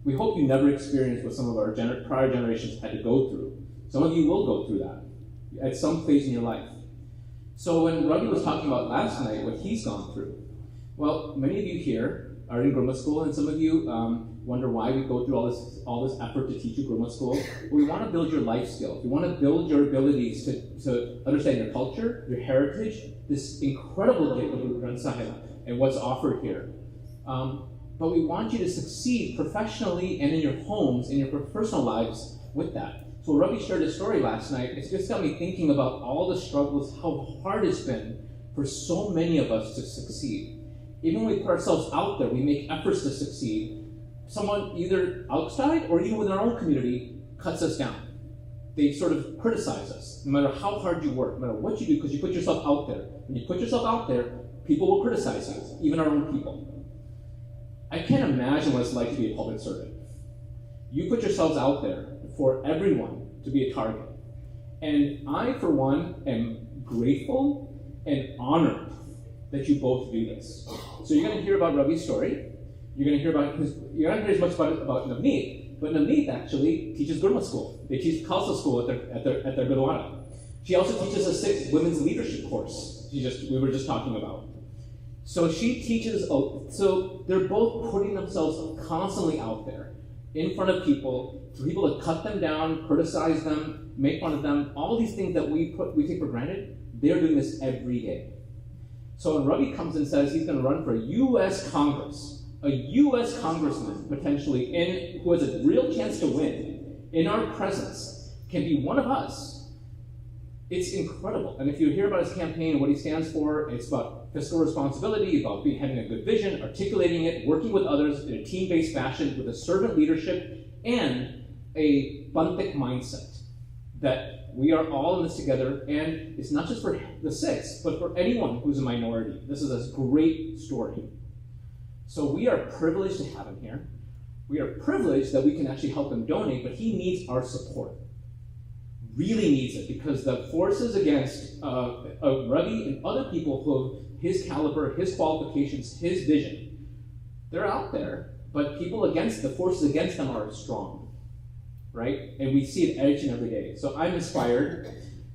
We hope you never experience what some of our prior generations had to go through. Some of you will go through that at some phase in your life. So when Ravi was talking about last night, what he's gone through, well, many of you here are in Gurmat school, and some of you wonder why we go through all this effort to teach you Gurmat school. But we want to build your life skills. We want to build your abilities to understand your culture, your heritage, this incredible gift of Guru Granth Sahib and what's offered here. But we want you to succeed professionally and in your homes, in your personal lives with that. So Ravi shared his story last night. It's just got me thinking about all the struggles, how hard it's been for so many of us to succeed. Even when we put ourselves out there, we make efforts to succeed. Someone either outside or even within our own community cuts us down. They sort of criticize us, no matter how hard you work, no matter what you do, because you put yourself out there. When you put yourself out there, people will criticize you, even our own people. I can't imagine what it's like to be a public servant. You put yourselves out there for everyone to be a target. And I, for one, am grateful and honored that you both do this. So you're going to hear about Ravi's story. You're going to hear you're not going to hear as much about Navneet, but Navneet actually teaches Gurmat school. They teach Khalsa school at their Gurdwara. She also teaches a 6 women's leadership course. We were just talking about. So she teaches, so they're both putting themselves constantly out there in front of people, for people to cut them down, criticize them, make fun of them, all these things that we take for granted, they're doing this every day. So when Ravi comes and says he's going to run for a U.S. Congress, a U.S. congressman potentially, who has a real chance to win, in our presence, can be one of us, it's incredible. And if you hear about his campaign and what he stands for, it's about fiscal responsibility, about having a good vision, articulating it, working with others in a team-based fashion with a servant leadership and a Bantik mindset that we are all in this together, and it's not just for the 6, but for anyone who's a minority. This is a great story. So we are privileged to have him here. We are privileged that we can actually help him donate, but he needs our support. Really needs it, because the forces against Ravi and other people who have his caliber, his qualifications, his vision, they're out there, but the forces against them are strong, right? And we see it each and every day. So I'm inspired,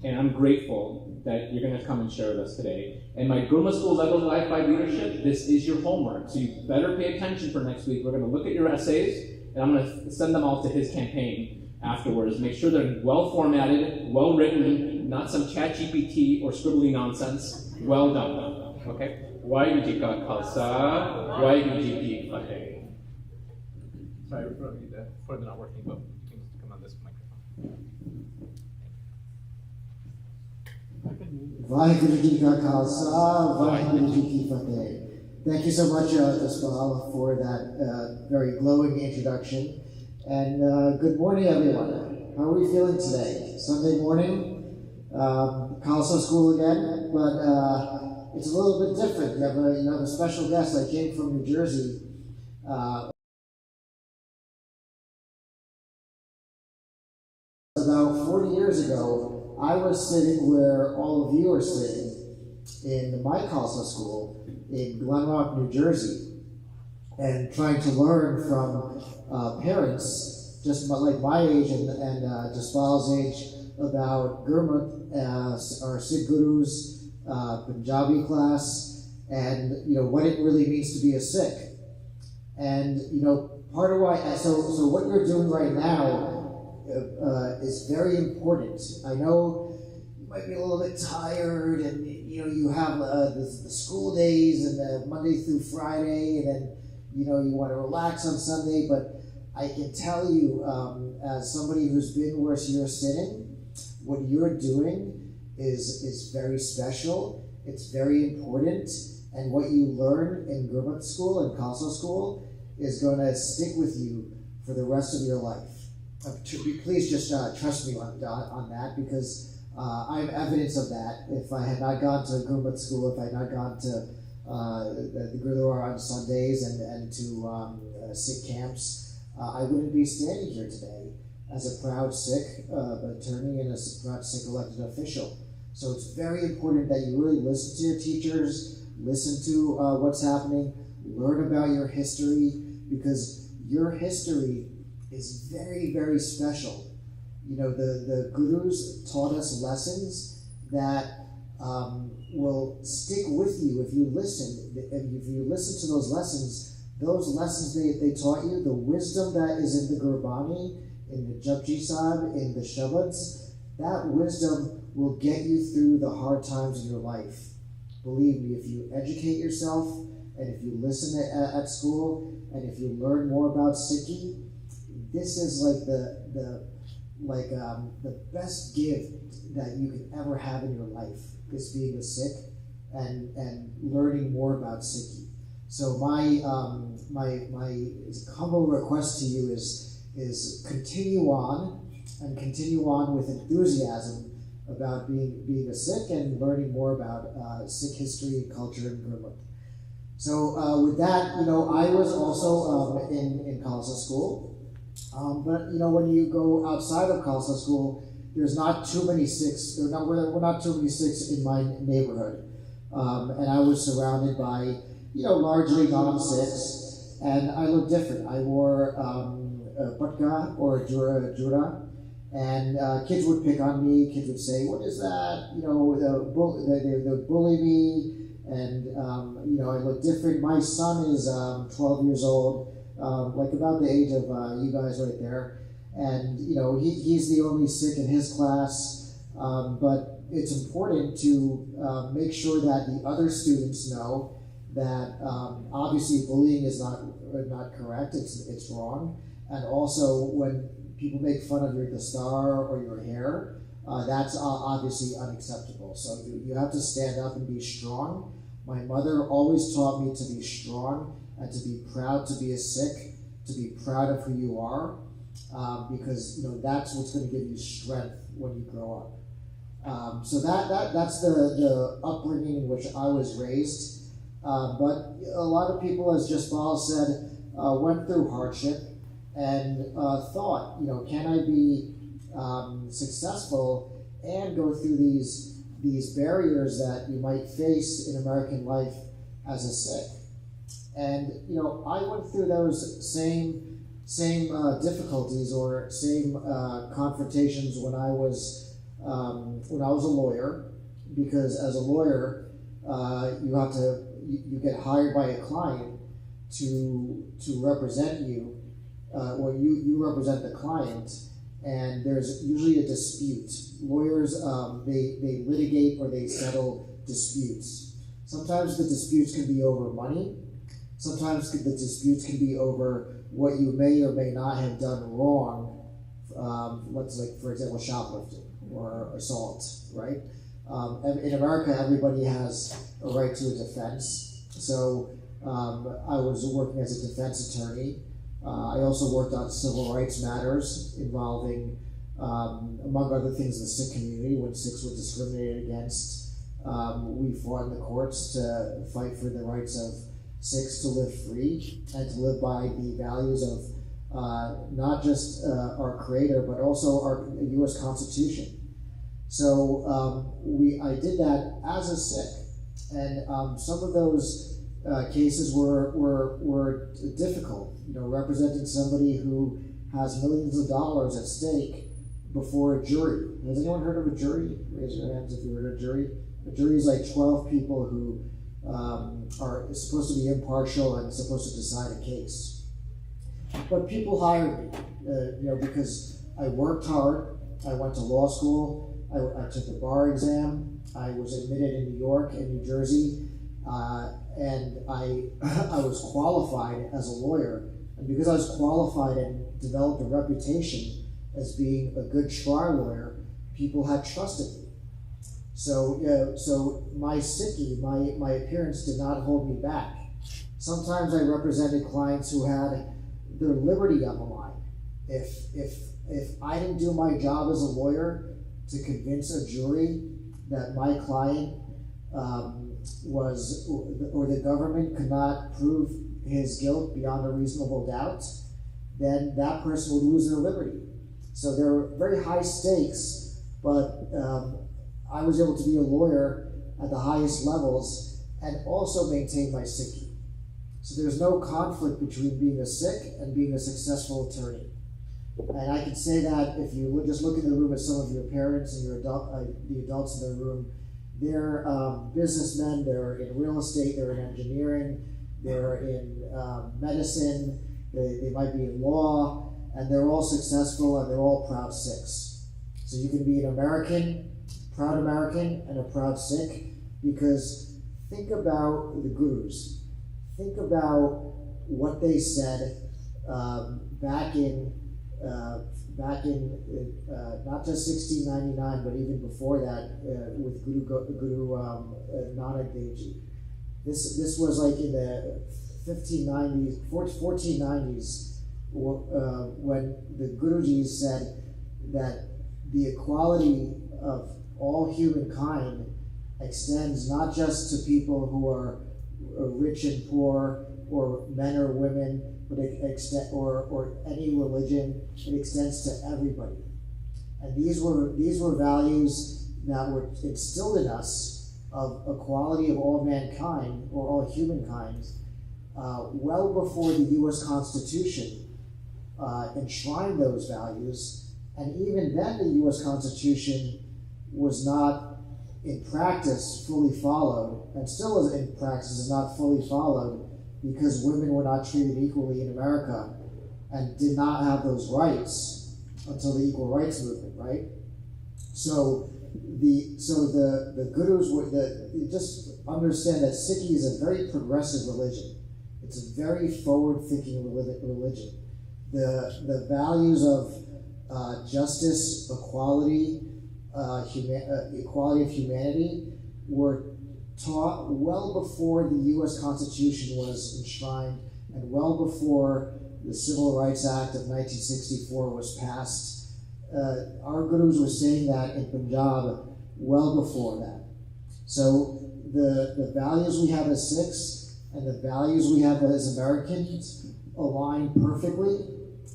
and I'm grateful that you're going to come and share with us today. And my Gurmat School Level Life by Leadership, this is your homework, so you better pay attention for next week. We're going to look at your essays, and I'm going to send them all to his campaign afterwards. Make sure they're well formatted, well written, not some ChatGPT or scribbly nonsense. Well done. Okay? Waheguru Ji Ka Khalsa, Waheguru Ji Ki Fateh. Sorry, for the not working, but you can come on this microphone. Waheguru Ji Ka Khalsa, Waheguru Ji Ki Fateh. Thank you so much, Ispal, for that very glowing introduction. And good morning, everyone. How are we feeling today? Sunday morning, Khalsa school again, but it's a little bit different. You have a special guest. I came from New Jersey. About 40 years ago, I was sitting where all of you are sitting in my Khalsa school in Glen Rock, New Jersey, and trying to learn from parents just like my age and Jaspal's age about Gurmat, our Sikh Guru's Punjabi class, and what it really means to be a Sikh. And part of why, so what you're doing right now is very important. I know you might be a little bit tired, and you have the school days and the Monday through Friday, and then you want to relax on Sunday, but I can tell you, as somebody who's been where you're sitting, what you're doing is very special. It's very important, and what you learn in Gurmat school and Khalsa school is going to stick with you for the rest of your life. Please just trust me on that, because I have evidence of that. If I had not gone to Gurmat school, if I had not gone to the Gurdwara on Sundays and to Sikh camps, I wouldn't be standing here today as a proud Sikh, attorney and a proud Sikh elected official. So it's very important that you really listen to your teachers, listen to what's happening, learn about your history, because your history is very, very special. The gurus taught us lessons that will stick with you if you listen. If you listen to those lessons they taught you, the wisdom that is in the Gurbani, in the Japji Sahib, in the Shabads, that wisdom will get you through the hard times in your life. Believe me, if you educate yourself, and if you listen at school, and if you learn more about Sikhi, this is like the best gift that you can ever have in your life, is being a Sikh and learning more about Sikhi. So my humble request to you is continue on with enthusiasm about being a Sikh and learning more about Sikh history, culture, and Gurmat. So with that, I was also in Khalsa school. But when you go outside of Khalsa school, there's not too many Sikhs. We're not too many Sikhs in my neighborhood, and I was surrounded by largely non-Sikhs, and I looked different. I wore a patka or jura, and kids would pick on me. Kids would say, "What is that?" They would bully me, and I look different. My son is 12 years old. Like about the age of you guys right there, and he's the only Sikh in his class. But it's important to make sure that the other students know that obviously bullying is not correct. It's wrong, and also when people make fun of your dastar or your hair, that's obviously unacceptable. So you have to stand up and be strong. My mother always taught me to be strong and to be proud to be a Sikh, to be proud of who you are, because that's what's going to give you strength when you grow up. So that's the upbringing in which I was raised. But a lot of people, as Jaspal said, went through hardship and thought, can I be successful and go through these barriers that you might face in American life as a Sikh? And I went through those same difficulties or same confrontations when I was a lawyer, because as a lawyer you get hired by a client to represent you, or you represent the client, and there's usually a dispute. Lawyers they litigate or they settle disputes. Sometimes the disputes can be over money. Sometimes the disputes can be over what you may or may not have done wrong. For example, shoplifting or assault, right? In America, everybody has a right to a defense. So I was working as a defense attorney. I also worked on civil rights matters involving, among other things, the Sikh community. When Sikhs were discriminated against, we fought in the courts to fight for the rights of Sikhs to live free and to live by the values of not just our Creator, but also our U.S. Constitution. So I did that as a Sikh, and some of those cases were difficult. Representing somebody who has millions of dollars at stake before a jury. Has anyone heard of a jury? Raise your hands if you heard of a jury. A jury is like 12 people who are supposed to be impartial and supposed to decide a case. But people hired me, because I worked hard. I went to law school. I took the bar exam. I was admitted in New York and New Jersey, and I was qualified as a lawyer. And because I was qualified and developed a reputation as being a good trial lawyer, people had trusted me. So my Sikhi, my appearance did not hold me back. Sometimes I represented clients who had their liberty on the line. If I didn't do my job as a lawyer to convince a jury that my client or the government could not prove his guilt beyond a reasonable doubt, then that person would lose their liberty. So there were very high stakes, but I was able to be a lawyer at the highest levels and also maintain my Sikhi. So there's no conflict between being a Sikh and being a successful attorney. And I can say that if you just look in the room at some of your parents and the adults in the room, they're businessmen, they're in real estate, they're in engineering, they're in medicine, they might be in law, and they're all successful and they're all proud Sikhs. So you can be an American, proud American, and a proud Sikh, because think about the gurus. Think about what they said back in not just 1699, but even before that, with Guru Nanak Dev Ji. This was like in the 1490s, when the Guruji said that the equality of all humankind extends not just to people who are rich and poor, or men or women, but or any religion. It extends to everybody. And these were values that were instilled in us of equality of all mankind, or all humankind, well before the U.S. Constitution enshrined those values. And even then, the U.S. Constitution was not in practice fully followed, and still is in practice is not fully followed, because women were not treated equally in America and did not have those rights until the Equal Rights Movement, right? So the gurus were just understand that Sikhi is a very progressive religion. It's a very forward-thinking religion. The values of justice, equality, equality of humanity were taught well before the U.S. Constitution was enshrined, and well before the Civil Rights Act of 1964 was passed. Our gurus were saying that in Punjab well before that. So the values we have as Sikhs and the values we have as Americans align perfectly,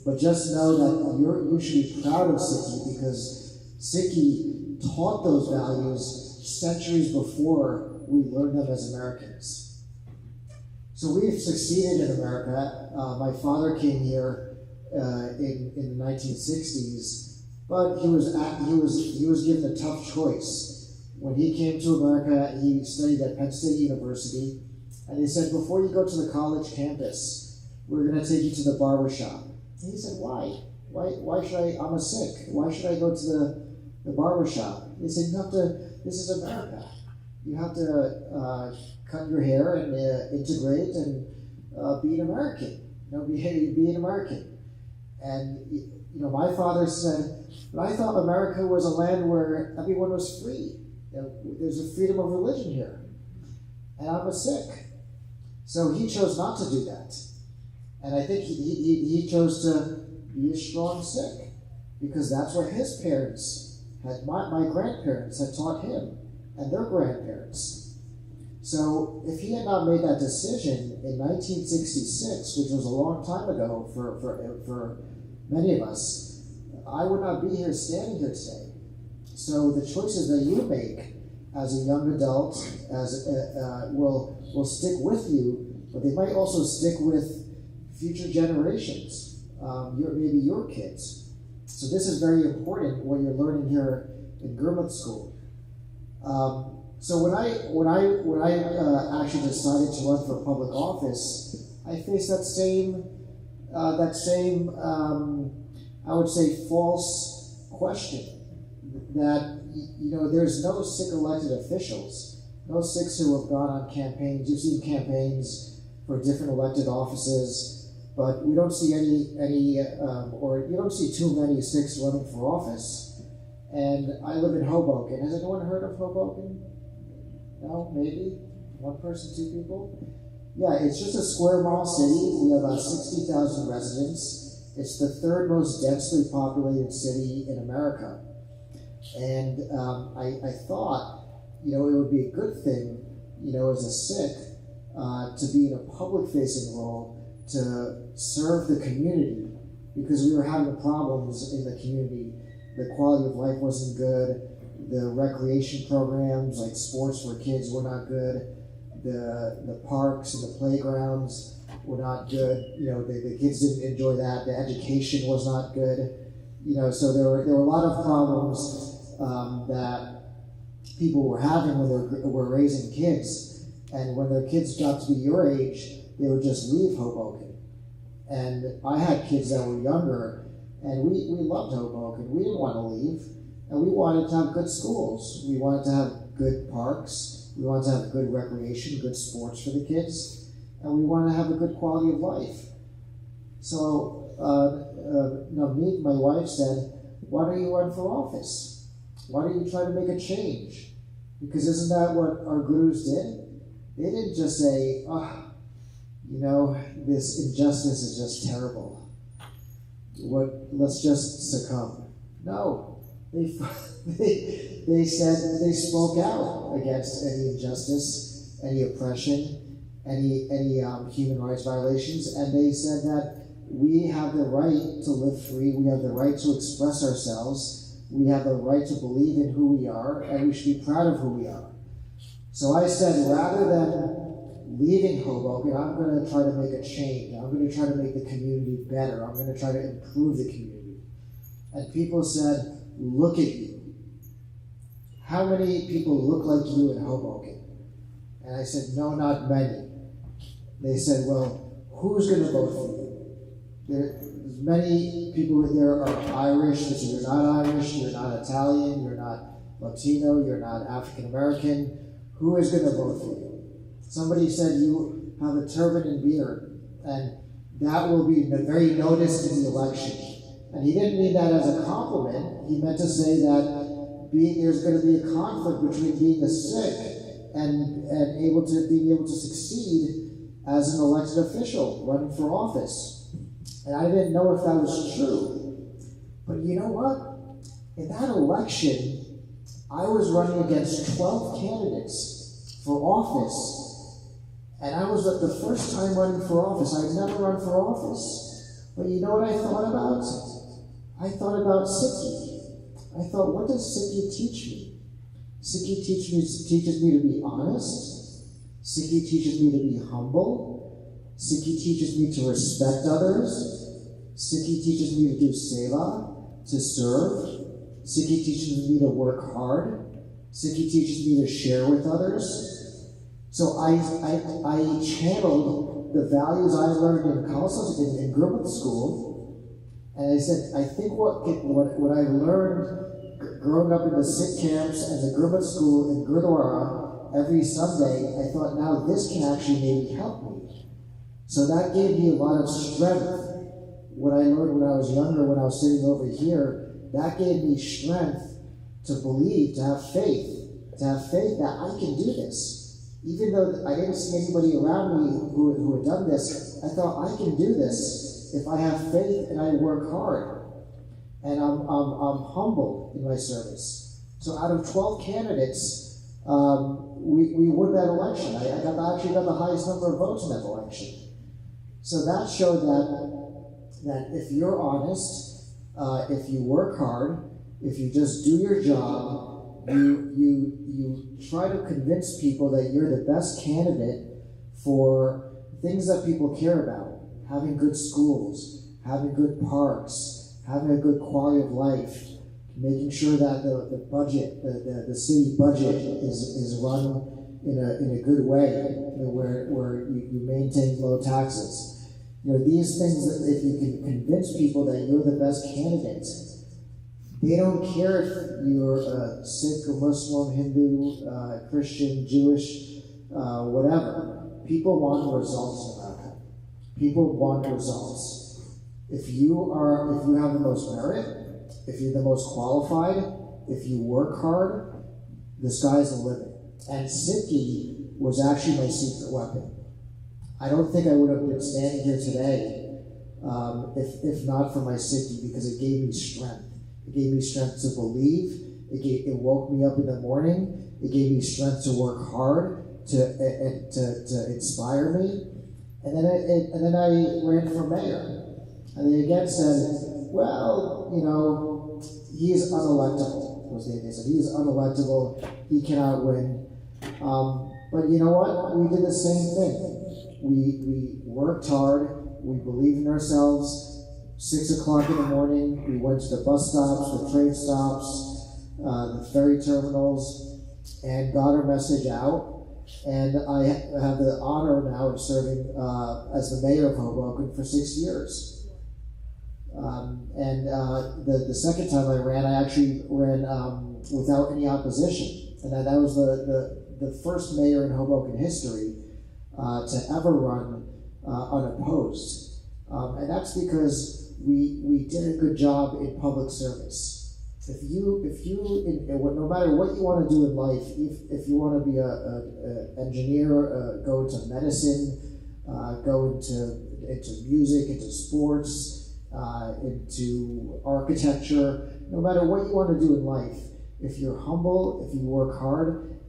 but just know that you should be proud of Sikhi, because Sikhi taught those values centuries before we learned them as Americans. So we've succeeded in America. My father came here in the 1960s, but he was given a tough choice. When he came to America, he studied at Penn State University, and they said, before you go to the college campus, we're going to take you to the barber shop. And he said, why? Why should I? I'm a Sikh. Why should I go to the barber shop? They said, you have to. This is America. You have to cut your hair and integrate and be an American. Be an American. And my father said, but I thought America was a land where everyone was free. There's a freedom of religion here, and I'm a Sikh. So he chose not to do that, and I think he chose to be a strong Sikh, because that's what his parents had. My grandparents had taught him, and their grandparents. So if he had not made that decision in 1966, which was a long time ago for many of us, I would not be here standing here today. So the choices that you make as a young adult will stick with you, but they might also stick with future generations, maybe your kids. So this is very important, what you're learning here in Gurmat school. So when I actually decided to run for public office, I faced that same I would say false question, that there's no Sikh elected officials, no Sikhs who have gone on campaigns. You've seen campaigns for different elected offices, but we don't see or you don't see too many Sikhs running for office. And I live in Hoboken. Has anyone heard of Hoboken? No, maybe? One person, two people? Yeah, it's just a square mile city. We have about 60,000 residents. It's the third most densely populated city in America. And I thought, it would be a good thing, as a Sikh, to be in a public-facing role, to serve the community, because we were having problems in the community. The quality of life wasn't good. The recreation programs, like sports for kids, were not good. The parks and the playgrounds were not good. The kids didn't enjoy that. The education was not good. So there were a lot of problems that people were having when they were raising kids. And when their kids got to be your age, they would just leave Hoboken. And I had kids that were younger, and we loved Hoboken. We didn't want to leave. And we wanted to have good schools. We wanted to have good parks. We wanted to have good recreation, good sports for the kids. And we wanted to have a good quality of life. So me, my wife said, why don't you run for office? Why don't you try to make a change? Because isn't that what our gurus did? They didn't just say, this injustice is just terrible. Let's just succumb. No, they said, they spoke out against any injustice, any oppression, any human rights violations, and they said that we have the right to live free, we have the right to express ourselves, we have the right to believe in who we are, and we should be proud of who we are. So I said, rather than leaving Hoboken, I'm going to try to make a change. I'm going to try to make the community better. I'm going to try to improve the community. And people said, look at you. How many people look like you in Hoboken? And I said, no, not many. They said, well, who's going to vote for you? There's many people there are Irish, but you're not Irish, you're not Italian, you're not Latino, you're not African American. Who is going to vote for you? Somebody said you have a turban and beard, and that will be very noticed in the election. And he didn't mean that as a compliment. He meant to say that there's going to be a conflict between being a Sikh and being able to succeed as an elected official running for office. And I didn't know if that was true. But you know what? In that election, I was running against 12 candidates for office. And I was the first time running for office. I'd never run for office. But you know what I thought about? I thought about Sikhi. I thought, what does Sikhi teach me? Sikhi teaches me to be honest. Sikhi teaches me to be humble. Sikhi teaches me to respect others. Sikhi teaches me to do seva, to serve. Sikhi teaches me to work hard. Sikhi teaches me to share with others. So I channeled the values I learned in Khalsa, in Gurmat school, and I said, I think what I learned growing up in the Sikh camps and the Gurmat school in Gurdwara every Sunday, I thought, now this can actually maybe help me. So that gave me a lot of strength. What I learned when I was younger, when I was sitting over here, that gave me strength to believe, to have faith that I can do this. Even though I didn't see anybody around me who had done this, I thought I can do this if I have faith and I work hard. And I'm humble in my service. So out of 12 candidates, we won that election. I actually got the highest number of votes in that election. So that showed that if you're honest, if you work hard, if you just do your job, you try to convince people that you're the best candidate for things that people care about. Having good schools, having good parks, having a good quality of life, making sure that the budget, the city budget is run in a good way, where you maintain low taxes. These things, that if you can convince people that you're the best candidate, they don't care if you're a Sikh or Muslim, Hindu, Christian, Jewish, whatever. People want results in America. People want results. If you have the most merit, if you're the most qualified, if you work hard, the sky's the limit. And Sikhi was actually my secret weapon. I don't think I would have been standing here today if not for my Sikhi, because it gave me strength. It gave me strength to believe. It woke me up in the morning. It gave me strength to work hard, to inspire me. And then I ran for mayor. And they again said, well, he is unelectable. They said, he is unelectable. He cannot win. But you know what? We did the same thing. we worked hard, we believed in ourselves. 6 o'clock in the morning, we went to the bus stops, the train stops, the ferry terminals, and got our message out. And I have the honor now of serving as the mayor of Hoboken for 6 years. The second time I ran, I actually ran without any opposition. And that was the first mayor in Hoboken history to ever run unopposed. And that's because we did a good job in public service. No matter what you want to do in life, if you want to be an engineer, go into medicine, go into music, into sports, into architecture, no matter what you want to do in life, if you're humble, if you work hard,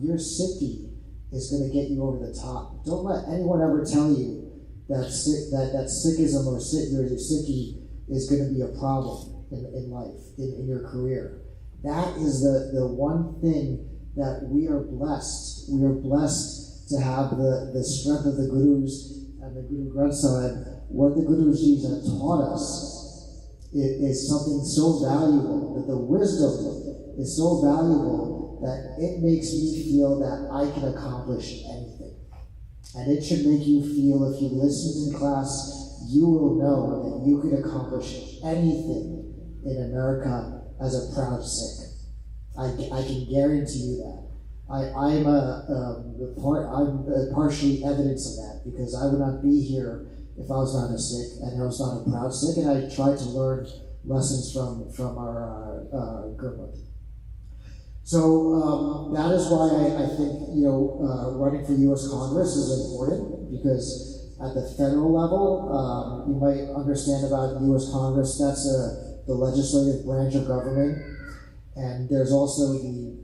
your psyche is going to get you over the top. Don't let anyone ever tell you that sickism or your psyche is going to be a problem in life, in your career. That is the one thing that we are blessed. We are blessed to have the strength of the Gurus and the Guru Granth Sahib. What the Gurus have taught us is something so valuable, that the wisdom is so valuable that it makes me feel that I can accomplish anything. And it should make you feel, if you listened in class, you will know that you can accomplish anything in America as a proud Sikh. I can guarantee you that. I'm partially evidence of that, because I would not be here if I was not a Sikh and I was not a proud Sikh, and I tried to learn lessons from our Gurmat. So that is why I think running for U.S. Congress is important, because at the federal level, you might understand about U.S. Congress. That's the legislative branch of government, and there's also the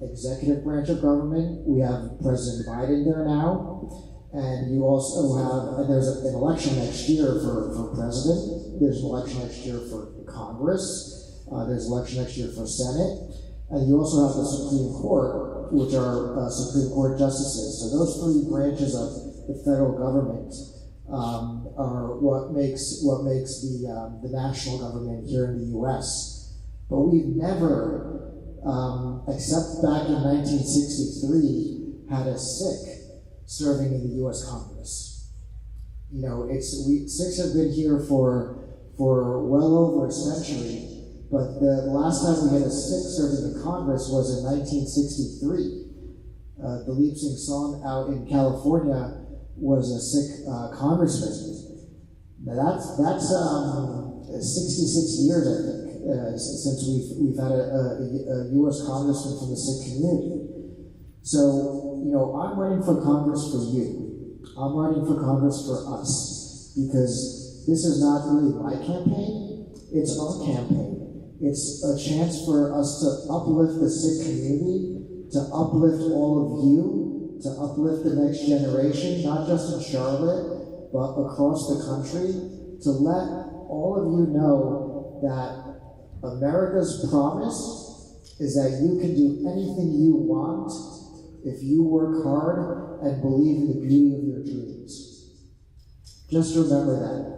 executive branch of government. We have President Biden there now, and you also have, and there's an election next year for president. There's an election next year for Congress. There's an election next year for Senate. And you also have the Supreme Court, which are Supreme Court justices. So those three branches of the federal government are what makes the national government here in the U.S. But we've never, except back in 1963, had a Sikh serving in the U.S. Congress. Sikhs have been here for well over a century. But the last time we had a Sikh serving in Congress was in 1963. Dalip Singh Song out in California was a Sikh congressman. Now that's 66 years, I think, since we've had a U.S. congressman from the Sikh community. So I'm running for Congress for you. I'm running for Congress for us, because this is not really my campaign; it's our campaign. It's a chance for us to uplift the Sikh community, to uplift all of you, to uplift the next generation, not just in Charlotte, but across the country, to let all of you know that America's promise is that you can do anything you want if you work hard and believe in the beauty of your dreams. Just remember that.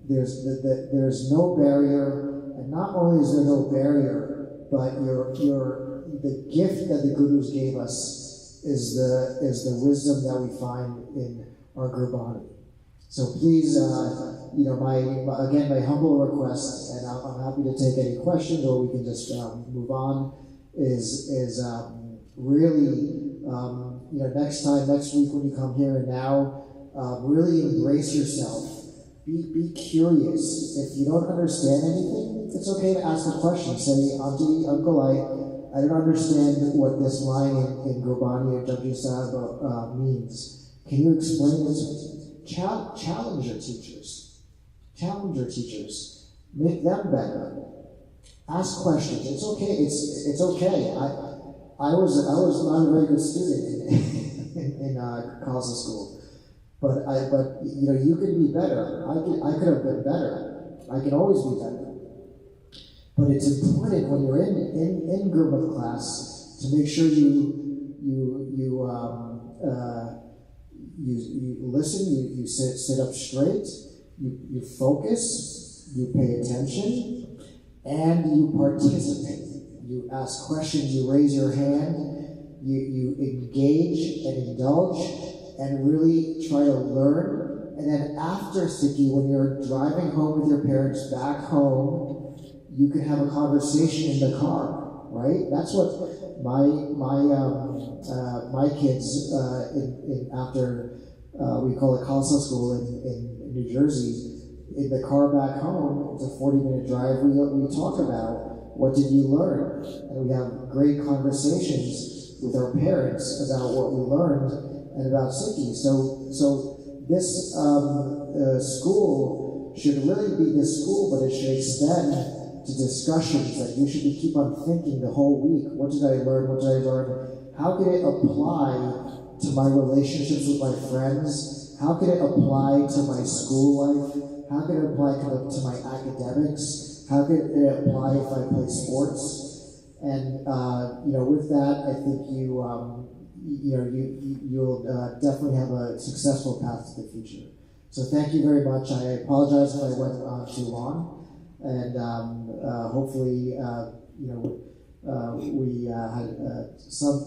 There's no barrier. And not only is there no barrier, but the gift that the Gurus gave us is the wisdom that we find in our Gurbani. So please, my humble request, and I'm happy to take any questions, or we can just move on. Is really next week when you come here and now, really embrace yourself. Be curious. If you don't understand anything, it's okay to ask a question. Say, Auntie, Uncle, I don't understand what this line in Gurbani or Japji Sahib means. Can you explain it to me? Challenge your teachers. Challenge your teachers. Make them better. Ask questions. It's okay. It's okay. I was not a very good student in Khalsa school. But you could be better. I could have been better. I can always be better. But it's important when you're in Gurmat class to make sure you listen, you sit up straight, you focus, you pay attention, and you participate. You ask questions, you raise your hand, you engage and indulge, and really try to learn. And then after Sikhi, when you're driving home with your parents back home, you can have a conversation in the car, right? That's what my kids in after we call it Khalsa School in New Jersey, in the car back home, it's a 40-minute drive, we talk about what did you learn, and we have great conversations with our parents about what we learned and about Sikhi. So this school should really be this school, but it should extend to discussions that you should keep on thinking the whole week. What did I learn? What did I learn? How can it apply to my relationships with my friends? How can it apply to my school life? How can it apply to my academics? How can it apply if I play sports? And with that, I think you'll definitely have a successful path to the future. So thank you very much. I apologize if I went on too long, and hopefully, we had some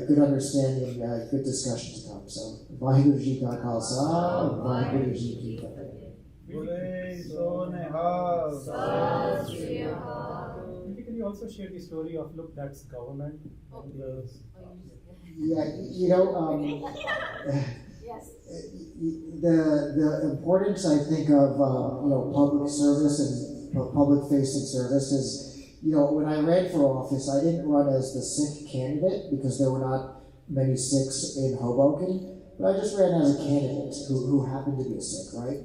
good understanding, good discussion to come. So, Vaheguru Ji Ka Khalsa, Vaheguru Ji Ki Fateh. Maybe can you also share the story of look, that's government? Yeah, Yes. The importance, I think, of public service and public-facing service is, when I ran for office, I didn't run as the Sikh candidate because there were not many Sikhs in Hoboken, but I just ran as a candidate who happened to be a Sikh, right?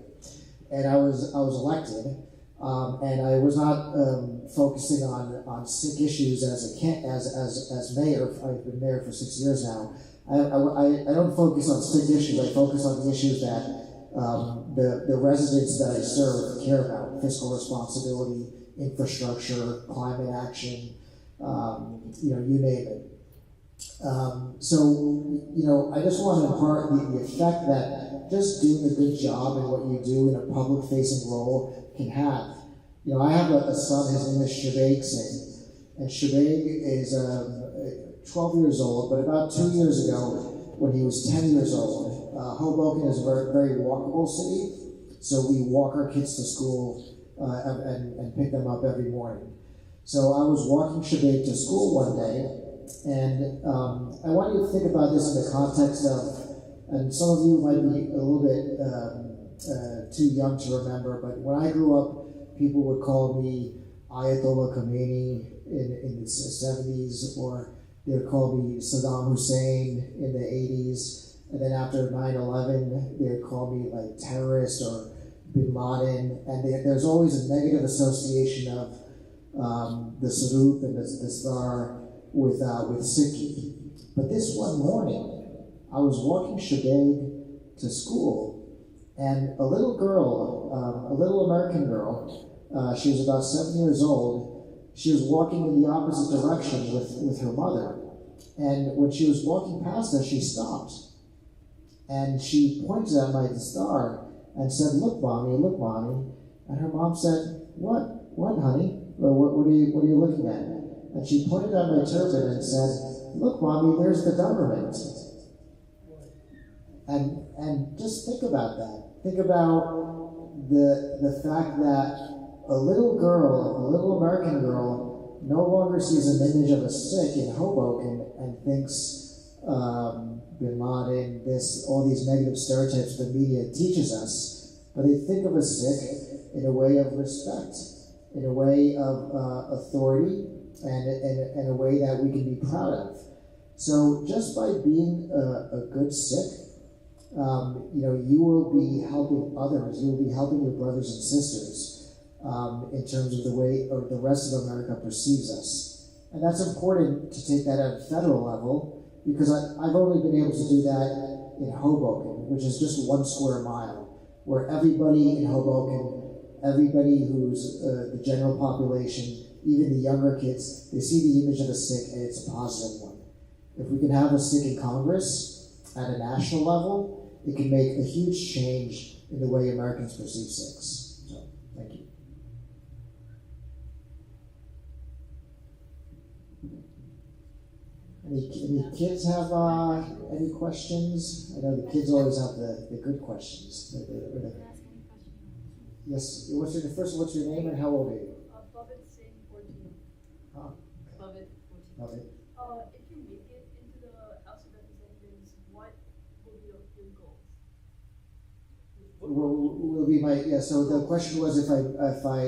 And I was elected, and I was not focusing on Sikh issues as mayor. I've been mayor for 6 years now. I don't focus on Sikh issues. I focus on the issues that the residents that I serve care about: fiscal responsibility, infrastructure, climate action, you name it. I just want to impart the effect that just doing a good job in what you do in a public-facing role can have. I have a son, his name is Shabeg Singh, and Shabeg is 12 years old, but about 2 years ago, when he was 10 years old, Hoboken is a very, very walkable city, so we walk our kids to school and pick them up every morning. So I was walking Shabeg to school one day, and I want you to think about this in the context of, and some of you might be a little bit too young to remember, but when I grew up, people would call me Ayatollah Khomeini in the 70s, or they would call me Saddam Hussein in the 80s, and then after 9/11, they would call me like terrorist or Bin Laden, and there's always a negative association of the Sarup and the Star with Sikhi. But this one morning, I was walking Shabeg to school, and a little girl, a little American girl, she was about 7 years old, she was walking in the opposite direction with her mother. And when she was walking past us, she stopped. And she pointed at my star and said, look, mommy. And her mom said, what, honey? What are you looking at? And she pointed at my turban and said, look, mommy, there's the government. And just think about that. Think about the fact that a little girl, a little American girl, no longer sees an image of a Sikh in Hoboken and thinks Bin Laden, all these negative stereotypes the media teaches us, but they think of a Sikh in a way of respect, in a way of authority, and a way that we can be proud of. So just by being a good Sikh, you will be helping others. You will be helping your brothers and sisters in terms of the way or the rest of America perceives us. And that's important to take that at a federal level, because I've only been able to do that in Hoboken, which is just 1 square mile, where everybody in Hoboken, everybody who's the general population, even the younger kids, they see the image of a Sikh and it's a positive one. If we can have a Sikh in Congress, at a national level, it can make a huge change in the way Americans perceive sex. So, thank you. Any kids have any questions? I know the kids always have the good questions. Yes. What's your name and how old are you? Bhavit Singh, 14. Oh, okay. Bhavit, 14. Love it. If you make it into the House of Representatives, what will be your goals? Will be my So the question was, if I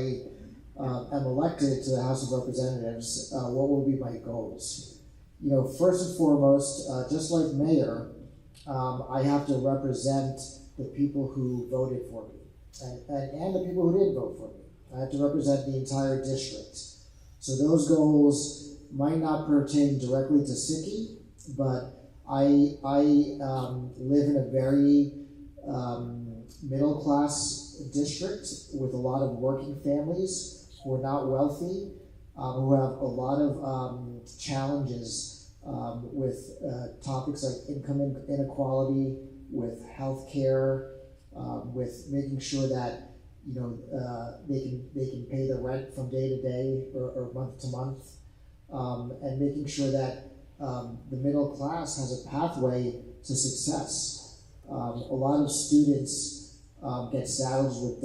am elected to the House of Representatives, what will be my goals? First and foremost, just like mayor, I have to represent the people who voted for me, and the people who didn't vote for me. I have to represent the entire district. So those goals might not pertain directly to SICI, but I live in a very middle class district with a lot of working families who are not wealthy, who have a lot of challenges with topics like income inequality, with healthcare, with making sure that they can pay the rent from day to day or month to month, and making sure that the middle class has a pathway to success. A lot of students get saddled with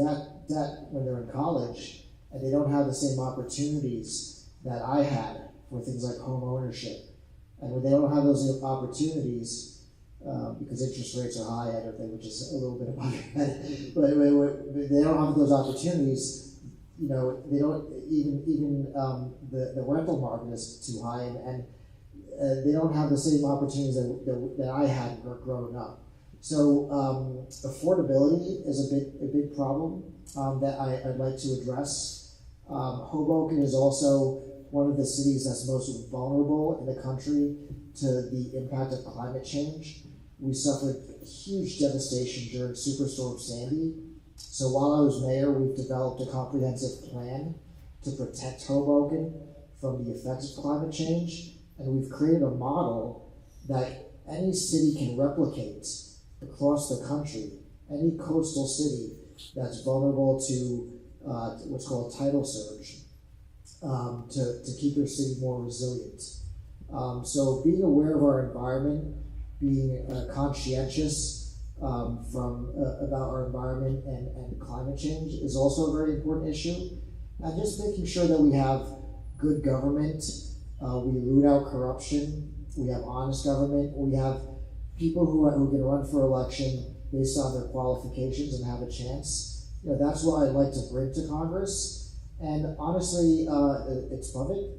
debt when they're in college, and they don't have the same opportunities that I had for things like home ownership. And when they don't have those opportunities, because interest rates are high, I don't think, which is a little bit above your head, but they don't have those opportunities, they don't even the rental market is too high, and they don't have the same opportunities that I had growing up. So affordability is a big problem that I'd like to address. Hoboken is also one of the cities that's most vulnerable in the country to the impact of climate change. We suffered huge devastation during Superstorm Sandy. So while I was mayor, we've developed a comprehensive plan to protect Hoboken from the effects of climate change. And we've created a model that any city can replicate across the country, any coastal city that's vulnerable to what's called tidal surge, to keep your city more resilient. So being aware of our environment, being conscientious about our environment and climate change is also a very important issue. And just making sure that we have good government, we root out corruption, we have honest government, we have people who can run for election based on their qualifications and have a chance. That's what I'd like to bring to Congress. And honestly, it's public.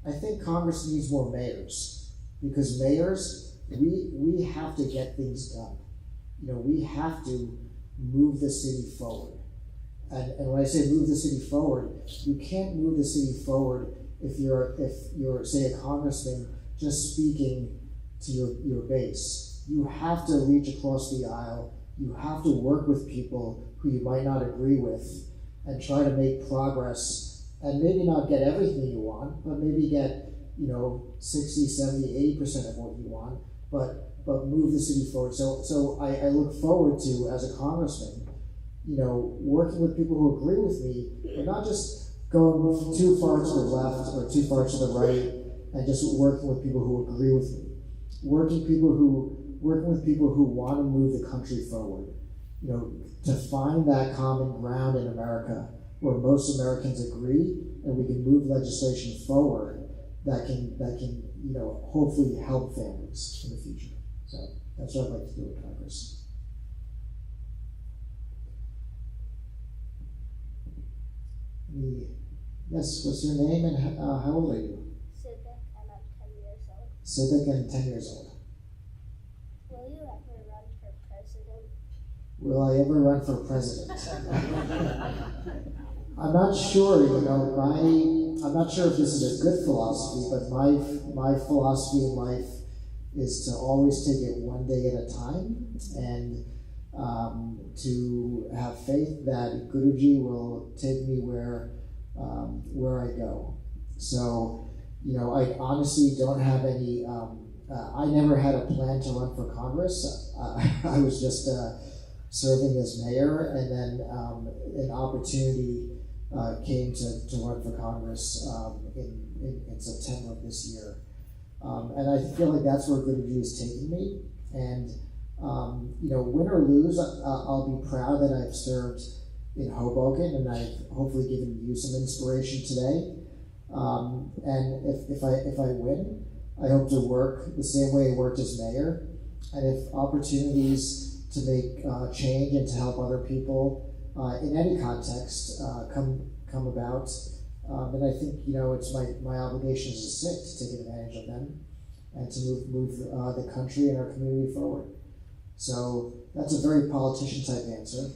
I think Congress needs more mayors, because mayors, we have to get things done. We have to move the city forward. And when I say move the city forward, you can't move the city forward if you're say a congressman just speaking to your base. You have to reach across the aisle. You have to work with people who you might not agree with and try to make progress, and maybe not get everything you want, but maybe get 60, 70, 80% of what you want, but move the city forward. So I look forward to, as a congressman, working with people who agree with me, but not just going too far to the left or too far to the right, and just working with people who agree with me. Working with people who want to move the country forward. To find that common ground in America where most Americans agree, and we can move legislation forward that can hopefully help families in the future. So that's what I'd like to do with Congress. Yes, what's your name and how old are you? Siddiq, and I'm 10 years old. Siddiq, and 10 years old. Will you ever run for president? Will I ever run for president? I'm not sure, I'm not sure if this is a good philosophy, but my philosophy in life is to always take it one day at a time, and to have faith that Guruji will take me where I go. So, I honestly don't have any I never had a plan to run for Congress. I was just serving as mayor, and then an opportunity came to run for Congress in September of this year. And I feel like that's where Goodview is taking me. And, win or lose, I'll be proud that I've served in Hoboken, and I've hopefully given you some inspiration today. And if I win, I hope to work the same way I worked as mayor. And if opportunities to make change and to help other people in any context come about, then I think it's my obligation as a Sikh to take advantage of them and to move the country and our community forward. So that's a very politician type answer.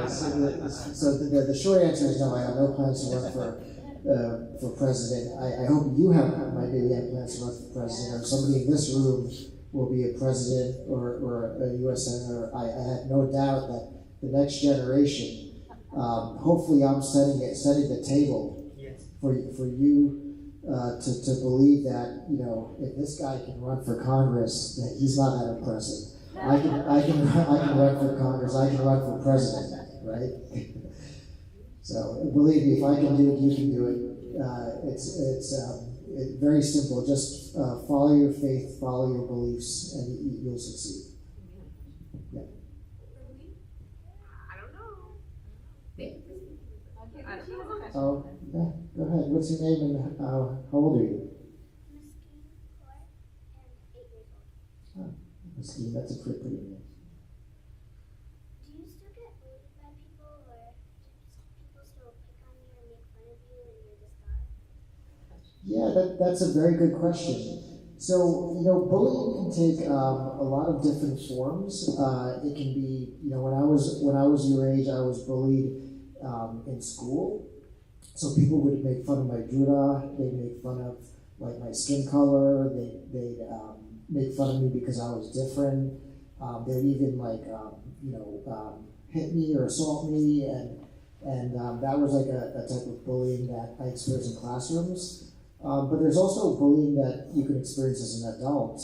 So the short answer is no. I have no plans to run for president. I hope you maybe have plans to run for president, or somebody in this room will be a president or a U.S. senator. I have no doubt that the next generation, hopefully I'm setting the table for you to believe that, if this guy can run for Congress, that he's not that impressive. I can run for Congress, I can run for president, right? So believe me, if I can do it, you can do it. It's very simple. Just follow your faith, follow your beliefs, and you'll succeed. Yeah. I don't know. Oh, yeah. Go ahead. What's your name and how old are you? Mesquite Court and 8 years old. That's a pretty name. Do you still get bullied by people, or do people still pick on you and make fun of you and you're the star? Yeah, that's a very good question. So, bullying can take a lot of different forms. It can be, when I was your age, I was bullied in school. So people would make fun of my Judah, they'd make fun of my skin color, they'd make fun of me because I was different. They'd even hit me or assault me, and that was a type of bullying that I experienced in classrooms. But there's also bullying that you can experience as an adult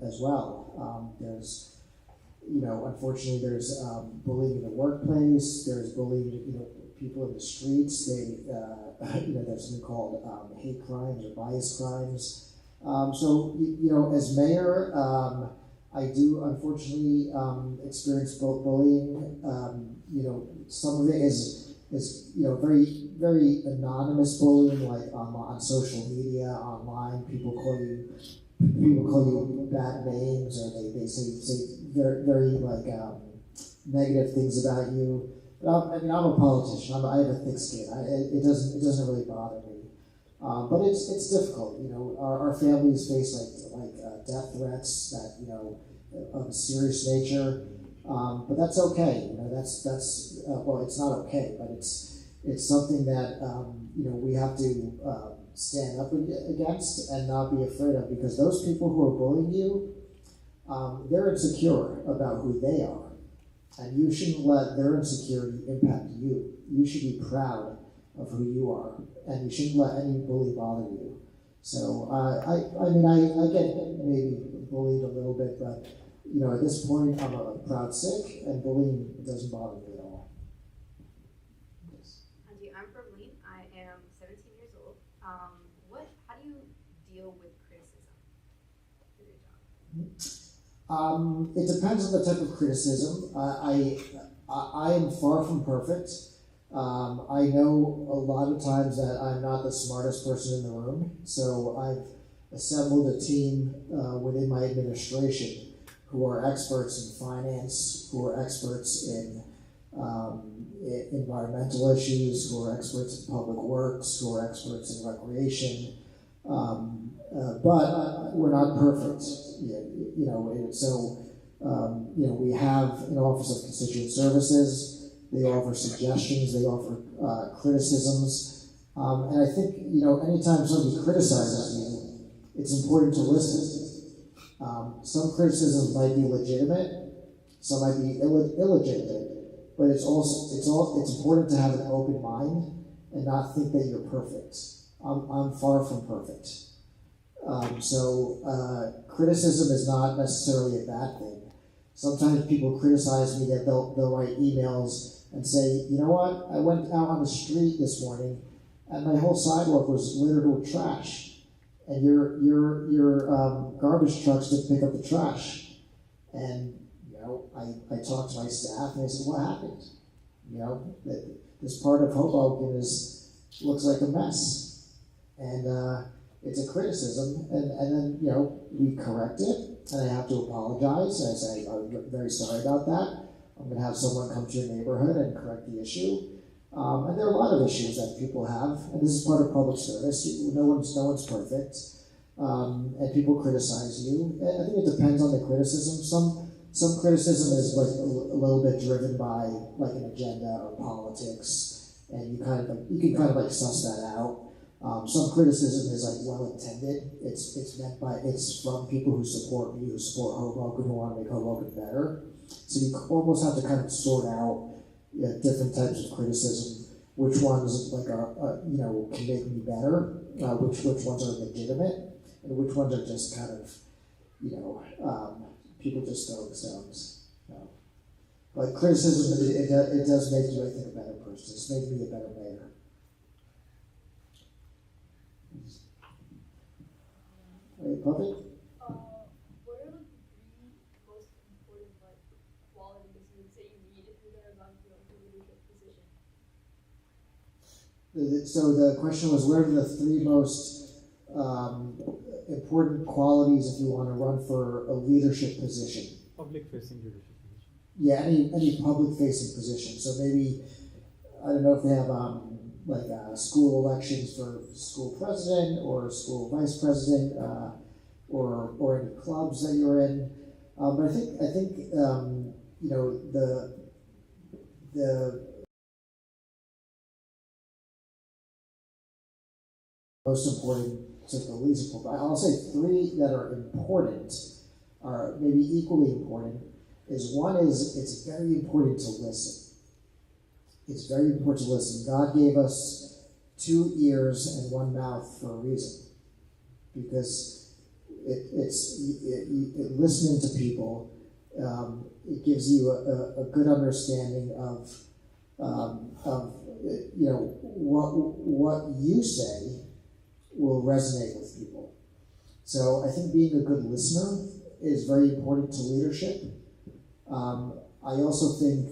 as well. There's, unfortunately, there's bullying in the workplace. There's bullying, people in the streets. There's something called hate crimes or bias crimes. So, as mayor, I do unfortunately experience bullying. Some of it is very, very anonymous bullying, like on social media, online. People call you bad names, or they say very, very negative things about you. But I'm a politician. I have a thick skin. It doesn't really bother me. But it's difficult. Our families face death threats that of a serious nature. But that's okay. That's well, it's not okay, but it's something that we have to stand up against and not be afraid of, because those people who are bullying you, they're insecure about who they are, and you shouldn't let their insecurity impact you. You should be proud of who you are, and you shouldn't let any bully bother you. So I get maybe bullied a little bit, but at this point, I'm a proud Sikh, and bullying doesn't bother me at all. Yes. Anji, I'm from Lean. I am 17 years old. How do you deal with criticism through your job? It depends on the type of criticism. I am far from perfect. I know a lot of times that I'm not the smartest person in the room, so I've assembled a team within my administration who are experts in finance, who are experts in environmental issues, who are experts in public works, who are experts in recreation. But we're not perfect, we have an Office of Constituent Services. They offer suggestions, they offer criticisms, and I think anytime somebody criticizes you, it's important to listen. Some criticisms might be legitimate, some might be illegitimate, but it's important to have an open mind and not think that you're perfect. I'm far from perfect. Criticism is not necessarily a bad thing. Sometimes people criticize me that they'll write emails and say, you know what, I went out on the street this morning and my whole sidewalk was littered with trash, and your garbage trucks didn't pick up the trash. And I talked to my staff and I said, what happened? This part of Hoboken looks like a mess, and it's a criticism, and then we correct it, and I have to apologize. And I say I'm very sorry about that. I'm going to have someone come to your neighborhood and correct the issue. And there are a lot of issues that people have, and this is part of public service. No one's perfect, and people criticize you. I think it depends on the criticism. Some criticism is like a little bit driven by like an agenda or politics, and you can kind of like suss that out. Some criticism is like well intended. It's from people who support me, who support Hoboken, who want to make Hoboken better. So you almost have to kind of sort out different types of criticism, which ones like can make me better, which ones are legitimate, and which ones are just kind of people just throwing stones. But criticism, it does make you, I think, a better person. It's made me a better mayor. Are you puppet? What are the three most important qualities you would say you need if you're going to run for a leadership position? So the question was, what are the three most important qualities if you want to run for a leadership position? Public-facing leadership position. Yeah, any public-facing position. So maybe, I don't know if they have school elections for school president or school vice president, or any clubs that you're in. But I think the most important to the least important. I'll say three that are important, are maybe equally important. One is it's very important to listen. It's very important to listen. God gave us 2 ears and 1 mouth for a reason, because listening to people, it gives you a good understanding of what you say will resonate with people. So I think being a good listener is very important to leadership. I also think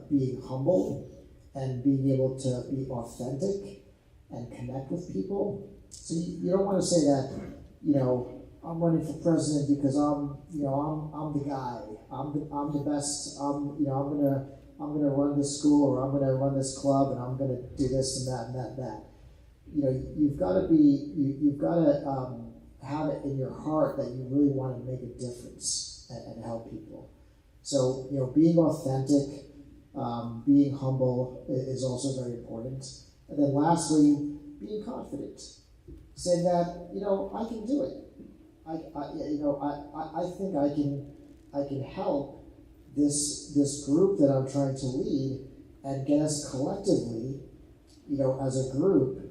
being humble and being able to be authentic and connect with people. So you don't want to say that, I'm running for president because I'm the guy. I'm the best. I'm gonna run this school, or I'm gonna run this club, and I'm gonna do this and that and that and that. You've got to have it in your heart that you really want to make a difference and help people. So being authentic, being humble is also very important. And then lastly, being confident, saying that I can do it. I think I can help this group that I'm trying to lead and get us collectively, as a group.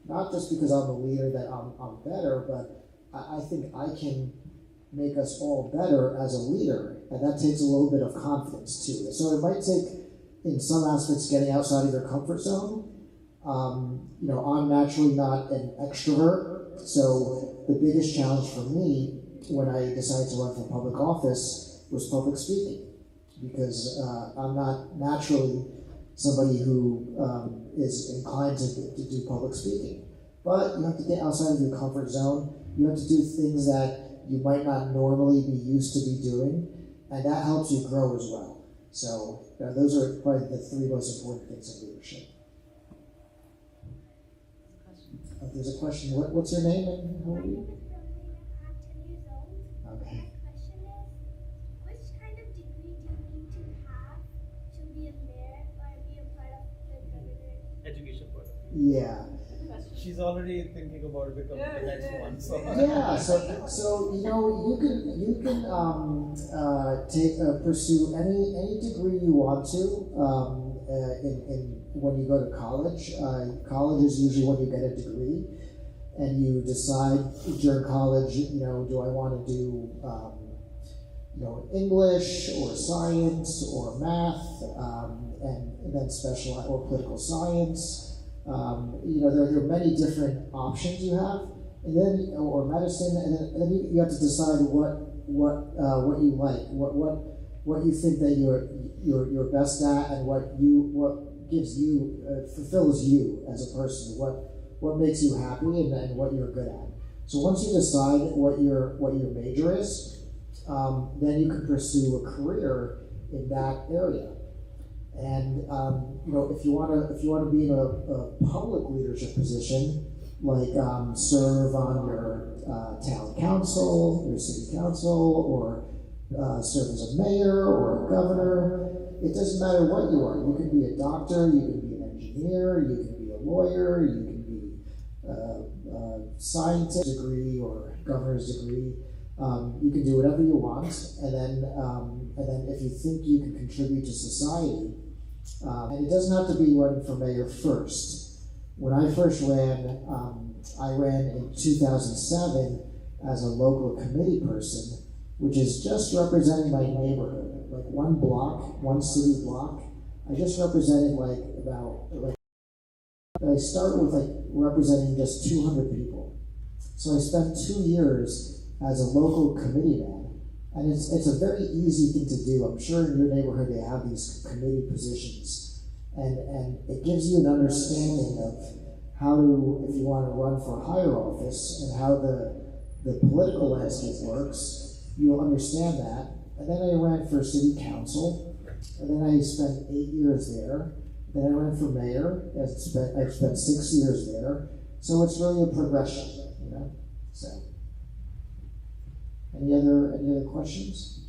Not just because I'm a leader that I'm better, but I think I can make us all better as a leader, and that takes a little bit of confidence too. So it might take, in some aspects, getting outside of your comfort zone. I'm naturally not an extrovert, so the biggest challenge for me when I decided to run for public office was public speaking, because I'm not naturally somebody who is inclined to do public speaking. But you have to get outside of your comfort zone. You have to do things that you might not normally be used to be doing, and that helps you grow as well. So those are probably the three most important things in leadership. There's a question. What's your name and how old are you? I'm 10 years old. Okay. My question is, which kind of degree do you need to have to be a mayor or be a part of the government? Education part. Yeah. She's already thinking about becoming the next one. So. Yeah. So you can pursue any degree you want to in when you go to college. College is usually when you get a degree. and you decide during college, do I want to do, English or science or math, and then special or political science. There are many different options you have, and then or medicine, and then you have to decide what you like, what you think that you're best at, and what gives you fulfills you as a person, what makes you happy, and what you're good at. So once you decide what your major is, then you can pursue a career in that area. And if you want to be in a public leadership position, like serve on your town council, your city council, or serve as a mayor or a governor, it doesn't matter what you are. You can be a doctor, you can be an engineer, you can be a lawyer, you can be a scientist degree or governor's degree. You can do whatever you want, and then if you think you can contribute to society, and it doesn't have to be running for mayor first. When I first ran, I ran in 2007 as a local committee person, which is just representing my neighborhood, like one city block. I just represented I started with representing just 200 people. So I spent 2 years as a local committee man, and it's a very easy thing to do. I'm sure in your neighborhood they have these committee positions, and it gives you an understanding of how to, if you want to run for higher office, and how the political landscape works, you'll understand that. And then I ran for city council, and then I spent 8 years there. Then I ran for mayor. I spent 6 years there. So it's really a progression, So, any other questions?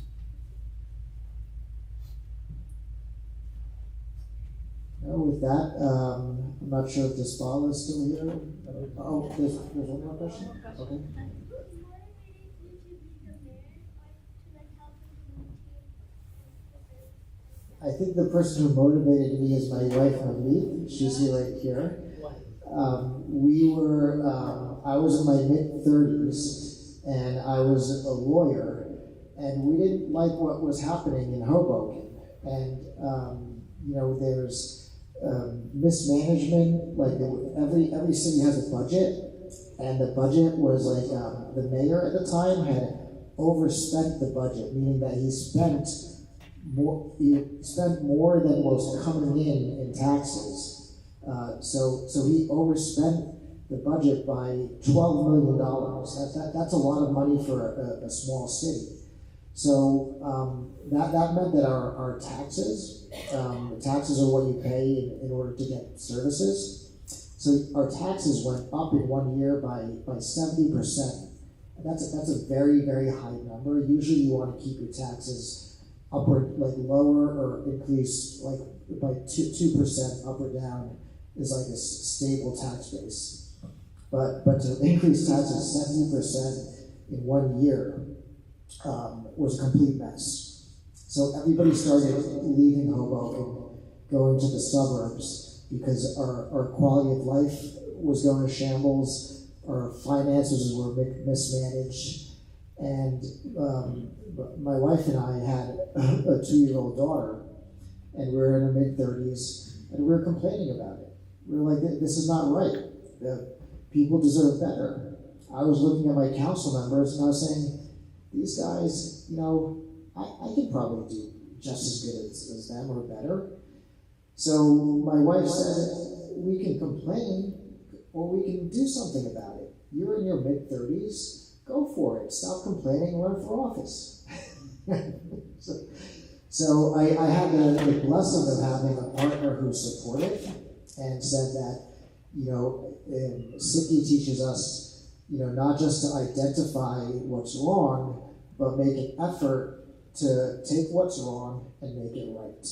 No, with that, I'm not sure if this ball is still here. Oh, there's one more question? Okay. I think the person who motivated me is my wife, Navneet. She's right here. I was in my mid-30s, and I was a lawyer, and we didn't like what was happening in Hoboken. And, there's mismanagement, like every city has a budget, and the budget was the mayor at the time had overspent the budget, meaning that he spent more than was coming in taxes. So he overspent the budget by $12 million. That's a lot of money for a small city. So that meant that our taxes, the taxes are what you pay in order to get services. So our taxes went up in 1 year by 70%. That's a very, very high number. Usually you want to keep your taxes upward, lower or increase by 2% up or down is a stable tax base. But to increase taxes 70% in 1 year was a complete mess. So everybody started leaving Hoboken, going to the suburbs because our quality of life was going to shambles, our finances were mismanaged, and my wife and I had a 2-year-old daughter, and we were in our mid-30s, and we were complaining about it. We were like, this is not right. People deserve better. I was looking at my council members, and I was saying, these guys, I could probably do just as good as them or better. So my wife said, we can complain, or we can do something about it. You're in your mid-30s, go for it. Stop complaining, run for office. So I had the blessing of having a partner who supported and said that, Sikhi teaches us, not just to identify what's wrong, but make an effort to take what's wrong and make it right.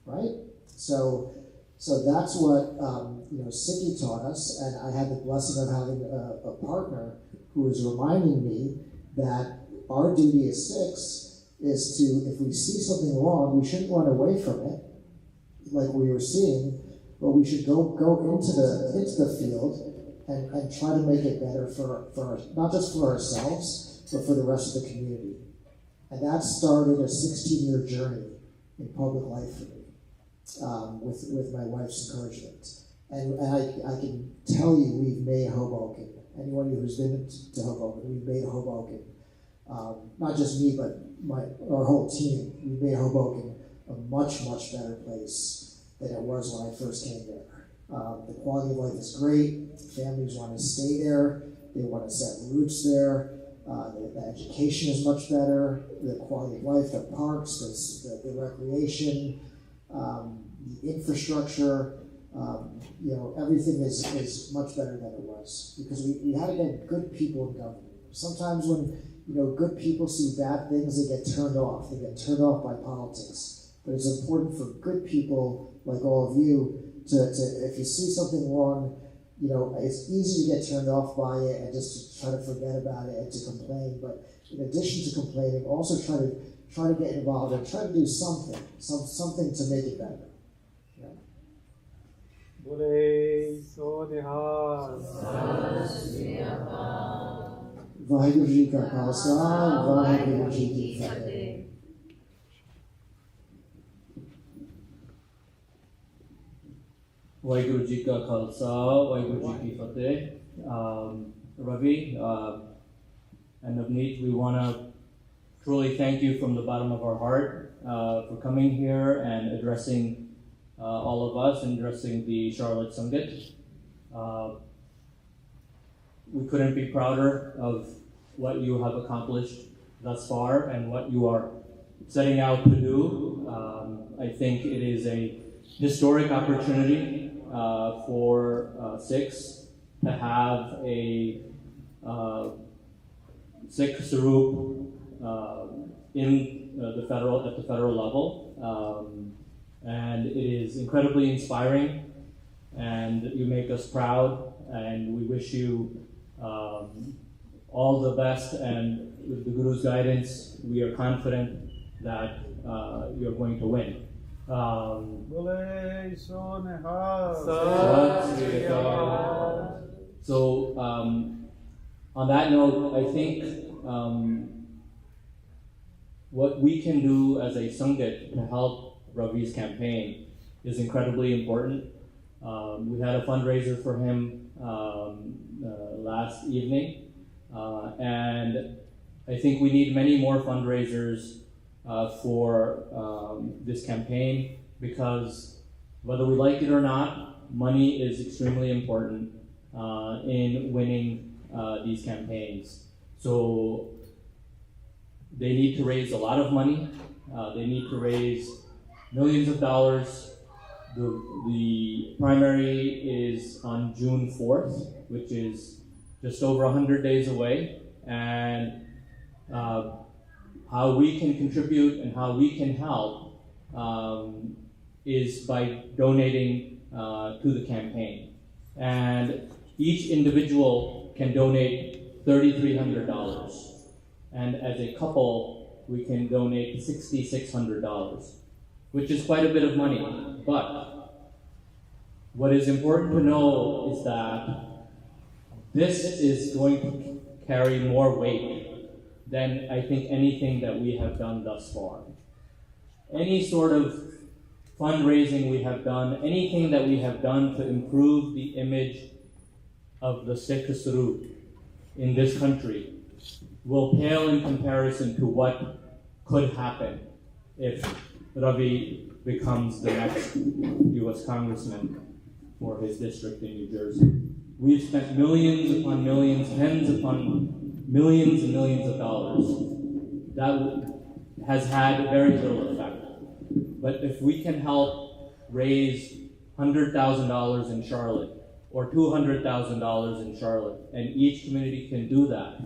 Right? So that's what Sikhi taught us, and I had the blessing of having a partner who was reminding me that our duty as Sikhs is to, if we see something wrong, we shouldn't run away from it, like we were seeing, but we should go into the field and try to make it better for not just for ourselves, but for the rest of the community. And that started a 16-year journey in public life for me, with my wife's encouragement. And I can tell you, we've made Hoboken. Anyone who's been to Hoboken, we've made Hoboken. Not just me, but our whole team. We've made Hoboken a much, much better place than it was when I first came there. The quality of life is great. Families want to stay there. They want to set roots there. The education is much better. The quality of life, the parks, the recreation, the infrastructure, everything is much better than it was, because we had to get good people in government. Sometimes when good people see bad things, they get turned off. They get turned off by politics. But it's important for good people like all of you to if you see something wrong, it's easy to get turned off by it and just to try to forget about it and to complain. But in addition to complaining, also try to get involved and try to do something to make it better. Bole so nihal. Vaheguru Ji Ka Khalsa, Vaheguru Ji Ki Fateh. Vaheguru Ji Ka Khalsa, Vaheguru Ji Ki Fateh. Ravi and Navneet, we want to truly thank you from the bottom of our heart for coming here and addressing all of us and addressing the Charlotte Sangat. We couldn't be prouder of what you have accomplished thus far and what you are setting out to do. I think it is a historic opportunity for Sikhs to have a Sikh Sarup at the federal level. And it is incredibly inspiring, and you make us proud, and we wish you all the best, and with the Guru's guidance, we are confident that you're going to win. So, on that note, I think what we can do as a Sangat to help Ravi's campaign is incredibly important. We had a fundraiser for him last evening, and I think we need many more fundraisers for this campaign, because whether we like it or not, money is extremely important in winning these campaigns. So they need to raise a lot of money. They need to raise millions of dollars. The primary is on June 4th, which is just over 100 days away. And how we can contribute and how we can help is by donating to the campaign. And each individual can donate $3,300. And as a couple, we can donate $6,600, which is quite a bit of money. But what is important to know is that this is going to carry more weight than I think anything that we have done thus far. Any sort of fundraising we have done, anything that we have done to improve the image of the Sikh Sarup in this country will pale in comparison to what could happen if Ravi becomes the next U.S. Congressman for his district in New Jersey. We've spent millions upon millions, tens upon millions and millions of dollars. That has had very little effect. But if we can help raise $100,000 in Charlotte or $200,000 in Charlotte, and each community can do that,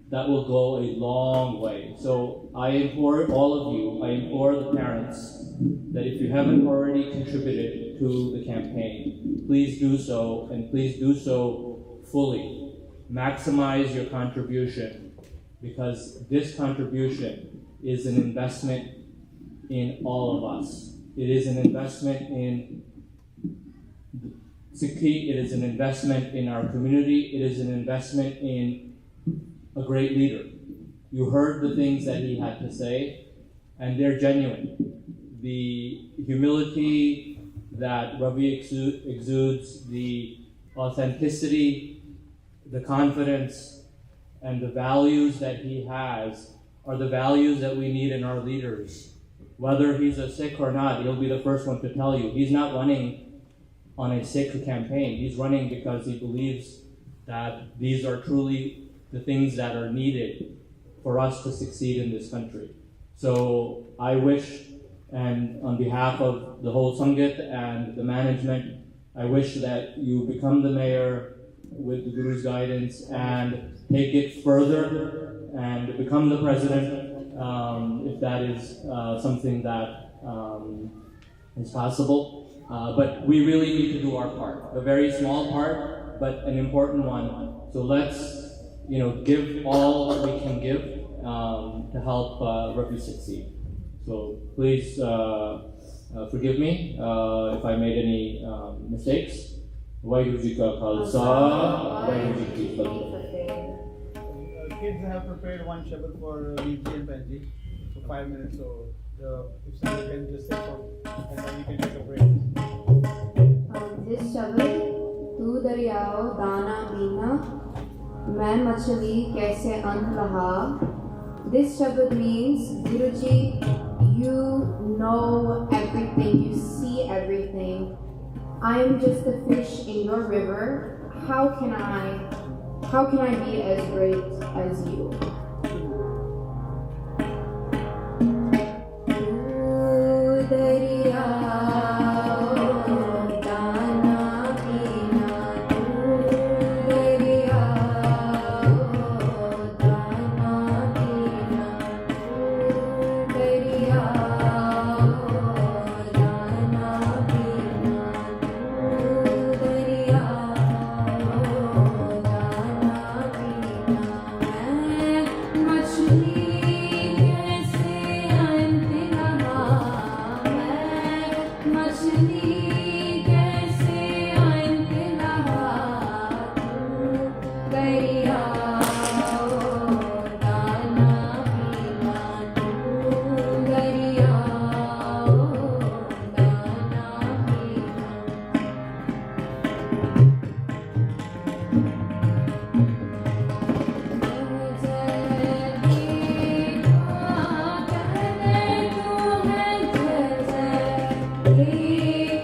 that will go a long way. So I implore all of you, I implore the parents, that if you haven't already contributed to the campaign, please do so, and please do so fully. Maximize your contribution, because this contribution is an investment in all of us. It is an investment in Sikhi, it is an investment in our community. It is an investment in a great leader. You heard the things that he had to say, and they're genuine. The humility that Ravi exudes, the authenticity, the confidence, and the values that he has are the values that we need in our leaders. Whether he's a Sikh or not, he'll be the first one to tell you. He's not running on a Sikh campaign. He's running because he believes that these are truly the things that are needed for us to succeed in this country. So I wish, and on behalf of the whole Sangat and the management, I wish that you become the mayor with the Guru's guidance and take it further and become the president, if that is something that is possible. But we really need to do our part, a very small part, but an important one. So let's, give all that we can give to help Ravi succeed. So please forgive me if I made any mistakes. Vaheguru Ji Ka Khalsa, Vaheguru Ji Ki Fateh. Kids have prepared one shabad for Veerji and Penji for 5 minutes. So if somebody can just sit for, and then we can take a break. This shabad, तू दरियाओ दाना पीना, मैं मछली कैसे अंत लहा. This shabad means, Guruji, you know everything, you see everything. I am just a fish in your river. How can I be as great as you? Hey,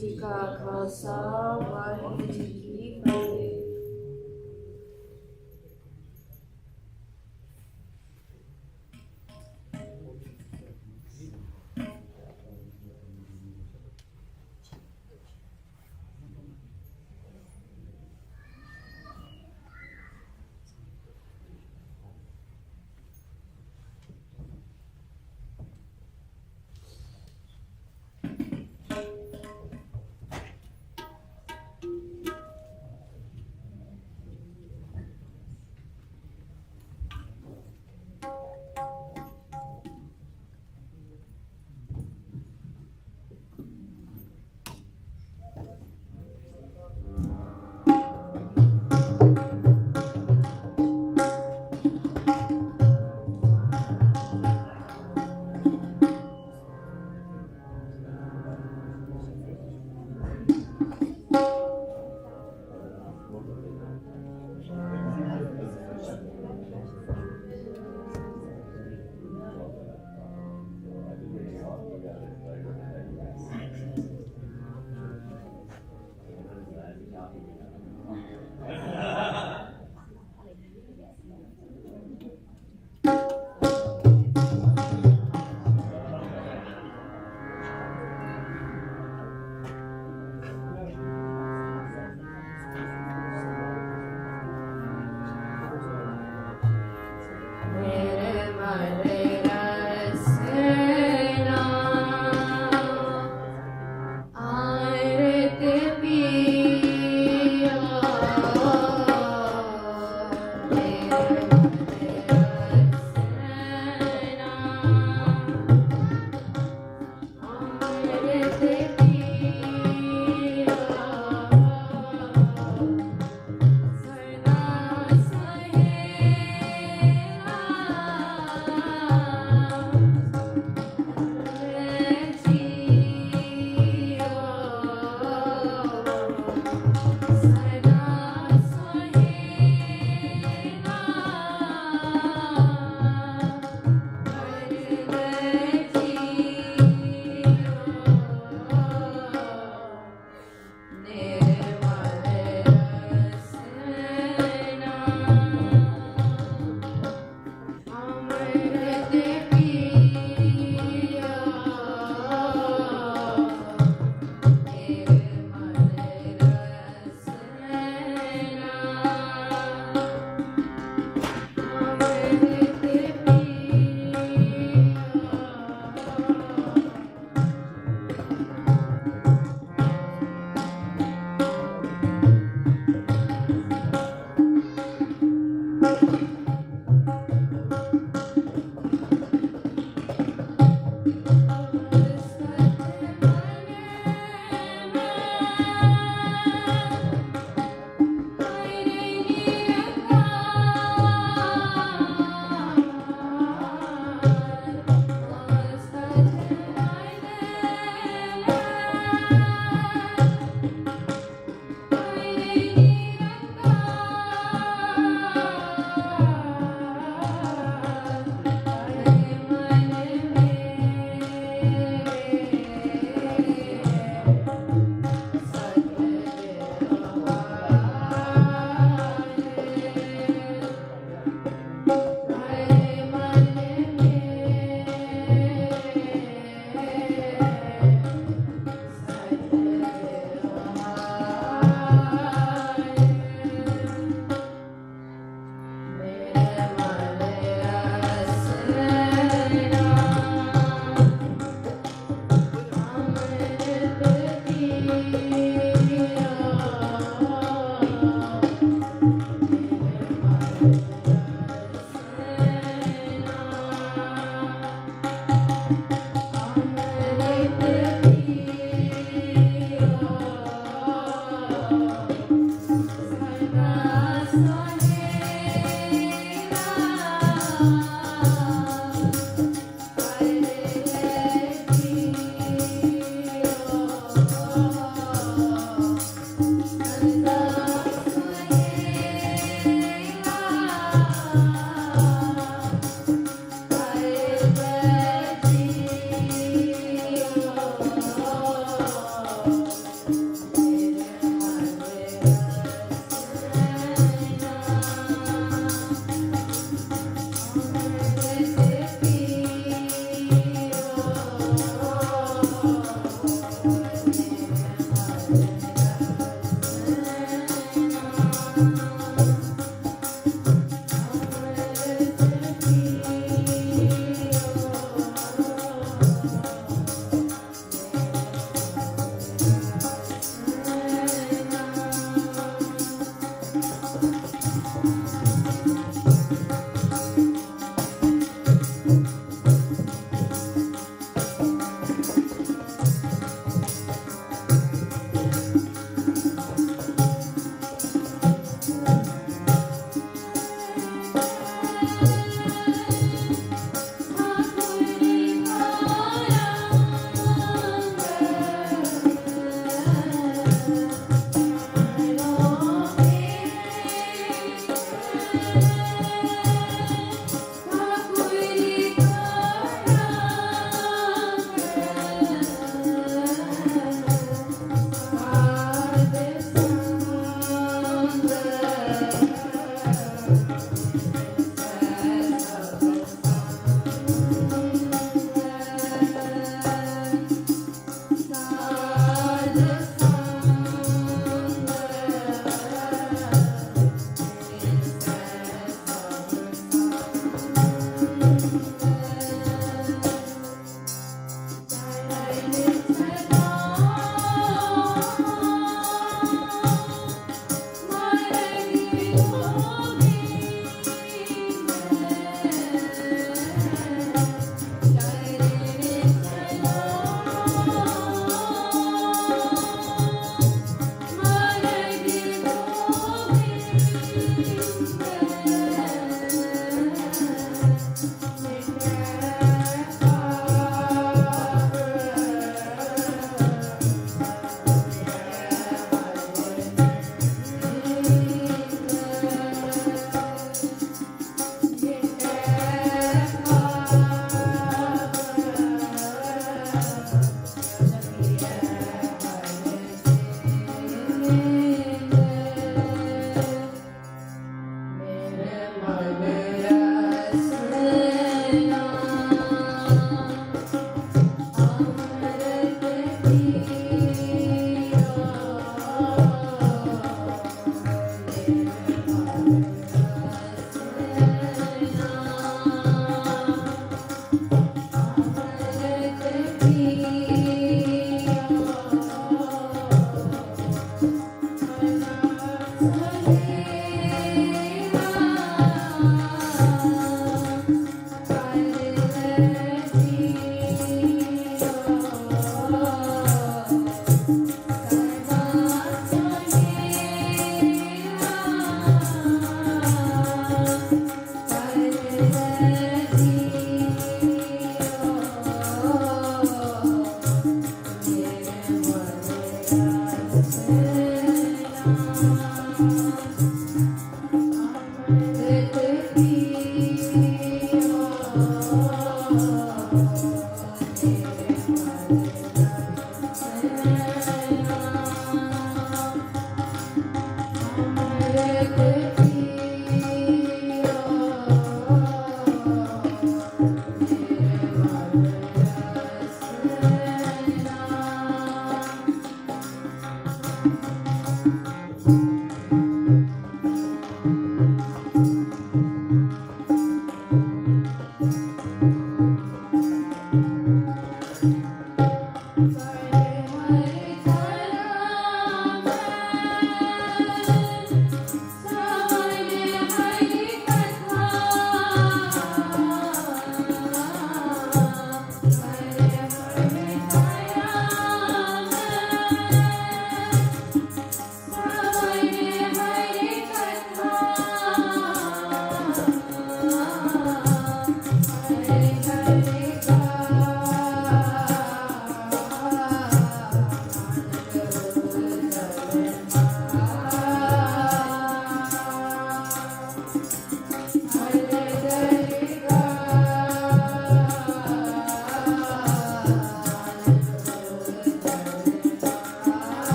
जी का खालसा वाहिगुरु जी की फतेह।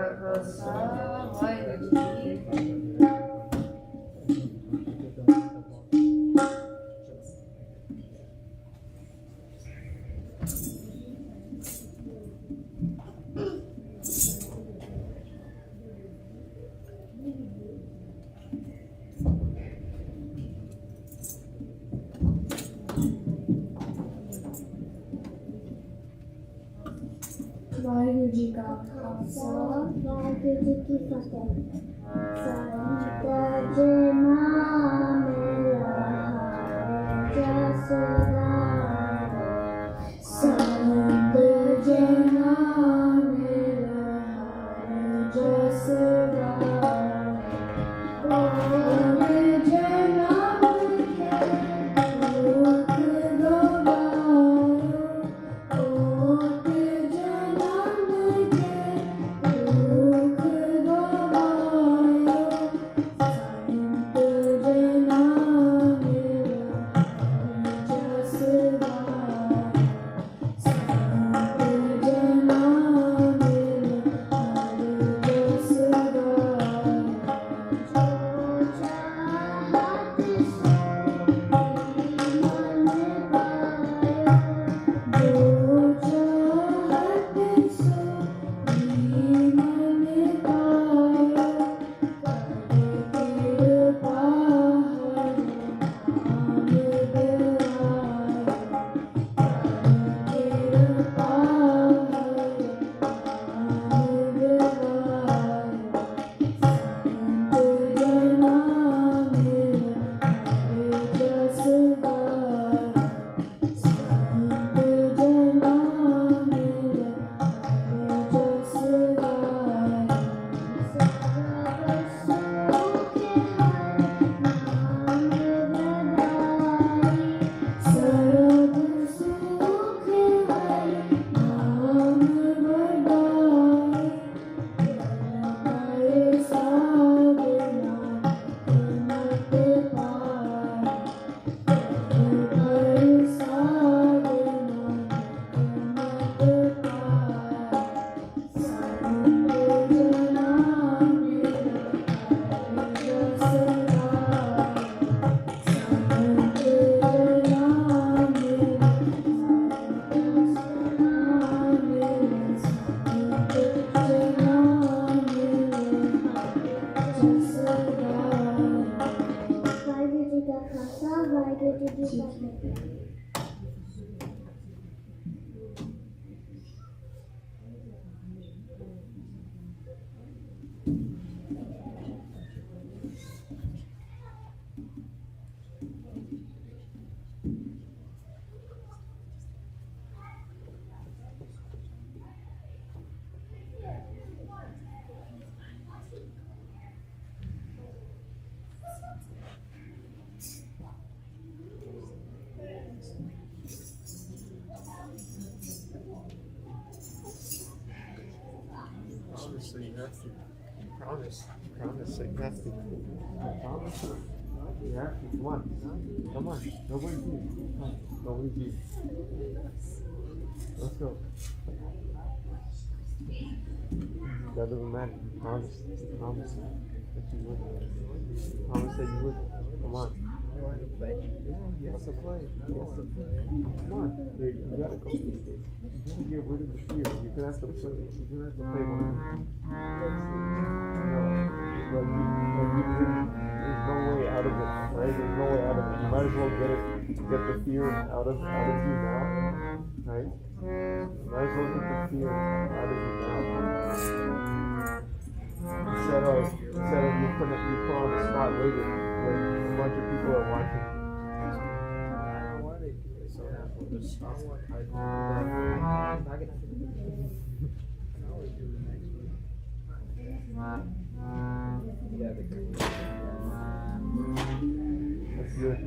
का खालसा वाहिगुरू जी की वाहिगुरू जी का खालसा वाहिगुरू जी की फतेह। संत जना मेरा जस गाए, संत जना मेरा जस गाए, कोट जन्म के दुख गवायो, कोट जन्म के दुख गवायो, संत जना मेरा जस गाए, संत जना मेरा जस गाए। जो चाहत सो मन पायो, जो चाहत सो मन पायो, कर कृपा हरि नाम गवायो, कर कृपा हरि नाम गवायो, संत जना मेरा जस गाए, संत जना मेरा जस गाए। सर्व सुख हरि नाम बड़ाई, सर्व सुख हरि नाम बड़ाई, साधना मत पाई, साधना मत पाई, संत जना मेरा जस गाए, संत जना मेरा जस गाए, संत जना मेरा जस गाए। वाहिगुरू जी का खालसा वाहिगुरू जी की फतेह। Promise, so you have to. Promise. Promise, so you have to. Promise. You have to. Come on. Come on. Nobody's here. Nobody's here. Let's go. That doesn't matter. You promise. You promise that you would. Promise that you would. Come on. Yeah, yes, to play. Yes, to play. Come on. You gotta go. You gotta get rid of the fear. You're gonna have to play. You're gonna have to play one. There's no way out of it, right? There's no way out of it. You might as well get the fear out of you now, right? You might as well get the fear out of you now. Instead of you put on the spot later when a bunch of people are watching. I don't want to do it, so we'll just stop. That's good.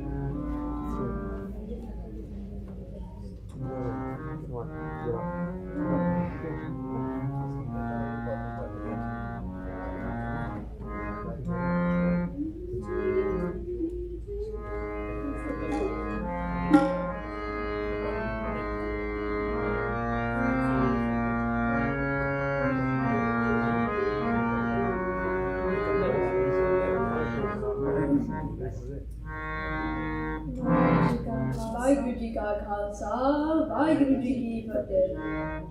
Come on, get का खालसा वाहिगुरु जी की फतेह।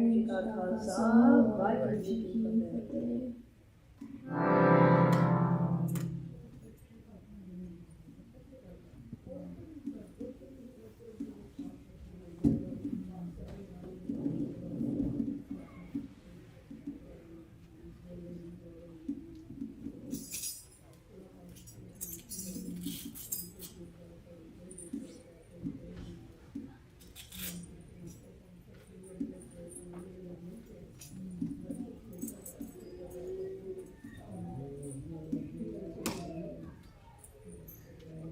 ਵਾਹਿਗੁਰੂ ਜੀ ਕਾ ਖਾਲਸਾ ਵਾਹਿਗੁਰੂ ਜੀ ਕੀ ਫਤਿਹ।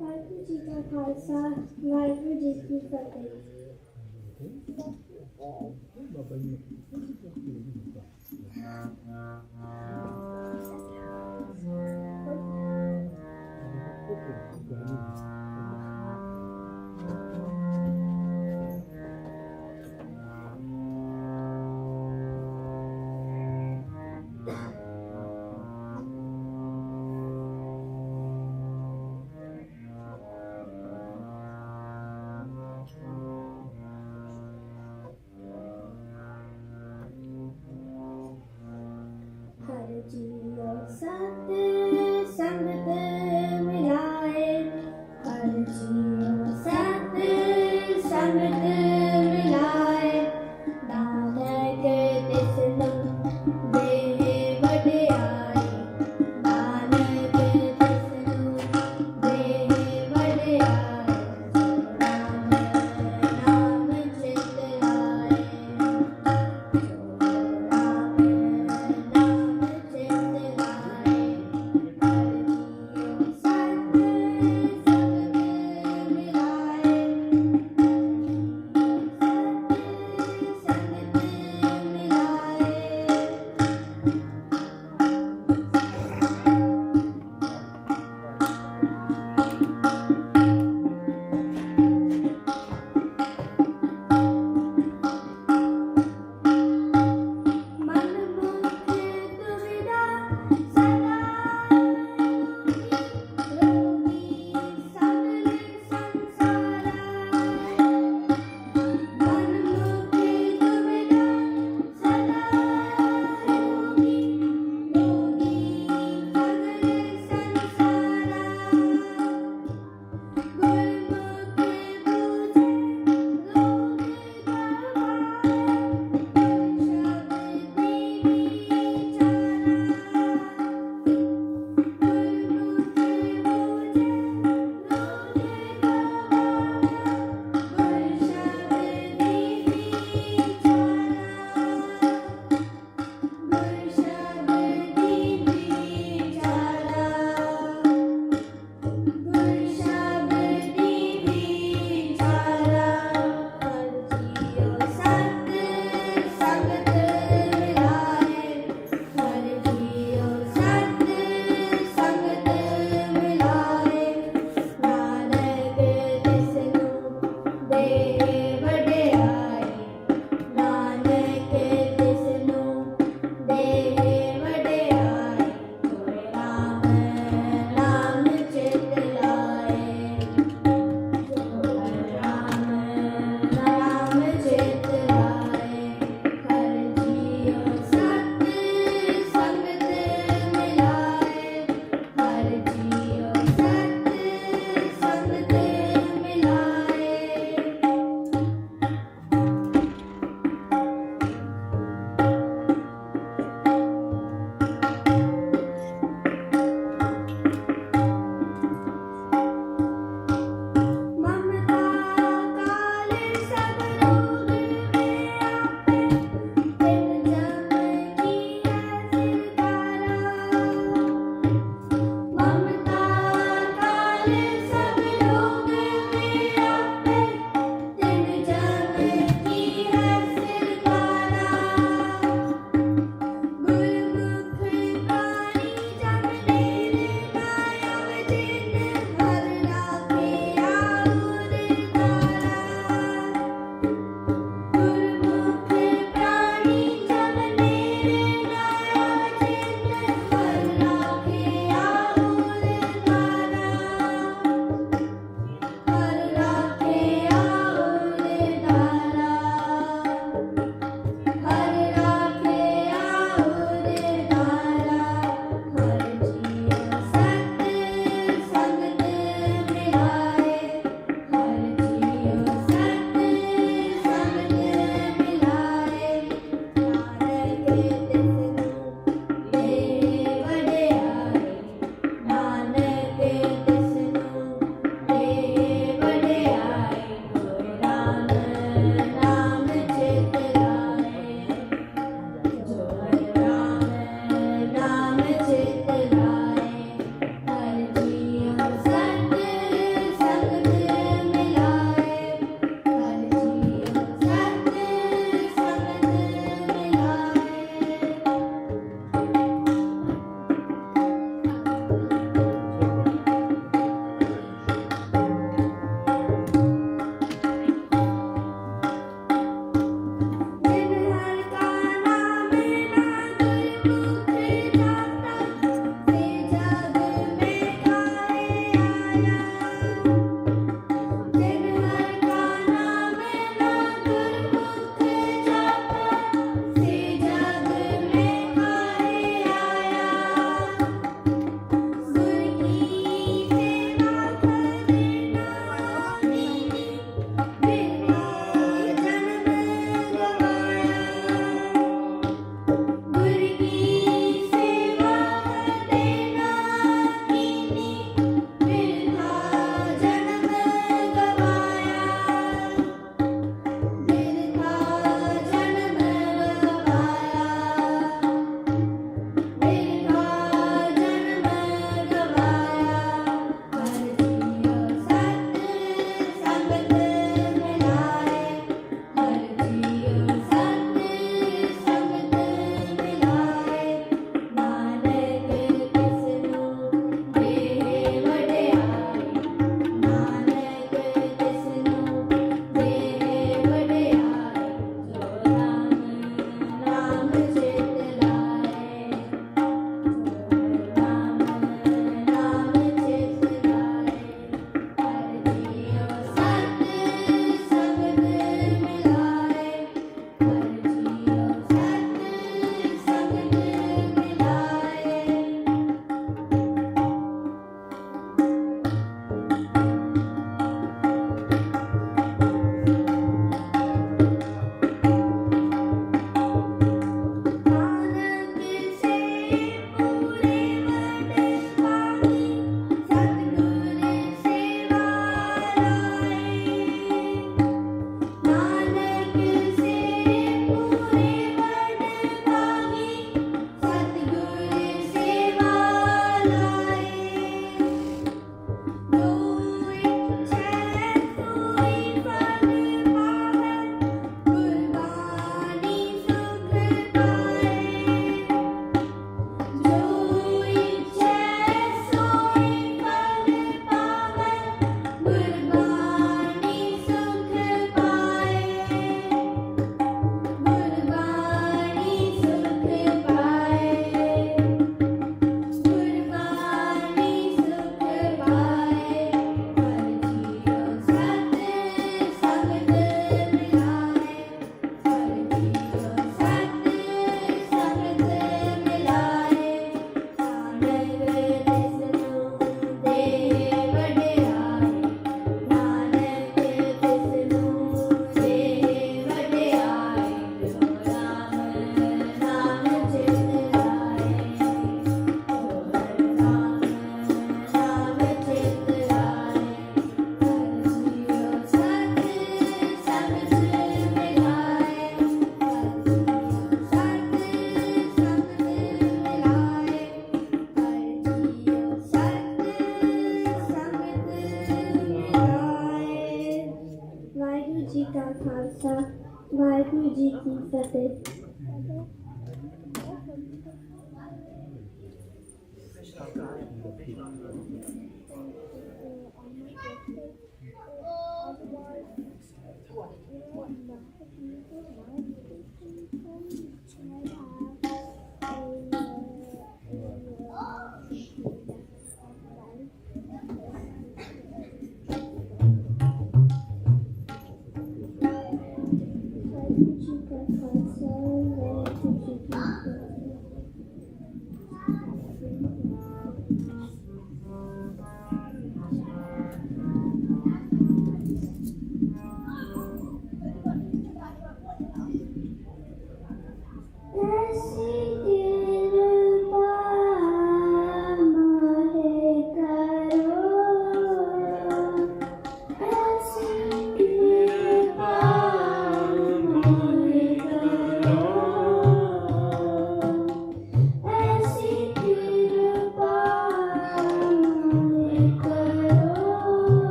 ਵਾਹਿਗੁਰੂ ਜੀ ਕਾ ਖਾਲਸਾ ਵਾਹਿਗੁਰੂ ਜੀ ਕੀ ਫਤਿਹ। हर जियो सत संगत मिलाए, हर जियो सत संगत मिलाए, नानक तिसनु देह वडियाई, नानक तिसनु देह वडियाई, नाम नाम चित लाए, नाम नाम चित लाए, हर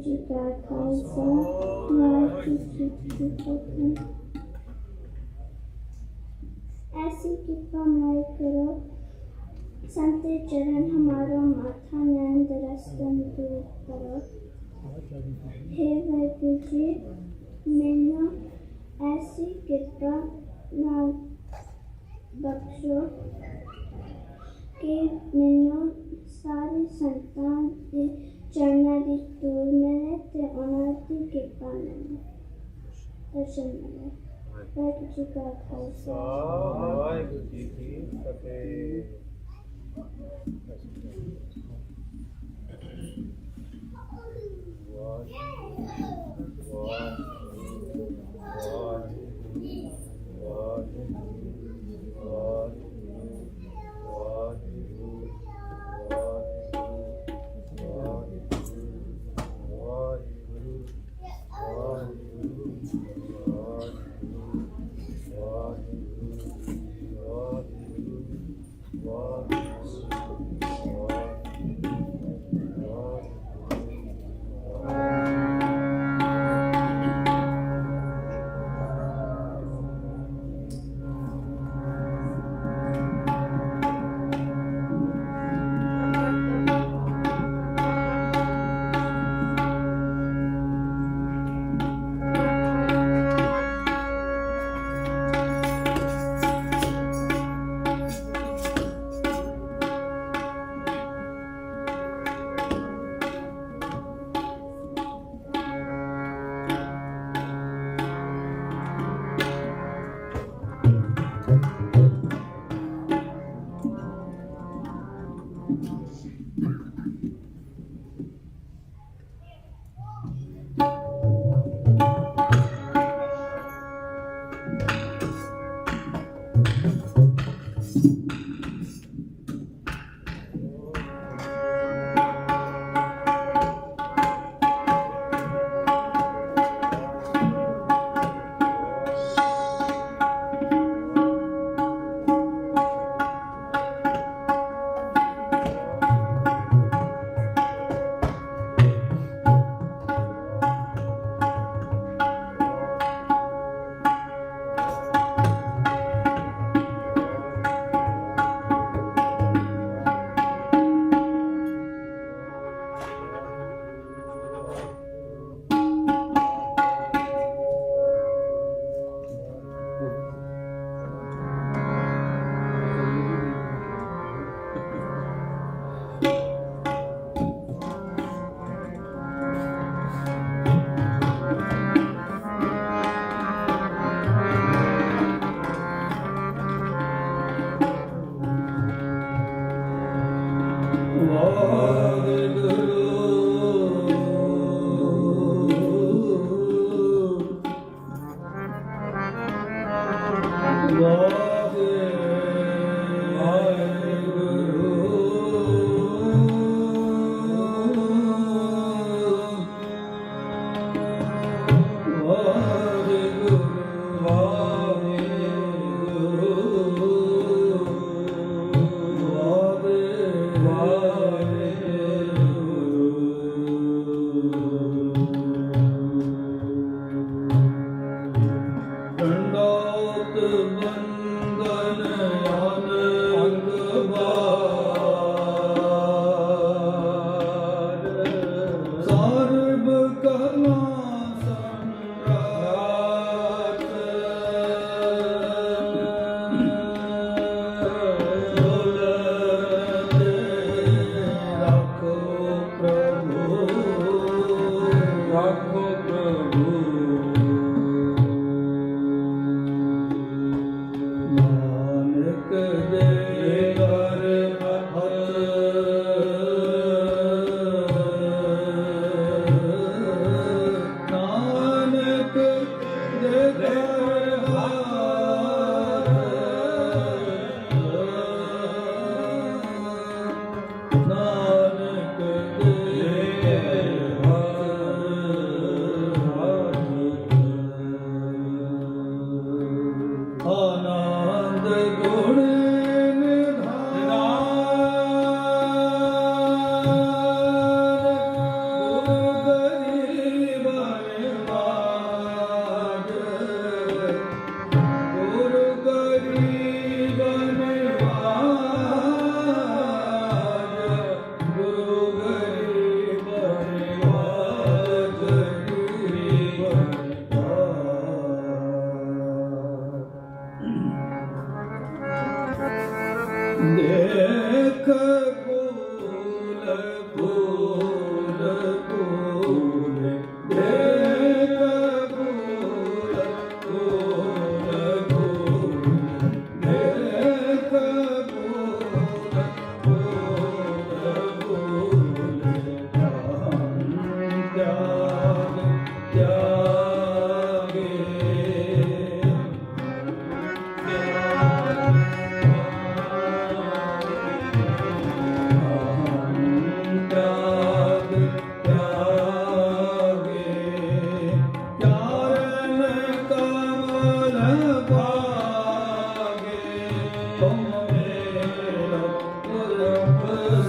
जी का खालसा वाहिगुरु जी की फतेह। ऐसी कृपा माय करो संते चरण हमारो माथा नैन दरस्तन दूर करो। हे वाहिगुरु जी मैनू ऐसी कृपा ना बख्शो कि मैनू सारे संतां दे चरणों की धूल मिले ते उन्हां दी कृपा मिले दर्शन मिले। वाहिगुरु जी का खालसा वाहिगुरु जी की फतेह।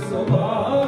सुभागे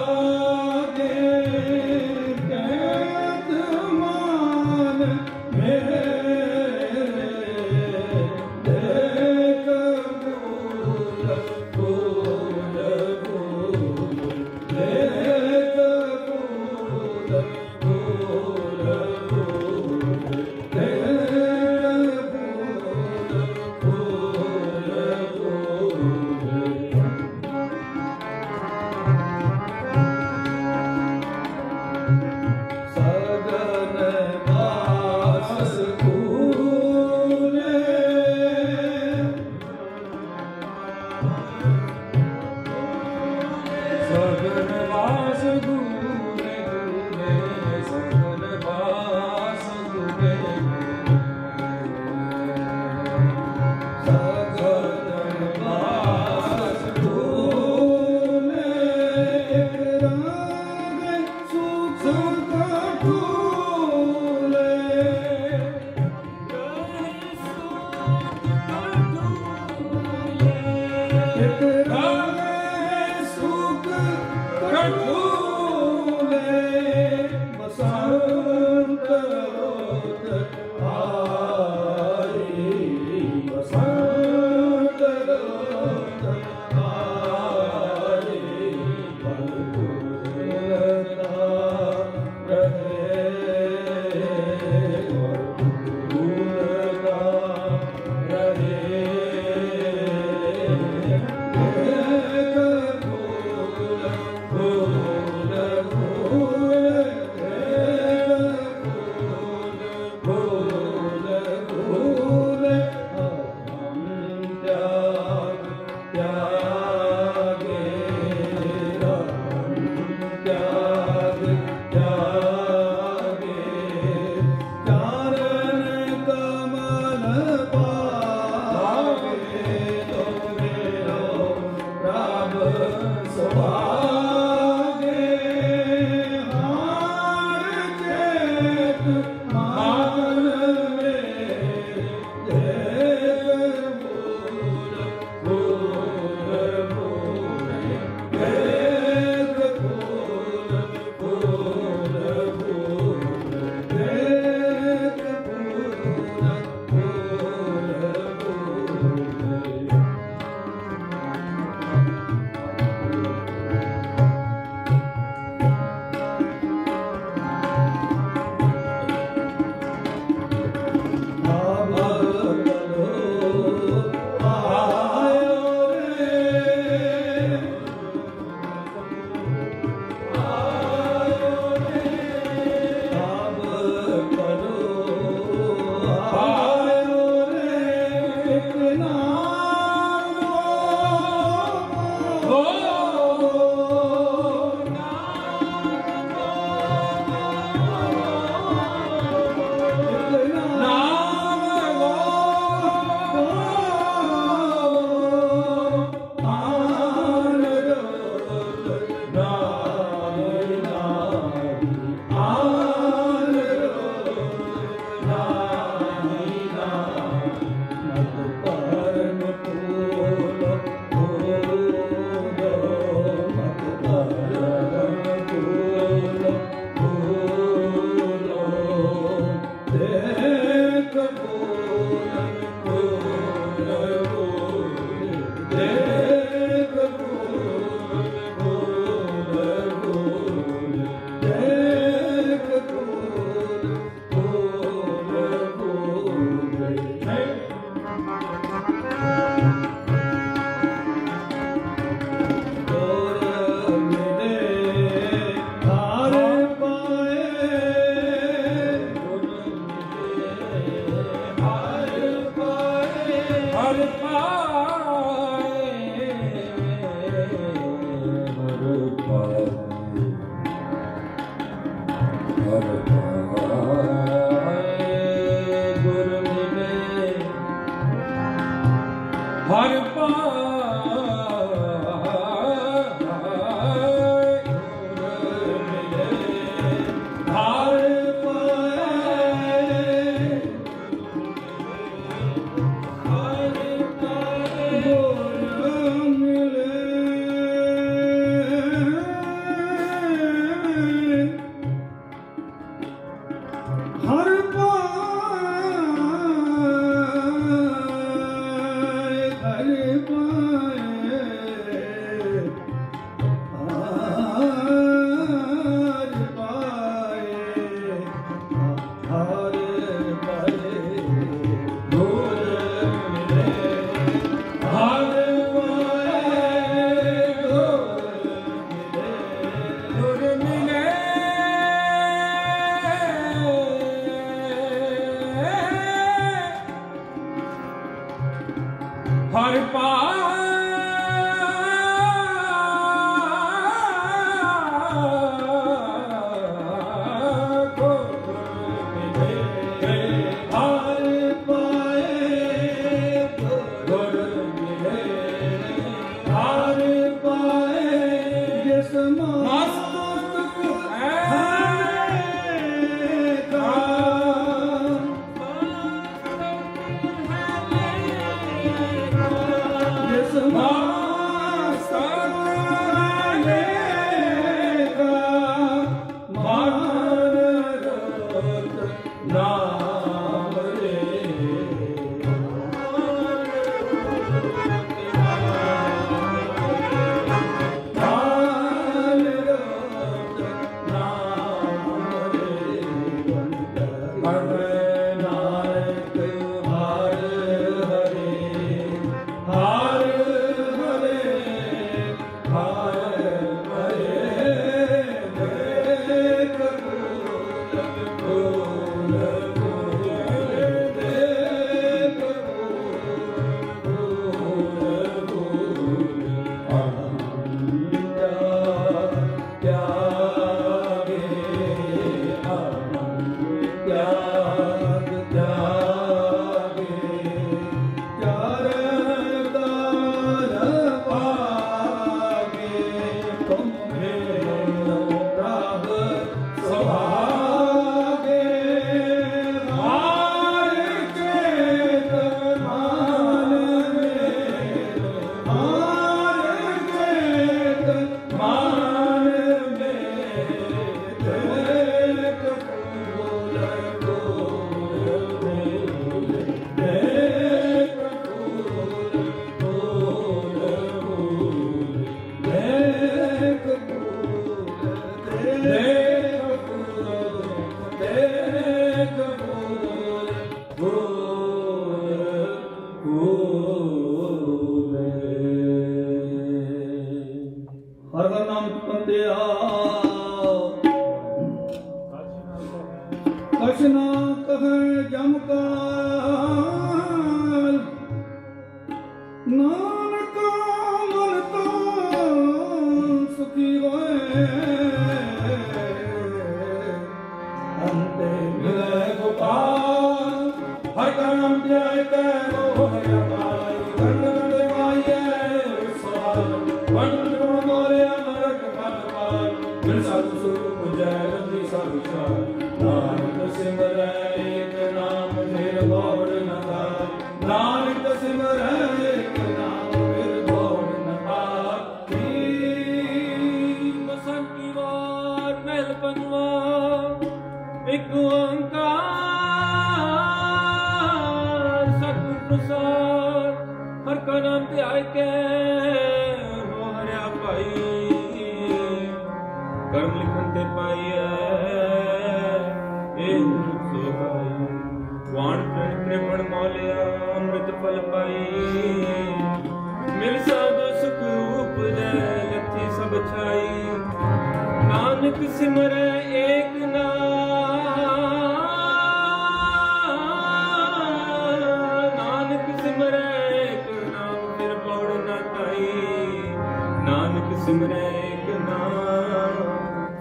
ਸਿਮਰੇ ਇੱਕ ਨਾਮ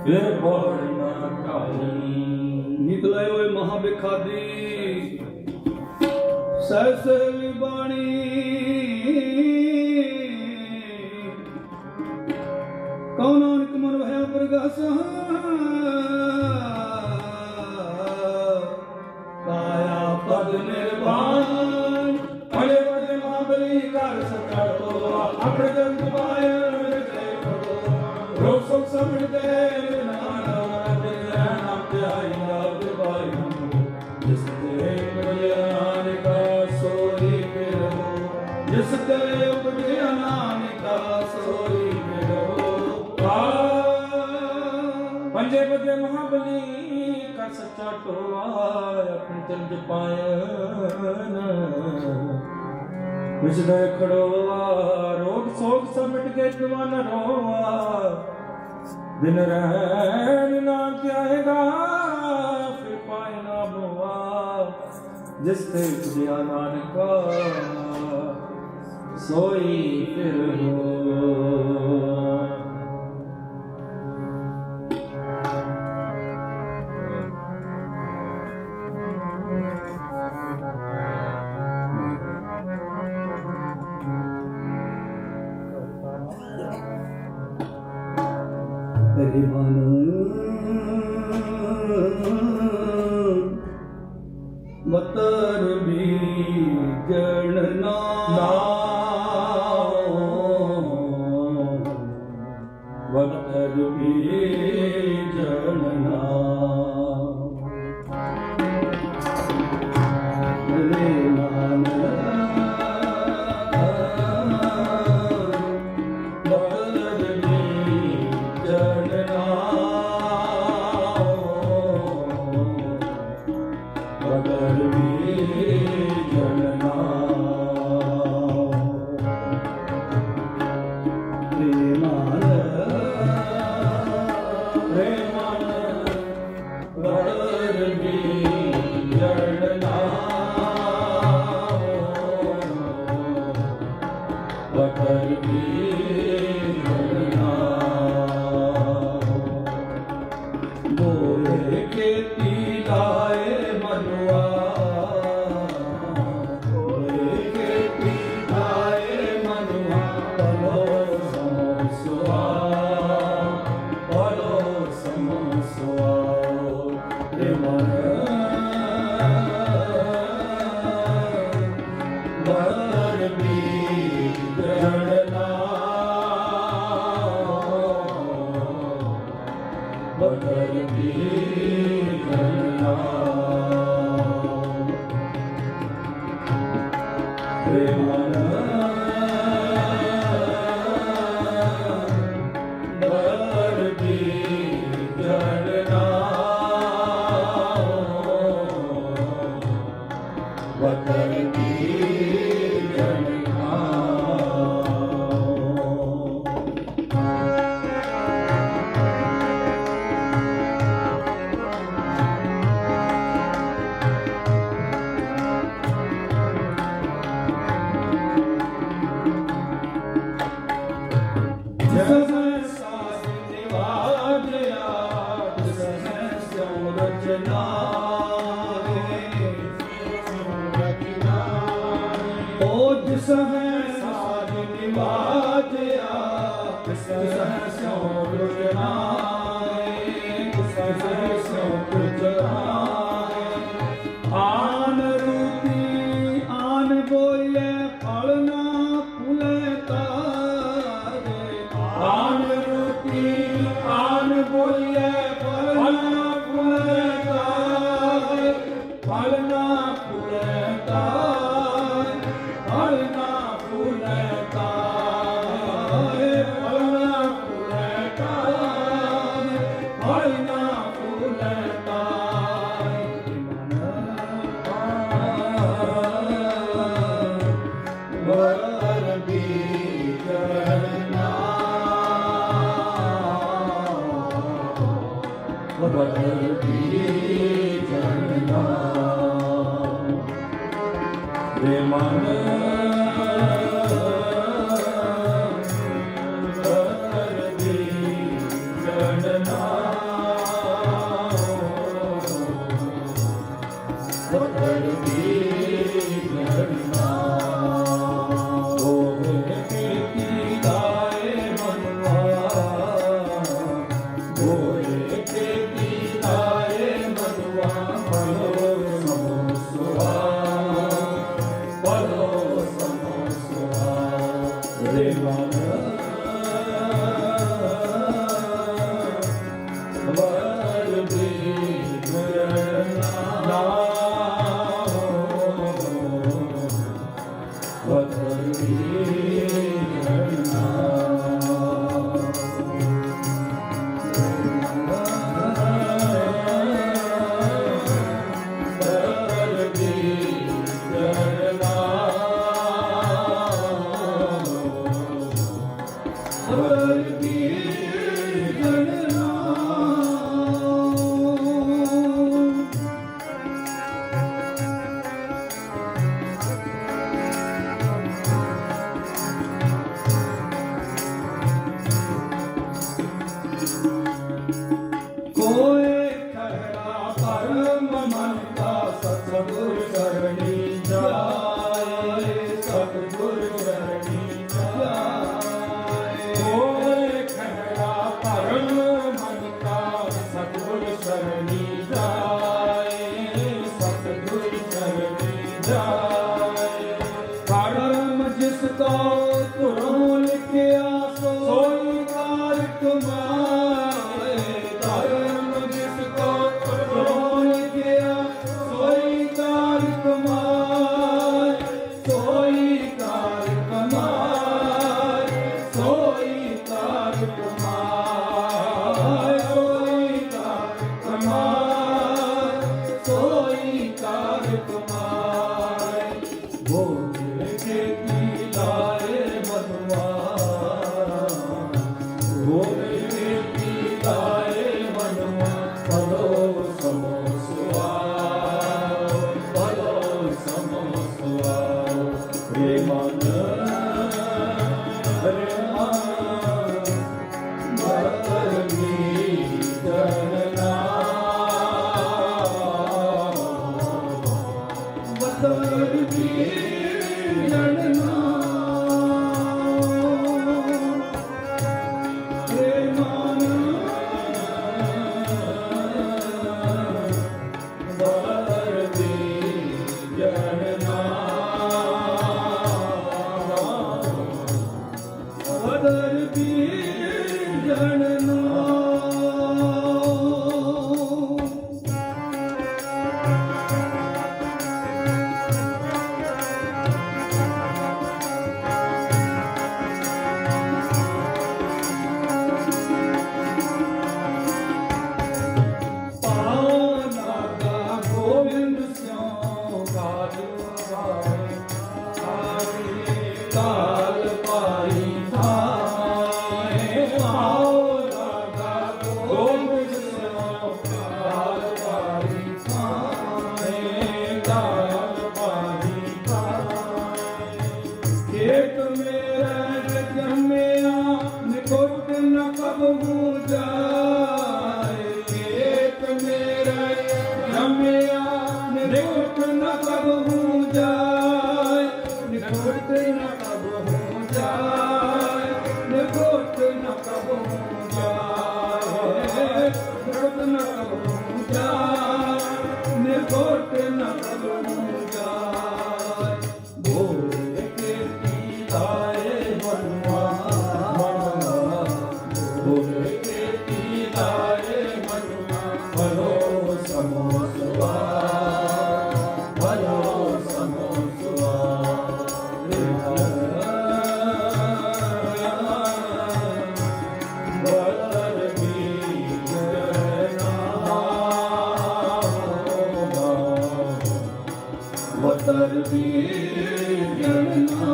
ਫਿਰ ਬੋੜ ਨਾ ਕਾਈ। गीत लाए हुए महाबिखादी सहसली बाणी कौन नानक मन भया प्रगास पाया पद निर्वाण भले पद महाबली कर सकारो अपने जन पाए रोग सुख समझ दे जिसते उपजया नानका सोई पंजे बजे महाबली कर सच्चा टोआ अपने चंद पायन विजय खड़ोआ रोग सोग समिट के जवान रोआ दिन रहन ना जाएगा फिर पाए ना मोआ जिसते उपजया नानका सोई फिर हो मन मतर भी जड़ना वतर भी जड़ना रे नान वतर भी जड़ना वतर भी जड़ना वतर भी जड़ना गोहे खेती गाए मनवा गोहे खेती गाए मनवा पलो समोसुआ रे मन वर भी जड़ना वतर भी जड़ना वतर भी जड़ना वतर भी जड़ना कोई खड़ा परम मन का सतगुरु शरणी जाए सतगुरु शरणी जाए कोई खड़ा परम मन का सतगुरु शरणी जाए सतगुरु शरणी जाए कर्म जिसको तुरों लिखिया सोई कार तुम्हारे कर्म जिसको तुरों लिखिया सोई कार तुम्हारे सोई कार तुम्हारे सोई कार तुम्हारे सोई कार तुम्हारे सोई कार तुम्हारे भोले खेती लाए मनवा भोले खेती लाए मनवा पलो समोसुआ पलो समोसुआ रे मन वतर भी जड़ना वतर भी जड़ना रे मन वतर भी जड़ना वतर भी जड़ना पानागा गोविंद स्यों गाज गाए काल पाई थाए पानागा गोविंद स्यों काल पाई थाए काल पाई थाए खेत मेरा जमया निकुट न कबहू जाए खेत मेरा जमया निकुट न कबहू जाए निकुट न कबहू जाए निकुट न कबहू जाए निकुट न कबहू जाए निकुट न कबहू जाए भोले खेती लाए मनवा भोले खेती लाए मनवा भलो समोसुआ भलो समोसुआ वतर भी जड़ना वतर भी जड़ना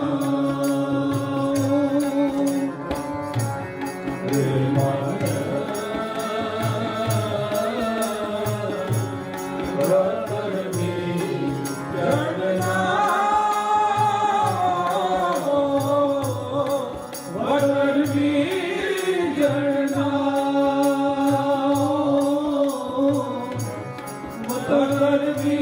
रे मन वतर भी जड़ना वतर भी जड़ना वतर भी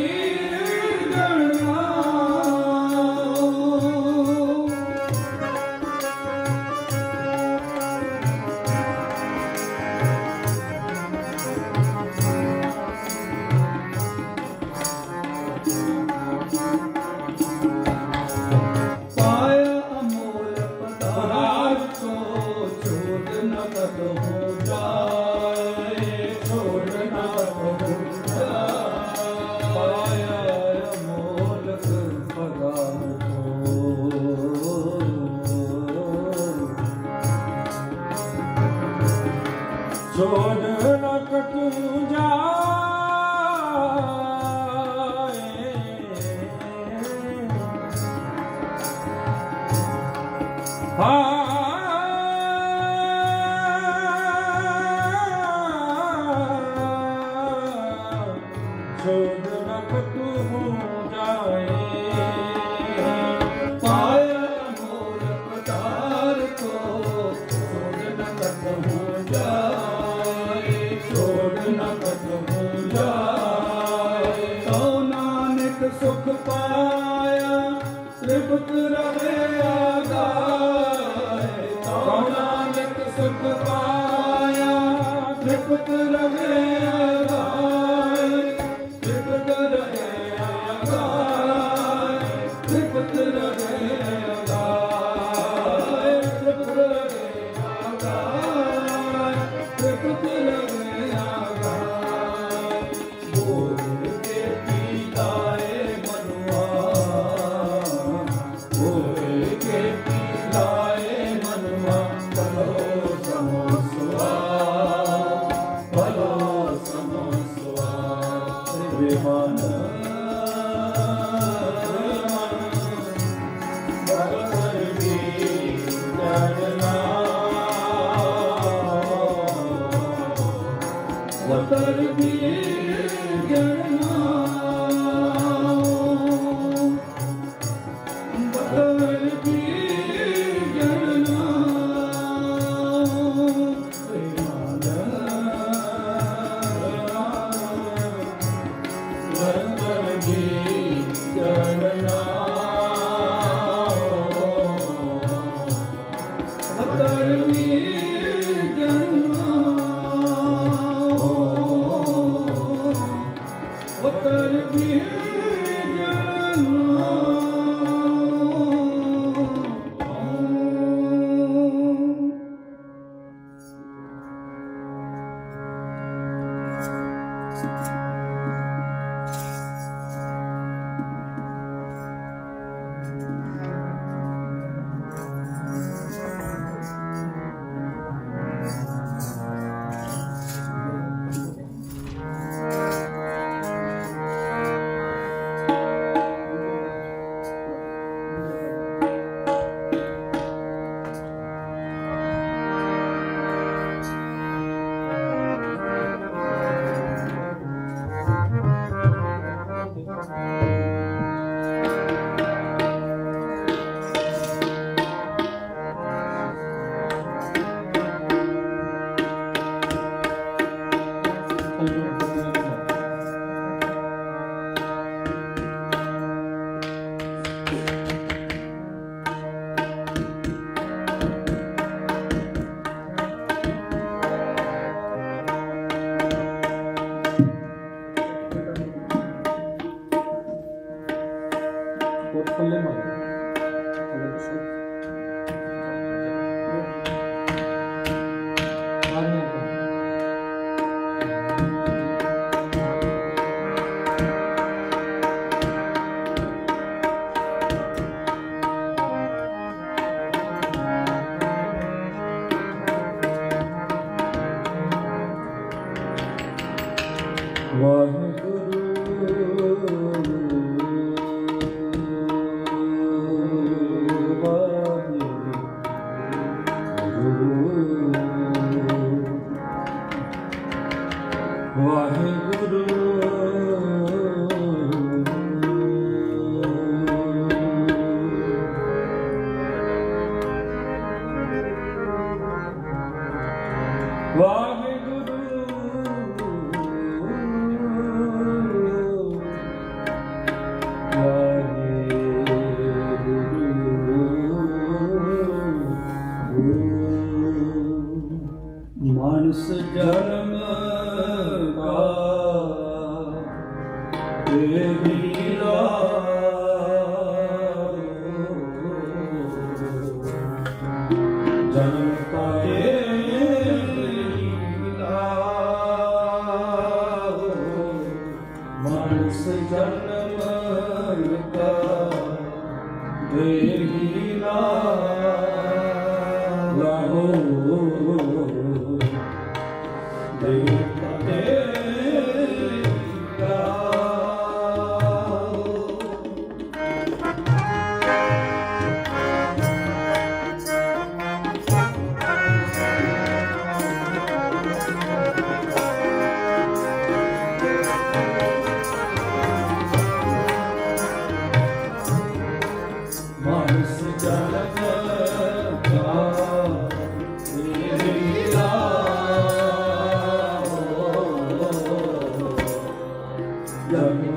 छोड़ न कटू जाए पाया मोर पतार को छोड़ न कटू जाए छोड़ न कटू जाए सो नानक सुख पाया त्रिपुत रहे आगाए सो नानक सुख पाया त्रिपुत रहे आगाए त्रिपुत रहे आगाए त्रिपुत रहे आगाए त्रिपुत रहे आगाए त्रिपुत रहे आगाए बोल के पीताए मनुआ बोल के पीताए मनुआ बलो समोसुआ बलो समोसुआ विमान वतर भी जड़ना वतर भी जड़ना वतर भी जड़ना वतर भी जड़ना वतर भी जड़ना मानस जन्म का लीला जन्म का लीला मानस जन्म का लीला राहो Oh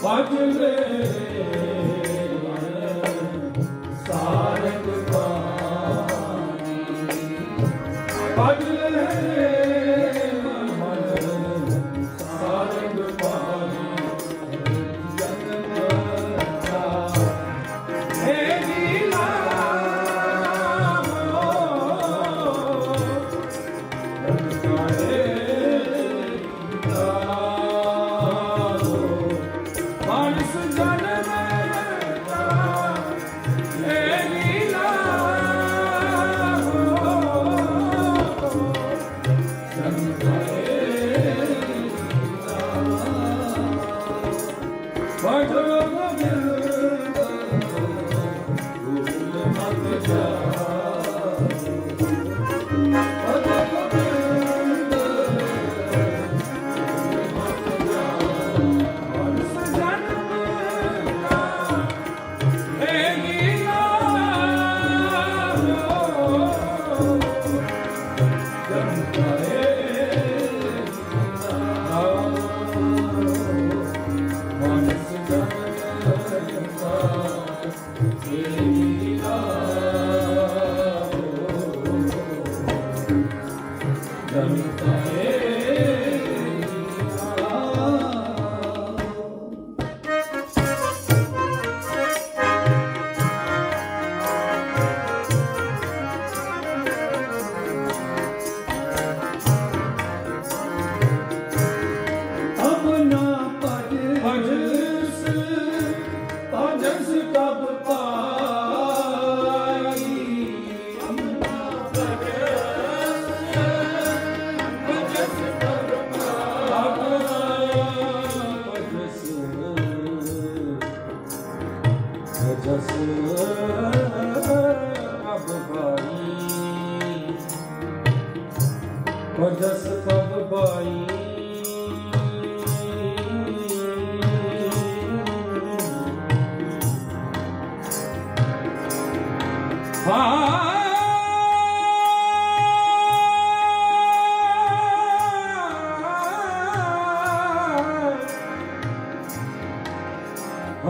ਭਜਲੇ ਸਾਰੰਗ ਪਾਣੀ ਭਜਲੇ ਸਾਰੰਗ ਪਾਣੀ ਜਨਮ ਦਾ ਹੈ ਲੀਲਾ जस कब बाई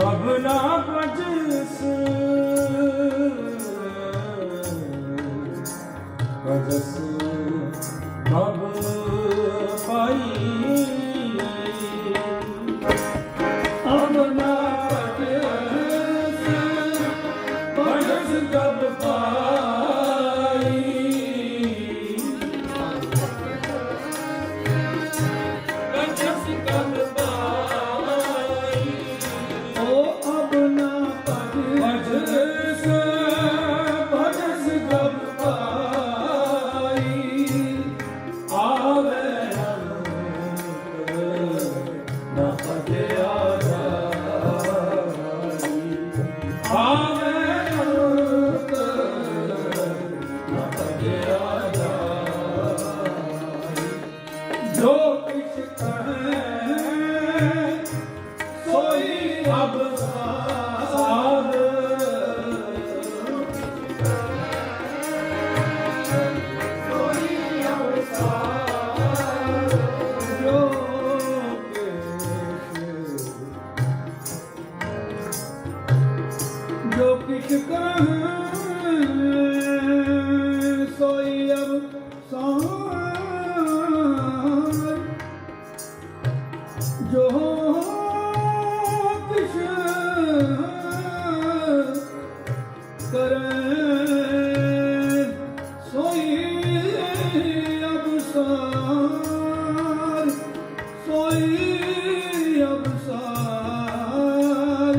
अब ना बजस बजस कब पाई अब ना बजस बजस कब पाई बजस कब पाई ओ अब ना बजस बजस कब पाई आवे न पजे आजा आवे न पजे आजा जो कुछ कहे सोई अब साध जो किछ कहे सोई अब सार जो किछ करे सोई अब सार सोई अब सार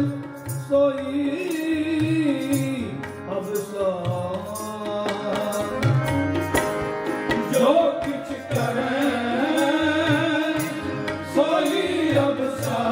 सोई अब सार जो किछ करे सोई अब सार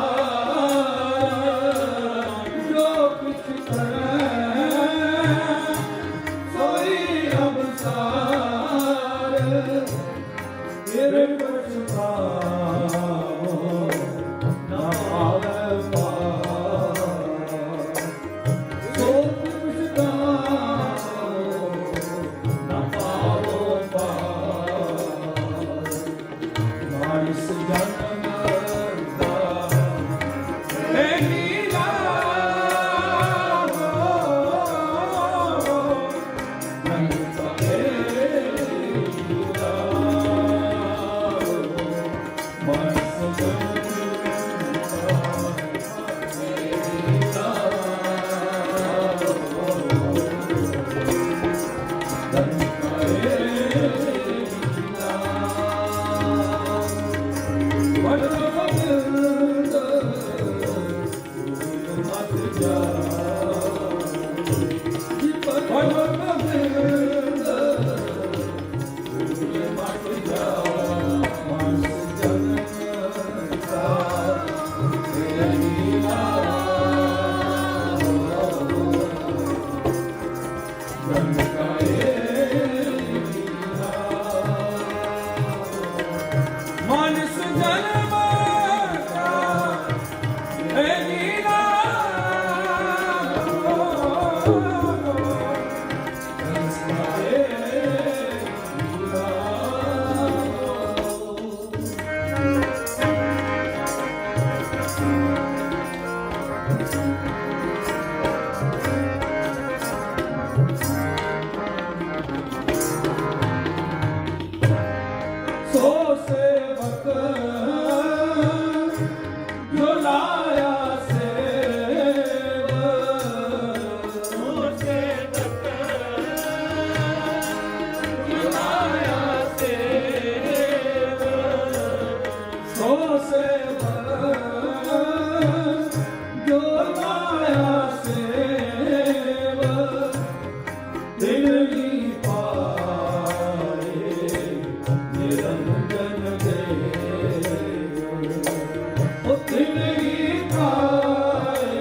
जिंदगी पाए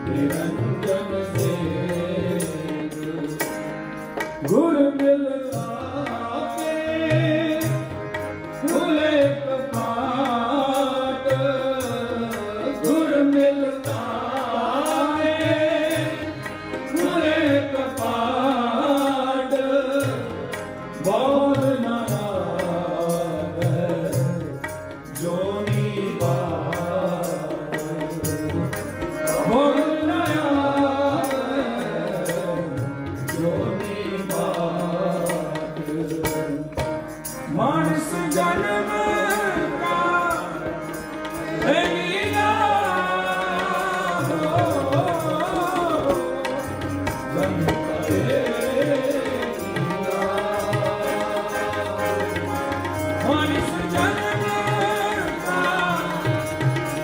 निरंजन से गुर मिलता के खुले कपाट गुर मिलता के खुले कपाट बहुत नया जोनी बात बहुत नया जोनी बात मानस जन्म का है लीला जन्म करे मानस जन्म का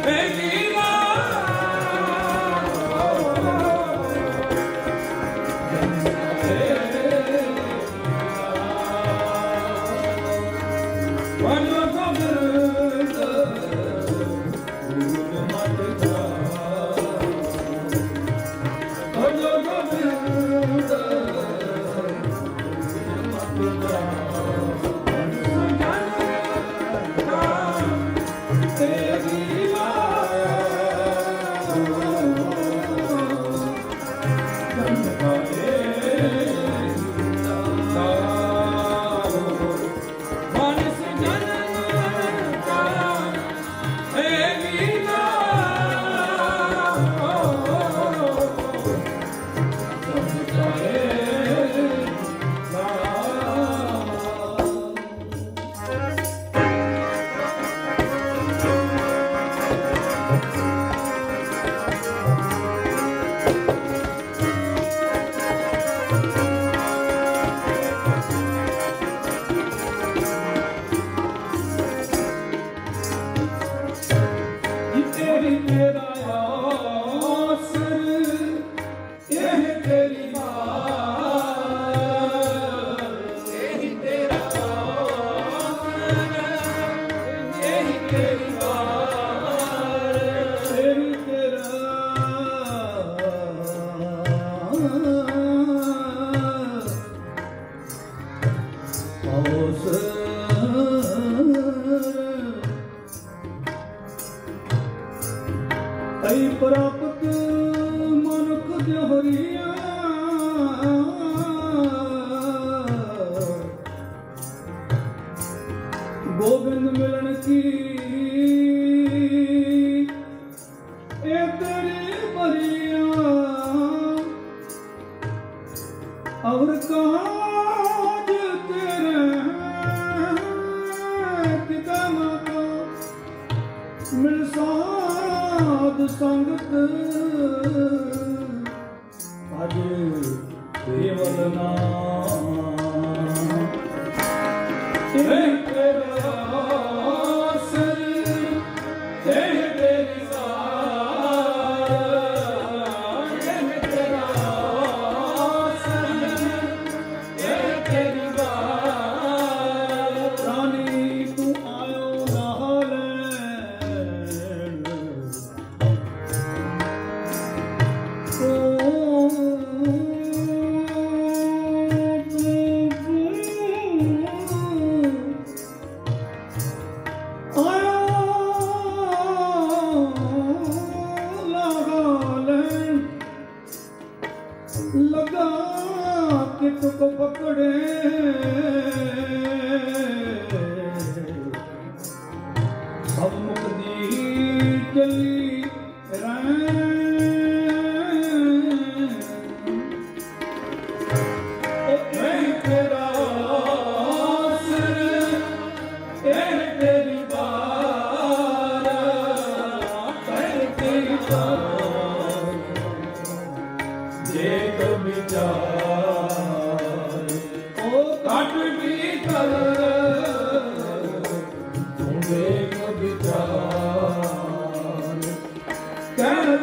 है लीला जन्म करे वन गोविंद गुण मत जा वन गोविंद गुण मत जा तेरी माया जन्म करे मानस जन्म का है लीला जन्म करे तेरी तेरा आसर यह तेरी बात यही तेरा आसर यही तेरी बात यही तेरा तई प्राप्त मनुख जोहरिया गोविंद मिलन की ए तेरी बरिया और काज तेरे पिता माता मिल साध संगत अज केवल नाम तेरा आसर तेरी बात तेरा आसर तेरी बात रानी तू आयो नालैन लगा के तुको पकड़े सब मुक्ति चली तेरा आसर तेरी बात तेरी बात देख विचार ओ काट भी कर तू देख विचार कहना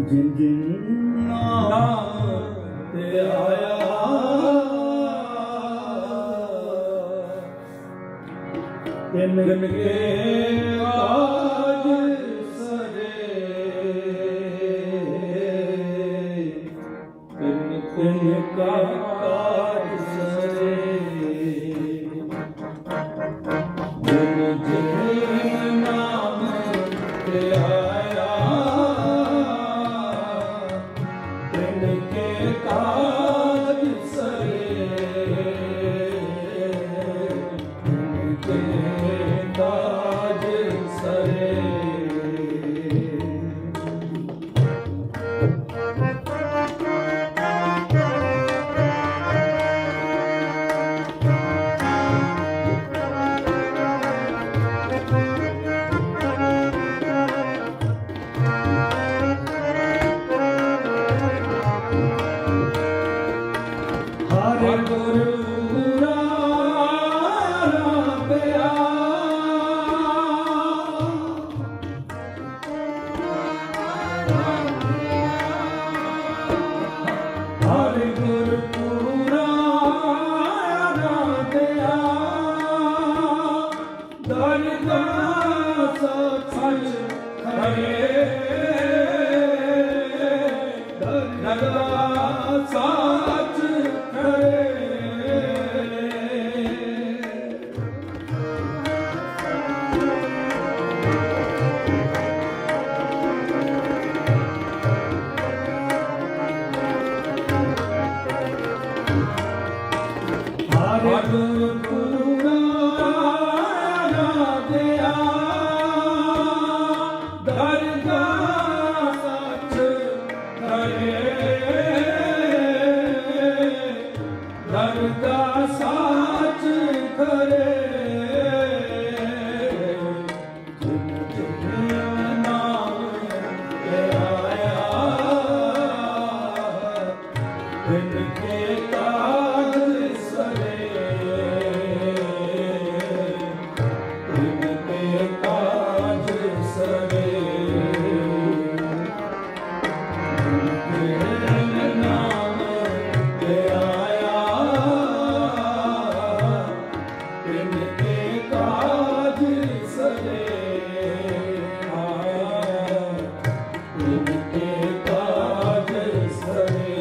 जिन जिन नाम ते आया तिन के काज सरे तिन का काज सरे जिन जिन नाम ते आया तिनके काज सरे तिनके काज सरे हरे गुरु हरे गुरु पूरा दिया दरगाह सच खरे दरगाह सच खरे हरे पूरा दिया दरगाह सच खरे दरगाह सच खरे नाम ते आया तिनके काज सरे तिनके काज सरे तिनके नाम ते आया तिनके काज सरे तिनके काज सरे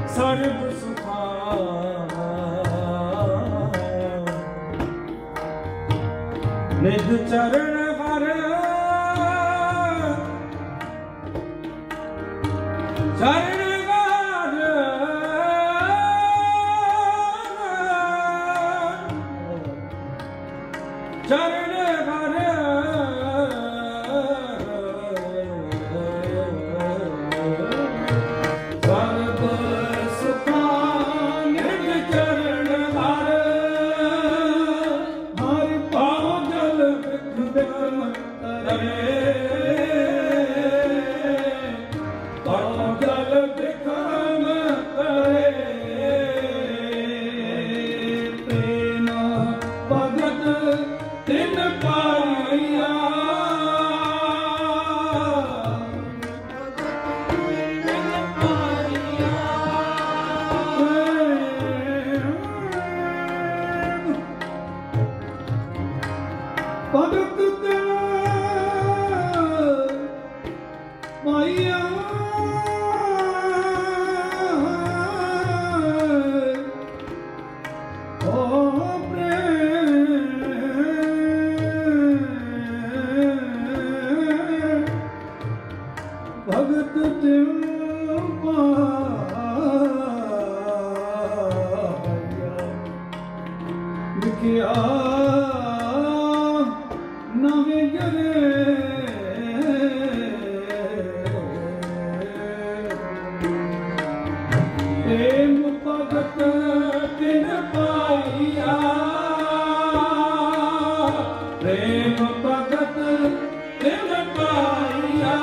ਸਰਬ ਸੁਖਾ ਨਿਜ ਚਰਨ ਹਰ ਚਰਨ ਹਰ ਚਰਨ ਹਰ ਸਰਬ ਸੁਖਾ ਨਿਜ ਚਰਨ ਹਰ ਹਰ ਪਾਗਲ ਬਿਖਮ ਤਰੇ ਪਾਗਲ ਬਿਖਮ ਤਰੇ ਪ੍ਰੇਮ ਭਗਤ ਤਿਨ ਪਾਈਆ ਭਗਤ ਮਾਇਆ ਓ ਭਗਤ ਤਿਉ ਪਾਇਆ ਲਿਖਿਆ ਨਵੇਂ ਜਰੇ ਪ੍ਰੇਮ ਭਗਤ ਤਿਨ ਪਾਈਆ ਪ੍ਰੇਮ ਭਗਤ ਤਿਨ ਪਾਈਆ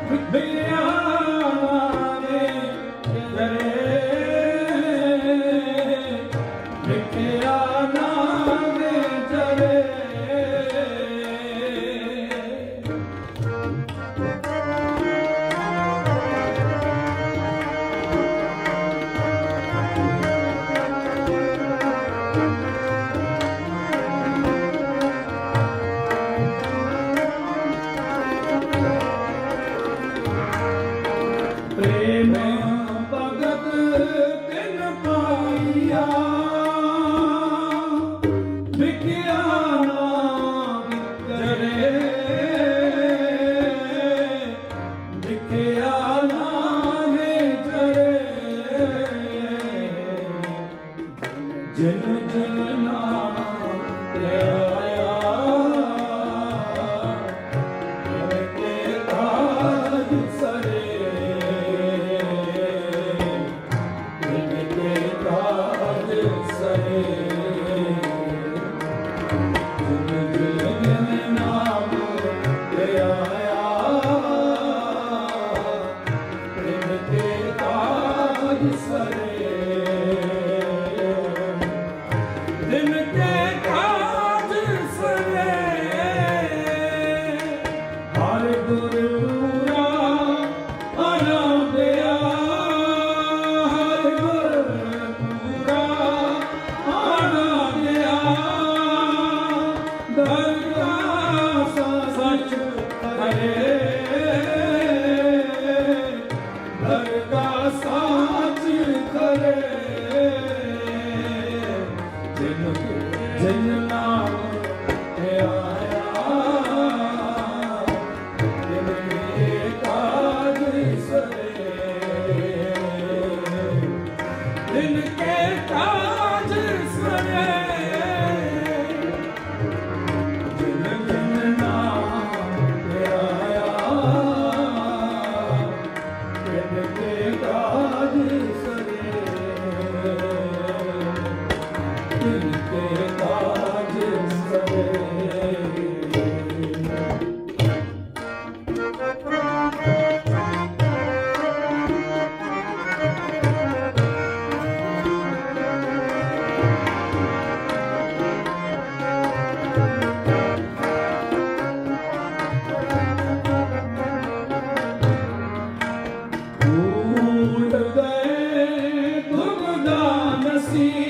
ਵਿਦਿਆ ਨਾਵੇ ਜਰੇ ਵਿਦਿਆ ਨਾਵੇ ਜਰੇ ਪ੍ਰੇਮ ਭਗਤ ਤਿਨ ਪਾਈਆ ਵਿਖਿਆ ਨਾ ਵਿਚਰੇ ਵਿਖਿਆ ਨਾ ਵਿਚਰੇ ਜਿਨ ਜਿਨ ਨਾਮ ਧਿਆਇਆ ਤੇ ਕਾਜ ਸਰੇ ਤੇ ਕਾਜ ਸਰੇ ਜਿਨ ਜਿਨ ਨਾਮ ਧਿਆਇਆ ਤੇ ਕਾਜ ਸਰੇ ਦਿਨ ਕੇ ਕਾਜ ਸਰੇ ਹਰ ਗੁਰ ਪੂਰਾ ਆਰਾਧਿਆ ਹਰ ਗੁਰ ਪੂਰਾ ਆਰਾਧਿਆ ਦਰਗਾਹ ਸੱਚ ਕਰੇ ਦਰਗਾਹ ਸੱਚ ਕਰੇ ਜਿਨ ਜਿਨ ਨਾਮ ਧਿਆਇਆ ਤਿਨ ਕੇ ਕਾਜ ਸਰੇ ਤਿਨ ਕੇ ਕਾਜ ਸਰੇ ਜਿਨ ਜਿਨ ਨਾਮ ਧਿਆਇਆ ਤਿਨ ਕੇ ਕਾਜ ਸਰੇ ਤਿਨ ਕੇ ਕਾਜ ਸਰੇ ਭੂਲ ਗਏ ਤੁਮ ਦਾ ਨਸੀਬ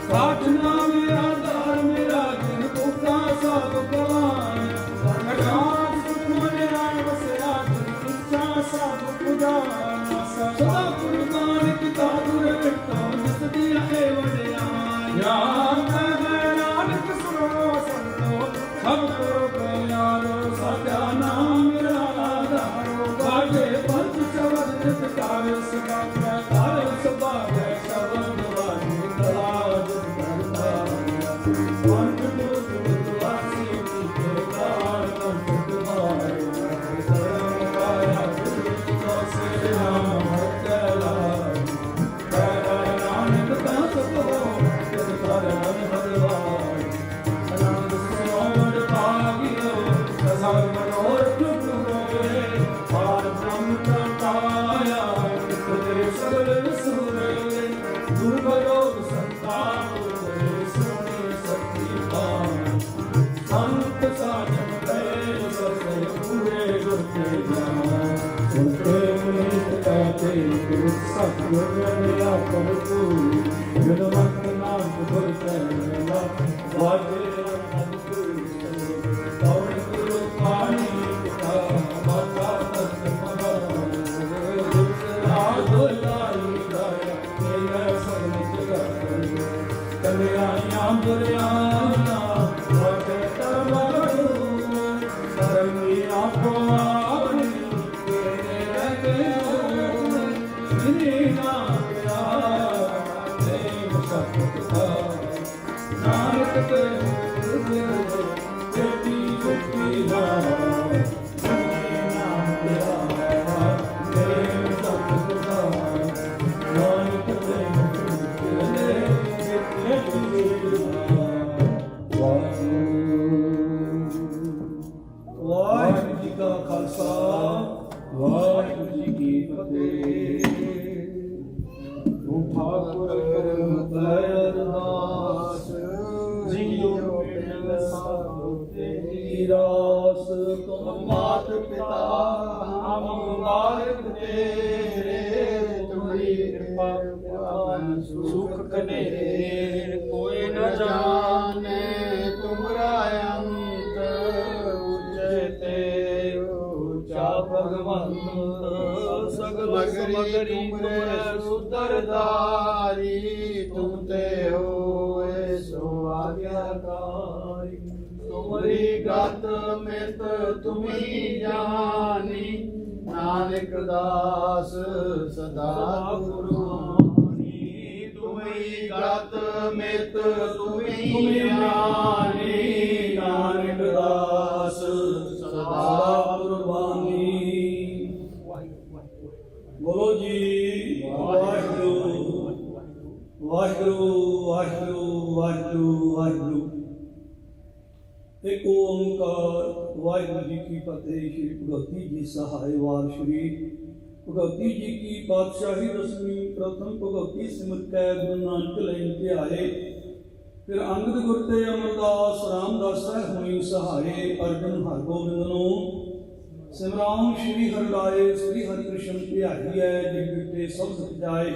ਸਾਥ ਨਾ ਮੇਰਾ ਦਾਰ ਮੇਰਾ ਜਿਨ ਭੁੱਖਾ ਸਭ ਗਵਾਏ ਅਰਦਾਸ ਸੁਖ ਮਨ ਰਾਮ ਵਸਿਆ ਜਿਨ ਇੱਛਾ ਸਭ ਪੁਜਾਇਆ ਸਦਾ ਕੁਰਬਾਨ ਕੀਤਾ ਗੁਰ ਵਿਟੋ ਜਿਸ ਦੀ ਹੈ ਵਡਿਆਇਆ ਮੈਂ ਨਾਨਕ ਸੁਣੋ ਸੰਤੋ ਸਭ ਕਰੋ ਪਿਆਰੋ ਸਾਡਾ ਨਾਮ ਮੇਰਾ ਆਧਾਰੋ ਗਾਢੇ ਪੰਜ ਸ਼ਬਦ ਨਿਤ ਗਾਵੇ ਸਦਾ ਪ੍ਰਕਾਰ ਸੁਭਾਵੇ ਸ਼ਬਦ ਵਾਣੀ ਕਲਾ ਜਿਤ ਕਰਤਾ ਪੰਜ ਗੁਰੂ ਵਾਸੀ ਕੀਤੇ ਕਾਲ ਕੰਠ ਮਾਰੇ ਕਰਮ ਪਾਇਆ ਗੁਰੂ ਸੇ ਨਾਮ ਕਲਾ ਨਾਨਕ ਦਾਸ ਕੋ ਤਿਸ ਕਰ ਮਨ ਭਗਵਾਨ ਅਨੰਦ ਸੋਹਣ ਭਾਗਿਓ ਸਦਾ ਮਨੋਰਥ ਪੂਰੇ ਪਾਰ ਬ੍ਰਹਮ ਪ੍ਰਕਾਇਆ ਤੇ ਸਗਲ ਸੁਰੇ ਦੁਰਗਲੋਕ ਸੰਤਾਪ ਸੋਹਣੀ ਸਤੀ ਬਾਣ ਸੰਤ ਸਾਜਨ ਕੈ ਸਸੇ ਪੂਰੇ ਗੁਰ ਕੇ ਜਾਨ ਸੁਨਤੇ ਮੁਨੀਤ ਕਹਤੇ ਗੁਰ ਸਤਿਗੁਰ ਮਿਲਿਆ ਪਰਪੂਰੀ ਜਨ ਮਤ ਨਾਮ ਗੁਰ ਕੈ ਮਿਲਾ ਵਾਜੇ ਅਨੰਦਪੁਰ ਕੌਣ ਗੁਰੂ ਪਾਣੀ ਪਿਤਾ ਮਾਤਾ ਤਤ ਮਨਾ ਗੁਰ ਲਾਈ ਦਾਇਆ ਤੇਰਾ ਸਗਲ ਜਗਤ ਕਲਿਆਣਾਂ ਦੁਰਿਆਨਾ ਵਾਜੇ ਤਰਵਾਰੂ ਕਰਮੀ ਆਪੋ ਆਪਣੀ ਤੇਰੇ ਰਹਿ ਜਿਨੀ ਨਾਮ ਪਿਆ ਦੇਵ ਸਤਿ ਕਾ ਨਾਨਕ ਤੇ ਜੇਤੀ ਮੁਕਤੀ ਨਾਮ ਜਿਨੀ ਨਾਮ ਪਿਆ ਦੇਵ ਸਤਿ ਕਾ ਨਾਨਕ ਤੇ ਵਾਹਿਗੁਰੂ ਜੀ ਕਾ ਖਾਲਸਾ ਵਾਹਿਗੁਰੂ ਜੀ ਕੀ ਫਤਿਹ ਠਾकुर ਅਰਦਾਸ ਜੀਓ ਮਿਲ ਸਾਧੋ ਤੇਰੀ ਰਾਸ ਤੁਮ ਮਾਤ ਪਿਤਾ ਹਮ ਮੁਬਾਰਕ ਤੇਰੇ ਤੁਮਰੀ ਕਿਰਪਾ ਪਾਵਨ ਸੁਖ ਕਨੇਰੇ ਕੋਈ ਨ ਜਾਣੇ ਤੁਮਰਾ ਅੰਤ ਉਚੇ ਤੇ ਉੱਚਾ ਭਗਵੰਤ ਸਗਲ ਸਮਗਰੀ ਤੁਮਰੇ ਸੁਤਰਦਾਰੀ ਤੁਮ ਤੇ ਹੋਏ ਸੋ ਆਗਿਆਕਾਰੀ ਤੁਮਰੀ ਗਤ ਮਿਤ ਤੁਮੀ ਜਾਨੀ ਨਾਨਕ ਦਾਸ ਸਦਾ ਗੁਰਬਾਣੀ ਤੁਮੀ ਗਤ ਮਿਤ ਤੁਮੀ ਜਾਨੀ ਨਾਨਕ ਦਾਸ ਸਦਾ ਗੁਰਬਾਣੀ ਬੋਲੋ ਜੀ ਵਾਹਿਗੁਰੂ ਵਾਹਿਗੁਰੂ ਵਾਹਿਗੁਰੂ ਵਾਹਿਗੁਰੂ ਵਾਹਿਗੁਰੂ ਇੱਕ ਓੰਕਾਰ ਵਾਹਿਗੁਰੂ ਜੀ ਕੀ ਫਤਿਹ। ਸ਼੍ਰੀ ਭਗਵਤੀ ਜੀ ਸਹਾਇ ਵਾਰ ਸ਼੍ਰੀ ਭਗਵਤੀ ਜੀ ਕੀ ਪਾਤਸ਼ਾਹੀ ਦਸਵੀਂ ਪ੍ਰਥਮ ਭਗਵਤੀ ਸਿਮਰਤ ਕੈ ਗੁਰੂ ਨਾਨਕ ਲੈਣ ਤੇ ਆਏ ਫਿਰ ਅੰਗਦ ਗੁਰ ਤੇ ਅਮਰਦਾਸ ਰਾਮਦਾਸ ਸਹਿ ਹੋਈ ਸਹਾਏ ਅਰਜਨ ਹਰਗੋਬਿੰਦ ਨੂੰ ਸਿਮਰਾਉ ਸ਼੍ਰੀ ਹਰਿਰਾਏ ਸ੍ਰੀ ਹਰਿਕ੍ਰਿਸ਼ਨ ਧਿਆਈ ਹੈ ਜਿਗ ਬਿਟੇ ਸਭ ਸੁਖ ਜਾਏ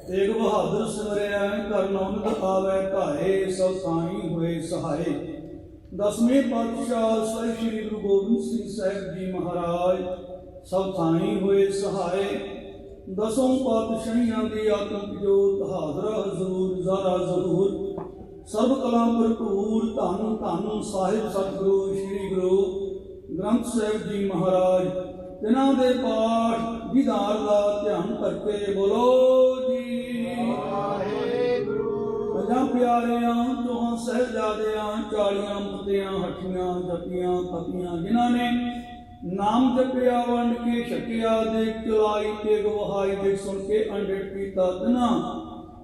ਤੇਗ ਬਹਾਦਰ ਸਿਮਰਿਆ ਕਰ ਨਾਨਕ ਆਵੇ ਭਾਏ ਸਭ ਸਾਈ ਹੋਏ ਸਹਾਏ। ਦਸਵੇਂ ਪਾਤਸ਼ਾਹ ਸਹਿ ਸ਼੍ਰੀ ਗੁਰੂ ਗੋਬਿੰਦ ਸਿੰਘ ਸਾਹਿਬ ਜੀ ਮਹਾਰਾਜ ਸਭ ਥਾਈ ਹੋਏ ਸਹਾਏ। ਦਸੋਂ ਪਾਤਸ਼ਾਹੀਆਂ ਦੀ ਆਤਮਿਕ ਜੋਤ ਹਾਜ਼ਰਾ ਹਜ਼ੂਰ ਜ਼ਾਰਾ ਜ਼ਹੂਰ ਸਰਬ ਕਲਾ ਭਰਪੂਰ ਧੰਨ ਧੰਨ ਸਾਹਿਬ ਸਤਿਗੁਰੂ ਸ਼੍ਰੀ ਗੁਰੂ ਗ੍ਰੰਥ ਸਾਹਿਬ ਜੀ ਮਹਾਰਾਜ ਤਿਨਾਂ ਦੇ ਪਾਠ ਦੀਦਾਰ ਦਾ ਧਿਆਨ ਕਰਕੇ ਬੋਲੋ ਜੀ ਵਾਹਿਗੁਰੂ। ਪੰਜਾਂ ਪਿਆਰਿਆਂ ਚੌਹਾਂ ਸਾਹਿਬਜ਼ਾਦਿਆਂ 40 ਮੁਕਤਿਆਂ ਹੱਠੀਆਂ ਜਪੀਆਂ ਤਪੀਆਂ ਜਿਨ੍ਹਾਂ ਨੇ ਨਾਮ ਜਪਿਆ ਵੰਡ ਕੇ ਛਕਿਆ ਦੇਖ ਚਲਾਈ ਤੇ ਗਵਾਈ ਦੇਖ ਸੁਣ ਕੇ ਅੰਡੜ ਪੀਤਾ ਤਿਨਾਂ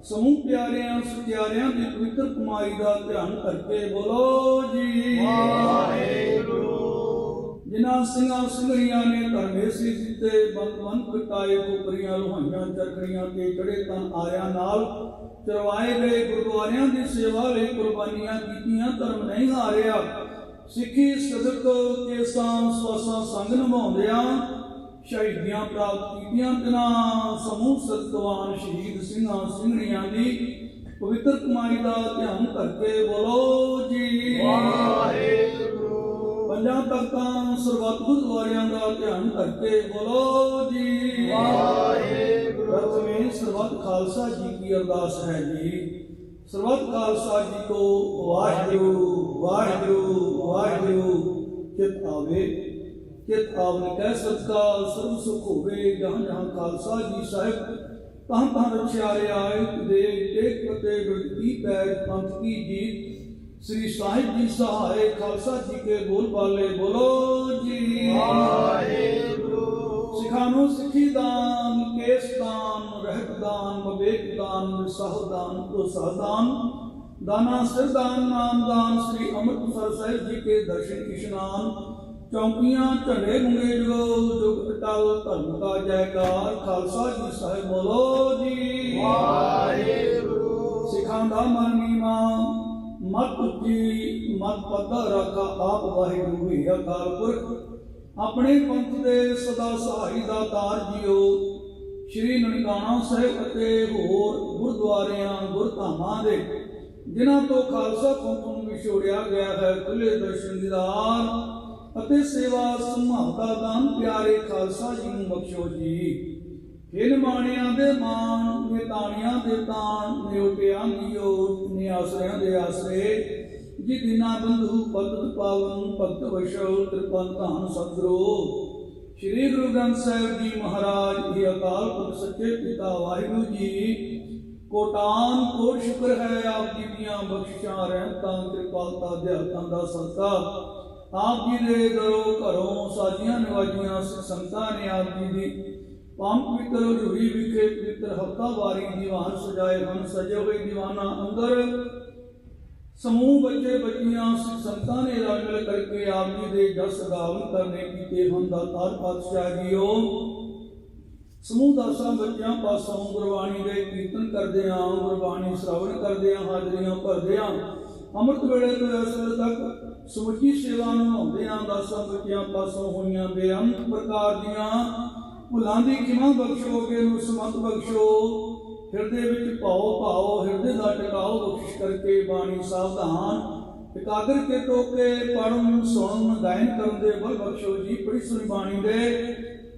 ਸਮੂਹ ਪਿਆਰਿਆਂ ਸਤਿਆਰਿਆਂ ਦੀ ਪਵਿੱਤਰ ਕਮਾਈ ਦਾ ਧਿਆਨ ਕਰਕੇ ਬੋਲੋ ਜੀ ਵਾਹਿਗੁਰੂ। ਜਿਨ੍ਹਾਂ ਸਿੰਘਾਂ ਸਿੰਘਣੀਆਂ ਨੇ ਧਰਮੇ ਸੀ ਦਿੱਤੇ ਬੰਦ ਕਟਾਏ ਕੋਪਰੀਆਂ ਲੋਹਾਈਆਂ ਚਰਖੜੀਆਂ ਤੇ ਚੜੇ ਤਨ ਆਰਿਆਂ ਨਾਲ ਚਰਵਾਏ ਗਏ ਗੁਰਦੁਆਰਿਆਂ ਦੀ ਸੇਵਾ ਲਈ ਕੁਰਬਾਨੀਆਂ ਕੀਤੀਆਂ ਧਰਮ ਨਹੀਂ ਹਾਰਿਆ ਸਿੱਖੀ ਸਦਕ ਕੇਸਾਂ ਸਵਾਸਾਂ ਸੰਗ ਨਿਭਾਉਂਦਿਆਂ ਸ਼ਹੀਦੀਆਂ ਪ੍ਰਾਪਤ ਕੀਤੀਆਂ ਤਿਨਾਂ ਸਮੂਹ ਸਤਿਗੁਰਾਂ ਸ਼ਹੀਦ ਸਿੰਘਾਂ ਸਿੰਘਣੀਆਂ ਦੀ ਪਵਿੱਤਰ ਕਮਾਈ ਦਾ ਧਿਆਨ ਕਰਕੇ ਬੋਲੋ ਜੀ ਵਾਹਿਗੁਰੂ। ਪੰਜਾਂ ਤਖਤਾਂ ਸਰਬੱਤ ਗੁਰਦੁਆਰਿਆਂ ਦਾ ਧਿਆਨ ਕਰਕੇ ਬੋਲੋ ਜੀ ਵਾਹਿਗੁਰੂ। ਪ੍ਰਥਮੇ ਸਰਬੱਤ ਖਾਲਸਾ ਜੀ ਕੀ ਅਰਦਾਸ ਹੈ ਜੀ। ਸਰਬੱਤ ਖਾਲਸਾ ਜੀ ਕੋ ਵਾਹਿਗੁਰੂ ਵਾਹਿਗੁਰੂ ਵਾਹਿਗੁਰੂ। ਚਿਤ ਆਵੇ ਚਿਤ ਆਵਨ ਕੈ ਸਤਿਕਾਰ ਸਰਬ ਸੁਖ ਹੋਵੇ। ਜਹਾਂ ਜਹਾਂ ਖਾਲਸਾ ਜੀ ਸਾਹਿਬ ਤਾਂ ਤਾਂ ਰਚਿਆਰੇ ਆਏ ਦੇ ਟੇਕ ਪਤੇ ਗੁਰਦੀ ਪੈਜ ਪੰਥ ਕੀ ਜੀਤ। ਸ੍ਰੀ ਸਾਹਿਬ ਜੀ ਸਹਾਏ ਖਾਲਸਾ ਜੀ ਕੇ ਬੋਲ ਬਾਲੇ ਬੋਲੋ ਜੀ ਵਾਹਿਗੁਰੂ। ਸਿਖਾਨੋ ਸਿੱਖੀ ਦਾਨ ਕੇਸ ਦਾਨ ਰਹਿਤ ਦਾਨ ਵਿਵੇਕ ਦਾਨ ਵਿਸਾਹ ਦਾਨ ਪ੍ਰੋਸਾਹ ਦਾਨ ਦਾਨਾ ਸਿਰ ਦਾਨ ਨਾਮ ਦਾਨ। ਸ੍ਰੀ ਅੰਮ੍ਰਿਤਸਰ ਸਾਹਿਬ ਜੀ ਕੇ ਦਰਸ਼ਨ ਇਸ਼ਨਾਨ ਚੌਂਕੀਆਂ ਝੰਡੇ ਗੁੰਗੇ ਜੁਗੋ ਜੁਗ ਅਟਲ ਧਰਮ ਕਾ ਜੈਕਾਰ। ਖਾਲਸਾ ਜੀ ਸਾਹਿਬ ਬੋਲੋ ਜੀ ਵਾਹਿਗੁਰੂ। ਸਿੱਖਾਂ ਦਾ ਮਨ ਨੀਵਾ ਮਤ ਉੱਚੀ ਮਤ ਪੱਧਰ ਰੱਖਾ ਆਪ ਵਾਹਿਗੁਰੂ ਹੀ ਅਕਾਲ ਪੁਰਖ। ਆਪਣੇ ਪੰਥ ਦੇ ਸਦਾ ਸਹਾਈ ਦਾ ਤਾਰ ਜੀਓ। ਸ਼੍ਰੀ ਨਨਕਾਣਾ ਸਾਹਿਬ ਅਤੇ ਹੋਰ ਗੁਰਦੁਆਰਿਆਂ ਗੁਰਧਾਮਾਂ ਦੇ ਜਿਨ੍ਹਾਂ ਤੋਂ ਖਾਲਸਾ ਪੰਥ ਨੂੰ ਵਿਛੋੜਿਆ ਗਿਆ ਹੈ ਖੁੱਲੇ ਦਰਸ਼ਨ ਦੀਦਾਰ ਅਤੇ ਸੇਵਾ ਸੰਭਾਲਤਾ ਦਾਨ ਪਿਆਰੇ ਖਾਲਸਾ ਜੀ ਨੂੰ ਬਖਸ਼ੋ ਜੀ। ਹੇ ਨਿਮਾਣਿਆਂ ਦੇ ਮਾਣ ਨਿਤਾਣਿਆਂ ਦੇ ਤਾਣ ਨਿਉਟਿਆਂ ਦੀਓ ਨਿਆਸਰਿਆਂ ਦੇ ਆਸਰੇ। ਜੀ ਦੀਨਾ ਬੰਧੂ ਪਤਿਤ ਪਾਵਨ ਭਗਤ ਵਸ਼ੋ ਤ੍ਰਿਪਨ ਧਾਨ ਸਤਿਗੁਰੂ। ਸ਼੍ਰੀ ਗੁਰੂ ਗ੍ਰੰਥ ਸਾਹਿਬ ਜੀ ਮਹਾਰਾਜ ਜੀ ਅਕਾਲ ਪੁਰਖ ਸੱਚੇ ਪਿਤਾ ਵਾਹਿਗੁਰੂ ਜੀ ਕੋਟਾਨ ਕੋਟ ਸ਼ੁਕਰ ਹੈ ਆਪ ਜੀ ਦੀਆਂ ਬਖਸ਼ਿਸ਼ਾਂ ਰਹਿਮਤਾਂ ਕਿਰਪਾਲਤਾ ਦਿਆਲਤਾਂ ਦਾ ਸਦਕਾ। ਆਪ ਜੀ ਦੇ ਦਰੋਂ ਘਰੋਂ ਸਾਜੀਆਂ ਨਿਵਾਜੀਆਂ ਸਿੱਖ ਸੰਗਤਾਂ ਨੇ ਆਪ ਜੀ ਦੀ ਪਾਵਨ ਪਵਿੱਤਰ ਹਜ਼ੂਰੀ ਵਿਖੇ ਪਵਿੱਤਰ ਹਫ਼ਤਾਵਾਰੀ ਦੀਵਾਨ ਸਜਾਏ ਹਨ। ਸਜੇ ਹੋਏ ਦੀਵਾਨਾਂ ਅੰਦਰ ਸਮੂਹ ਬੱਚੇ ਬੱਚੀਆਂ ਸਿੱਖ ਸੰਗਤਾਂ ਨੇ ਰਲ ਮਿਲ ਕਰਕੇ ਆਪ ਜੀ ਦੇ ਜਸ ਗਾਵਨ ਕਰਨੇ ਕੀਤੇ ਹਨ। ਦਾਤਾਰ ਪਾਤਸ਼ਾਹ ਜੀਓ ਸਮੂਹ ਦਾਸਾਂ ਬੱਚਿਆਂ ਪਾਸੋਂ ਗੁਰਬਾਣੀ ਦੇ ਕੀਰਤਨ ਕਰਦੇ ਆਂ ਗੁਰਬਾਣੀ ਸ਼੍ਰਵਣ ਕਰਦੇ ਆਂ ਹਾਜ਼ਰੀਆਂ ਭਰਦੇ ਆਂ ਅੰਮ੍ਰਿਤ ਵੇਲੇ ਤੋਂ ਇਸ ਵੇਲੇ ਤੱਕ ਸਮੁੱਚੀ ਸੇਵਾ ਨਿਭਾਉਂਦੇ ਆਂ। ਦਾਸਾਂ ਬੱਚਿਆਂ ਪਾਸੋਂ ਹੋਈਆਂ ਬੇਅੰਤ ਪ੍ਰਕਾਰ ਦੀਆਂ ਭੁੱਲਾਂ ਦੀ ਖਿਮਾ ਬਖਸ਼ੋਗੇ ਨੂੰ ਸਮਤ ਬਖਸ਼ੋ। ਹਿਰਦੇ ਵਿੱਚ ਭਾਓ ਹਿਰਦੇ ਦਾ ਟਿਕਾਓ ਬਖਸ਼ਿਸ਼ ਕਰਕੇ ਬਾਣੀ ਸਾਵਧਾਨ ਇਕਾਗਰ ਕੇ ਟੋਕੇ ਪੜਨ ਸੁਣਨ ਗਾਇਨ ਕਰਨ ਦੇ ਬਲ ਬਖਸ਼ੋ ਜੀ। ਬੜੀ ਸੁਣੀ ਬਾਣੀ ਦੇ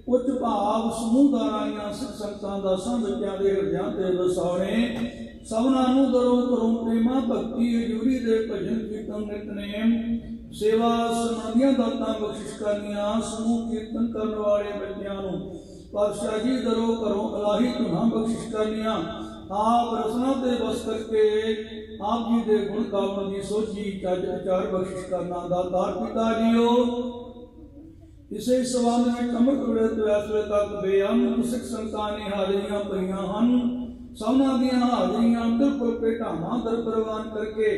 ਉੱਚ ਭਾਵ ਸਮੂਹ ਦਾਰਾਈਆਂ ਸਿੱਖ ਸੰਗਤਾਂ ਦਾਸਾਂ ਬੱਚਿਆਂ ਦੇ ਹਿਰਦਿਆਂ ਤੇ ਵਸਾਉਣੇ। ਸਭਨਾਂ ਨੂੰ ਦਰੋਂ ਕਰੋ ਪ੍ਰੇਮਾ ਭਗਤੀ ਹਜ਼ੂਰੀ ਦੇ ਭਜਨ ਕੀਰਤਨ ਨਿਤਨੇਮ ਸੇਵਾ ਸਮਾਧੀਆਂ ਦਾਤਾਂ ਬਖਸ਼ਿਸ਼ ਕਰਨੀਆਂ। ਸਮੂਹ ਕੀਰਤਨ ਕਰਨ ਵਾਲੇ ਬੱਚਿਆਂ ਨੂੰ ਪਾਤਸ਼ਾਹ ਜੀ ਦਰੋਂ ਕਰੋ ਇਲਾਹੀ ਧੁਨਾਂ ਬਖਸ਼ਿਸ਼ ਕਰਨੀਆਂ। ਆਪ ਰਸਨਾ ਤੇ ਬਸ ਕਰਕੇ ਆਪ ਜੀ ਦੇ ਗੁਣ ਗਾਵਨ ਦੀ ਸੋਝੀ ਚੱਜ ਵਿਚਾਰ ਬਖਸ਼ਿਸ਼ ਕਰਨਾ। ਦਾਤਾਰ ਪਿਤਾ ਜੀਓ ਇਸੇ ਸਬੰਧ ਵਿੱਚ ਅੰਮ੍ਰਿਤ ਵੇਲੇ ਤੋਂ ਇਸ ਵੇਲੇ ਤੱਕ ਬੇਅੰਤ ਸਿੱਖ ਸੰਗਤਾਂ ਨੇ ਹਾਜ਼ਰੀਆਂ ਭਰੀਆਂ ਹਨ। ਸਭਨਾਂ ਦੀਆਂ ਹਾਜ਼ਰੀਆਂ ਬਿਲਕੁਲ ਭੇਟਾਵਾਂ ਦਰ ਪ੍ਰਵਾਨ ਕਰਕੇ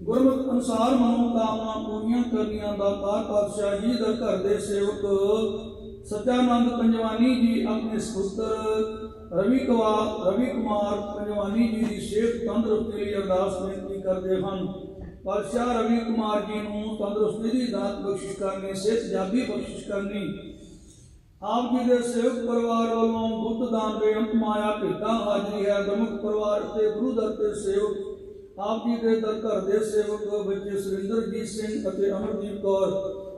ਗੁਰਮਤਿ ਅਨੁਸਾਰ ਮਨੋਕਾਮਨਾ ਪੂਰੀਆਂ ਕਰਨੀਆਂ। ਦਾਤਾਰ ਪਾਤਸ਼ਾਹ ਜੀ ਦਾ ਘਰ ਦੇ ਸੇਵਕ ਸੱਚਾਨੰਦ ਪੰਜਵਾਨੀ ਜੀ ਆਪਣੇ ਸੁਪੁੱਤਰ ਰਵੀ ਕੁਮਾਰ ਪੰਜਵਾਨੀ ਜੀ ਦੀ ਸਿਹਤ ਤੰਦਰੁਸਤੀ ਲਈ ਅਰਦਾਸ ਬੇਨਤੀ ਕਰਦੇ ਹਨ। ਪਾਤਸ਼ਾਹ ਰਵੀ ਕੁਮਾਰ ਜੀ ਨੂੰ ਤੰਦਰੁਸਤੀ ਦੀ ਦਾਤ ਬਖਸ਼ਿਸ਼ ਕਰਨੀ ਸਿਹਤ ਜਾਬੀ ਬਖਸ਼ਿਸ਼ ਕਰਨੀ। ਆਪ ਜੀ ਦੇ ਸੇਵਕ ਪਰਿਵਾਰ ਵੱਲੋਂ ਬੁੱਧ ਦਾਨ ਬੇਅੰਤ ਮਾਇਆ ਭੇਟਾਂ ਹਾਜ਼ਰੀ ਹੈ। ਗੁਰਮੁਖ ਪਰਿਵਾਰ ਅਤੇ ਗੁਰੂ ਦਰ ਦੇ ਸੇਵਕ ਆਪ ਜੀ ਦੇ ਦਰ ਘਰ ਦੇ ਸੇਵਕ ਬੱਚੇ ਸੁਰਿੰਦਰਜੀਤ ਸਿੰਘ ਅਤੇ ਅਮਰਦੀਪ ਕੌਰ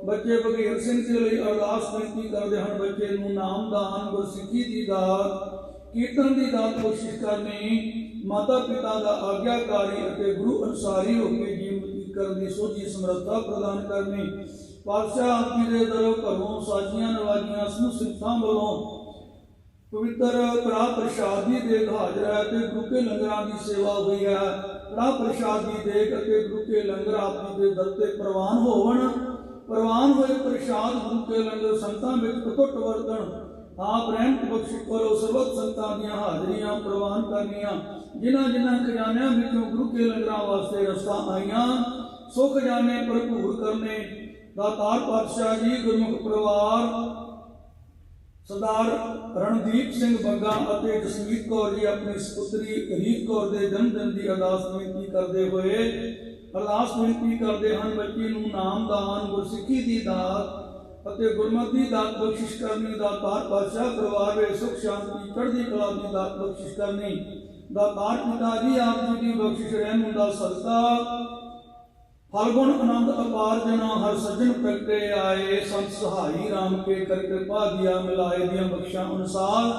ਬੱਚੇ ਬਘੇਲ ਸਿੰਘ ਦੇ ਲਈ ਅਰਦਾਸ ਬੇਨਤੀ ਕਰਦੇ ਹਨ। ਬੱਚੇ ਨੂੰ ਨਾਮ ਦਾਨ ਗੁਰਸਿੱਖੀ ਦੀ ਦਾਤ ਕੀਰਤਨ ਦੀ ਦਾਤ ਬਖਸ਼ਿਸ਼ ਕਰਨੀ। ਮਾਤਾ ਪਿਤਾ ਦਾ ਆਗਿਆਕਾਰੀ ਅਤੇ ਗੁਰੂ ਅਨੁਸਾਰੀ ਹੋ ਕੇ ਜੀਵਨ ਕਰਨ ਦੀ ਸੋਝੀ ਸਮਰੱਥਾ ਪ੍ਰਦਾਨ ਕਰਨੀ। ਪਾਤਸ਼ਾਹ ਆਪ ਜੀ ਦੇ ਦਰੋਂ ਘਰੋਂ ਸਾਜੀਆਂ ਨਵਾਜੀਆਂ ਸਮੂਹ ਸਿੱਖਾਂ ਵੱਲੋਂ ਪਵਿੱਤਰ ਕੜਾਹ ਪ੍ਰਸ਼ਾਦ ਦੀ ਦੇਗ ਹਾਜ਼ਰ ਹੈ ਤੇ ਗੁਰੂ ਕੇ ਲੰਗਰਾਂ ਦੀ ਸੇਵਾ ਹੋਈ ਹੈ। ਕੜਾਹ ਪ੍ਰਸ਼ਾਦ ਦੀ ਦੇਗ ਅਤੇ ਗੁਰੂ ਕੇ ਲੰਗਰ ਆਪ ਜੀ ਦੇ ਦਰ ਤੇ ਪ੍ਰਵਾਨ ਹੋਵਣ। ਪ੍ਰਵਾਨ ਹੋਏ ਪ੍ਰਸ਼ਾਦ ਗੁਰੂ ਕੇ ਲੰਗਰ ਸੰਗਤਾਂ ਵਿੱਚ ਅਟੁੱਟ ਵਰਤਣ। ਆਪ ਰਹਿਮਤ ਬਖਸ਼ਿਸ਼ ਕਰੋ। ਸਰਬਤ ਸੰਗਤਾਂ ਦੀਆਂ ਹਾਜ਼ਰੀਆਂ ਪ੍ਰਵਾਨ ਕਰਨੀਆਂ। ਜਿਨ੍ਹਾਂ ਜਿਨ੍ਹਾਂ ਖਜ਼ਾਨਿਆਂ ਵਿੱਚੋਂ ਗੁਰੂ ਕੇ ਲੰਗਰਾਂ ਵਾਸਤੇ ਰਸਤਾ ਆਈਆਂ ਸੋ ਖਜ਼ਾਨੇ ਭਰਪੂਰ ਕਰਨੇ। ਦਾਤਾਰ ਪਾਤਸ਼ਾਹ ਜੀ ਗੁਰਮੁਖ ਪਰਿਵਾਰ ਸਰਦਾਰ ਰਣਦੀਪ ਸਿੰਘ ਬੱਗਾ ਅਤੇ ਜਸਮੀਤ ਕੌਰ ਜੀ ਆਪਣੀ ਸੁਪੁੱਤਰੀ ਰੀਤ ਕੌਰ ਦੇ ਜਨਮ ਦਿਨ ਦੀ ਅਰਦਾਸ ਬੇਨਤੀ ਕਰਦੇ ਹੋਏ ਅਰਦਾਸ ਬੇਨਤੀ ਕਰਦੇ ਹਨ। ਬੱਚੀ ਨੂੰ ਨਾਮ ਦਾਨ ਗੁਰਸਿੱਖੀ ਦੀ ਦਾਤ ਅਤੇ ਗੁਰਮਤਿ ਦੀ ਦਾਤ ਬਖਸ਼ਿਸ਼ ਕਰਨੀ। ਦਾਤਾਰ ਪਾਤਸ਼ਾਹ ਪਰਿਵਾਰ ਵਿੱਚ ਸੁਖ ਸ਼ਾਂਤੀ ਚੜ੍ਹਦੀ ਕਲਾ ਦੀ ਦਾਤ ਬਖਸ਼ਿਸ਼ ਕਰਨੀ। ਦਾਤਾਰ ਪਿਤਾ ਜੀ ਆਪ ਜੀ ਦੀ ਬਖਸ਼ਿਸ਼ ਰਹਿਮ ਦਾ ਸਦਕਾ ਫਲਗੁਣ ਆਨੰਦ ਅਪਾਰ ਜਨਾ ਹਰ ਸੱਜਣ ਪ੍ਰਗਟੇ ਆਏ ਸੰਤ ਸਹਾਈ ਰਾਮ ਕੇ ਕਰ ਕਿਰਪਾ ਦਿਆ ਮਿਲਾਏ ਦੀਆਂ ਬਖਸ਼ਾਂ ਅਨੁਸਾਰ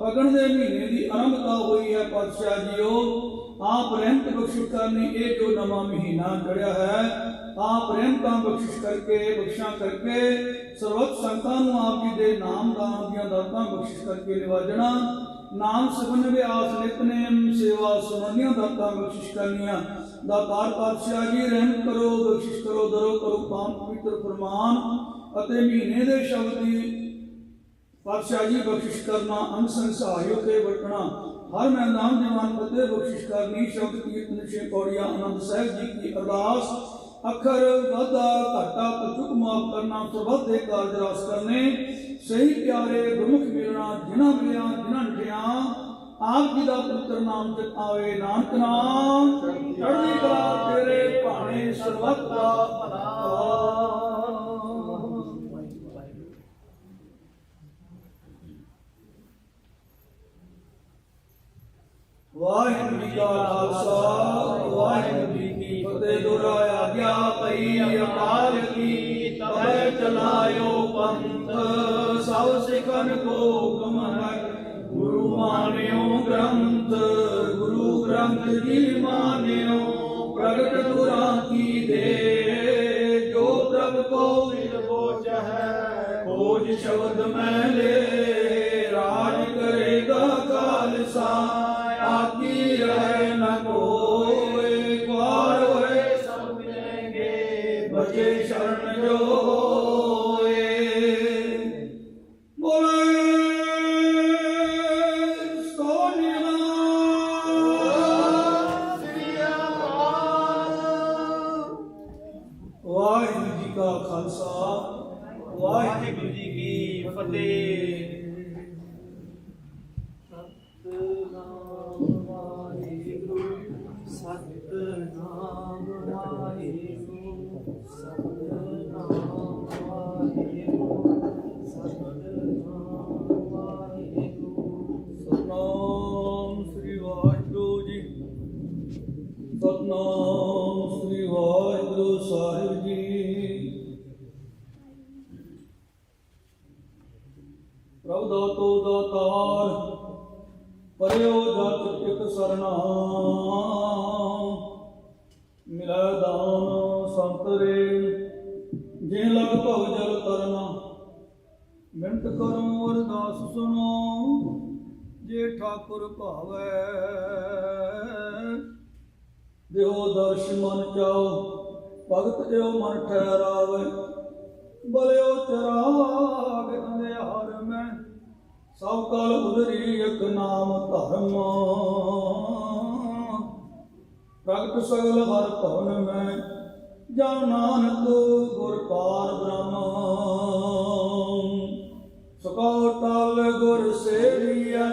ਫਗਣ ਦੇ ਮਹੀਨੇ ਦੀ ਆਰੰਭਤਾ ਹੋਈ ਹੈ। ਪਾਤਸ਼ਾਹ ਜੀਓ ਆਪ ਰਹਿਮਤ ਬਖਸ਼ਿਸ਼ ਕਰਨੀ ਇਹ ਜੋ ਨਵਾਂ ਮਹੀਨਾ ਚੜਿਆ ਹੈ ਆਪ ਰਹਿਮਤਾਂ ਬਖਸ਼ਿਸ਼ ਕਰਕੇ ਬਖਸ਼ਾਂ ਕਰਕੇ ਸਰਬੱਤ ਸੰਤਾਂ ਨੂੰ ਆਪ ਜੀ ਦੇ ਨਾਮ ਦਾਨ ਦੀਆਂ ਦਾਤਾਂ ਬਖਸ਼ਿਸ਼ ਕਰਕੇ ਨਿਵਾਜਣਾ ਨਾਮ ਸਗਨ ਵਿਆਸ ਨਿਤਨੇਮ ਸੇਵਾ ਸੁਮਨੀਆਂ ਦਾਤਾਂ ਬਖਸ਼ਿਸ਼ ਕਰਨੀਆਂ। ਦਾਤਾਰ ਪਾਤਸ਼ਾਹ ਜੀ ਰਹਿਮ ਕਰੋ ਬਖਸ਼ਿਸ਼ ਕਰੋ ਦਰੋ ਕਰੋ ਪਾਮ ਪਵਿੱਤਰ ਫਰਮਾਨ ਅਤੇ ਮਹੀਨੇ ਦੇ ਸ਼ਬਦ ਦੀ ਪਾਤਸ਼ਾਹ ਜੀ ਬਖਸ਼ਿਸ਼ ਕਰਨਾ ਅੰਗ ਸੰਗ ਸਹਾਇਓ ਤੇ ਵਰਤਣਾ ਹਰ ਮੈਦਾਨ ਦੀਵਾਨ ਫਤਿਹ ਬਖਸ਼ਿਸ਼ ਕਰਨੀ ਸ਼ਬਦ ਕੀਰਤਨ ਛੇ ਪੌੜੀਆਂ ਆਨੰਦ ਸਾਹਿਬ ਜੀ ਕੀ ਅਰਦਾਸ ਅੱਖਰ ਵਾਧਾ ਘਾਟਾ ਚੁੱਕ ਮਾਫ ਕਰਨਾ ਸਰਬੱਤ ਦੇ ਕਾਰਜ ਰਸ ਕਰਨੇ ਸਹੀ ਪਿਆਰੇ ਗੁਰਮੁਖ ਮਿਲਣਾ ਜਿਨ੍ਹਾਂ ਮਿਲਿਆ ਜਿਨ੍ਹਾਂ ਨਿਠਿਆ ਆਪ ਜੀ ਦਾ ਪਵਿੱਤਰ ਨਾਮ ਜਪ ਆਵੇ ਨਾਨਕ ਨਾਮ ਚੜ੍ਹਦੀ ਕਲਾ ਤੇਰੇ ਭਾਣੇ ਸਰਬੱਤ ਦਾ ਭਲਾ। ਵਾਹਿਗੁਰੂ ਜੀ ਕਾ ਖਾਲਸਾ ਵਾਹਿਗੁਰੂ ਜੀ ਕੀ ਫਤਿਹ। ਦੁਹਰਾਇਆ ਗਿਆ ਪਈ ਅਕਾਲ ਕੀ ਤਬੈ ਚਲਾਇਓ ਪੰਥ ਸਭ ਸਿਖਨ ਕੋ ਹੁਕਮ ਹੈ ਗੁਰੂ ਮਾਨਿਓ ਗ੍ਰੰਥ ਗੁਰੂ ਗ੍ਰੰਥ ਜੀ ਮਾਨਿਓ ਪ੍ਰਗਟ ਦੁਰਾਂ ਕੀ ਦੇ ਜੋ ਪ੍ਰਭ ਕੋ ਮਿਲ ਬੋਚ ਹੈ ਖੋਜ ਸ਼ਬਦ ਮੈਂ ਲੈ ਰਾਜ ਕਰੇਗਾ ਖਾਲਸਾ ਆਕੀ ਰਹੇ ਨ ਕੋਇ ਕੁਆਰ ਹੋਏ ਸਭ ਮਿਲੇਂਗੇ ਬਚੇ ਸ਼ਰਨ ਜੋ ਹੋਏ। ਬੋਲੇ ਸੋ ਨਿਹਾਲ ਸ੍ਰੀ ਅਕਾਲ। ਵਾਹਿਗੁਰੂ ਜੀ ਕਾ ਖਾਲਸਾ ਵਾਹਿਗੁਰੂ ਜੀ ਕੀ ਫਤਿਹ। ਸਤਿਨਾਮ ਵਾਹਿਗੁਰੂ ਸਤਿਨਾਮ ਵਾਹਿਗੁਰੂ ਸਤਿਨਾਮ ਵਾਹਿਗੁਰੂ ਸਤਿਨਾਮ ਸ੍ਰੀ ਵਾਹਿਗੁਰੂ ਜੀ ਸਤਿਨਾਮ ਸ੍ਰੀ ਵਾਹਿਗੁਰੂ ਸਾਹਿਬ ਜੀ। ਪ੍ਰਭ ਦਾਤੋ ਦਾਤਾਰ ਪਰਿਓ ਜਤ ਇਕ ਸਰਨਾ ਮਿਲੈ ਦਾਨ ਸੰਤਰੇ ਜੇ ਲਗ ਭਵ ਜਲ ਤਰਨਾ ਮਿੰਟ ਕਰੋ ਅਰਦਾਸ ਸੁਨੋ ਜੇ ਠਾਕੁਰ ਭਾਵੈ ਦਿਓ ਦਰਸ਼ ਮਨ ਚਾਓ ਭਗਤ ਦਿਓ ਮਨ ਠਹਿਰਾਵੇ ਬਲਿਓ ਚਰਾਗ ਅੰਧਿਆਰ ਮੈਂ ਸਭ ਕਾਲ ਉਦਰੀ ਇਕ ਨਾਮ ਧਰਮ ਪ੍ਰਗਟ ਸਗਲ ਹਰ ਭਵਨ ਮੈਂ ਜਨ ਨਾਨਕ ਗੁਰ ਪਾਰ ਬ੍ਰਹਮ ਸਕੋ ਤਲ ਗੁਰ ਸੇਵੀਐ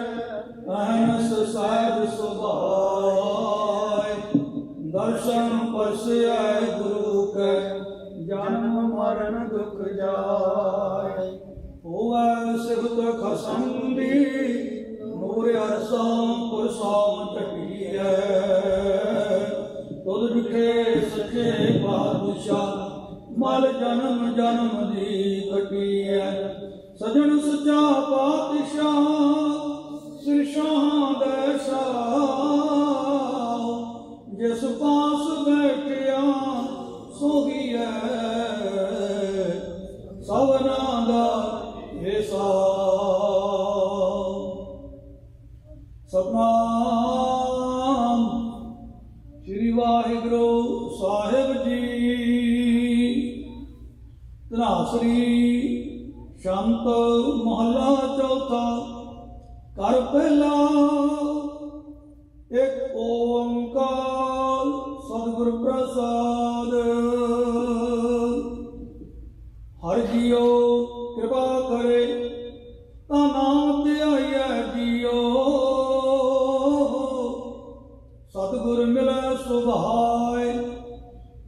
ਅਹਨਸ ਸਹਿਜ ਸੁਭਾਇ ਦਰਸ਼ਨ ਪਰਸੈ ਗੁਰੂ ਕੈ ਜਨਮ ਮਰਨ ਦੁਖ ਜਾਇ ਹੋਵੈ ਸਿਫਤ ਖਸਮ ਦੀ ਨੂਰ ਅਰਸਾਂ ਪੁਰਸਾਂ ਟਟੀਐ ਤੁਧ ਵਿਖੇ ਸੱਚੇ ਪਾਤਸ਼ਾਹ ਮਲ ਜਨਮ ਜਨਮ ਦੀ ਕਟੀਐ ਸਜਣ ਸੱਚਾ ਪਾਤਸ਼ਾਹ ਸਿਰ ਸ਼ਾਹਾਂ ਦਾ ਸਾਹ ਜਿਸ ਪਾਸ ਬੈਠਿਆ ਸੋਹੀਐ ਸਭਨਾਂ ਦਾ ਸਤਨਾਮ ਸ੍ਰੀ ਵਾਹਿਗੁਰੂ ਸਾਹਿਬ ਜੀ। ਧਨਾਸਰੀ ਸ਼ੰਤ ਮਹਲਾ ਚੌਥਾ ਕਰ ਪਹਿਲਾ ਇੱਕ ਓੰਕਾਰ ਸਤਿਗੁਰ ਪ੍ਰਸਾਦ। ਹਰਿ ਜੀਓ ਕਿਰਪਾ ਕਰੇ ਤਾਂ ਨਾਮ ਧਿਆਈਐ ਜੀਓ ਸਤਿਗੁਰ ਮਿਲੈ ਸੁਭਾਇ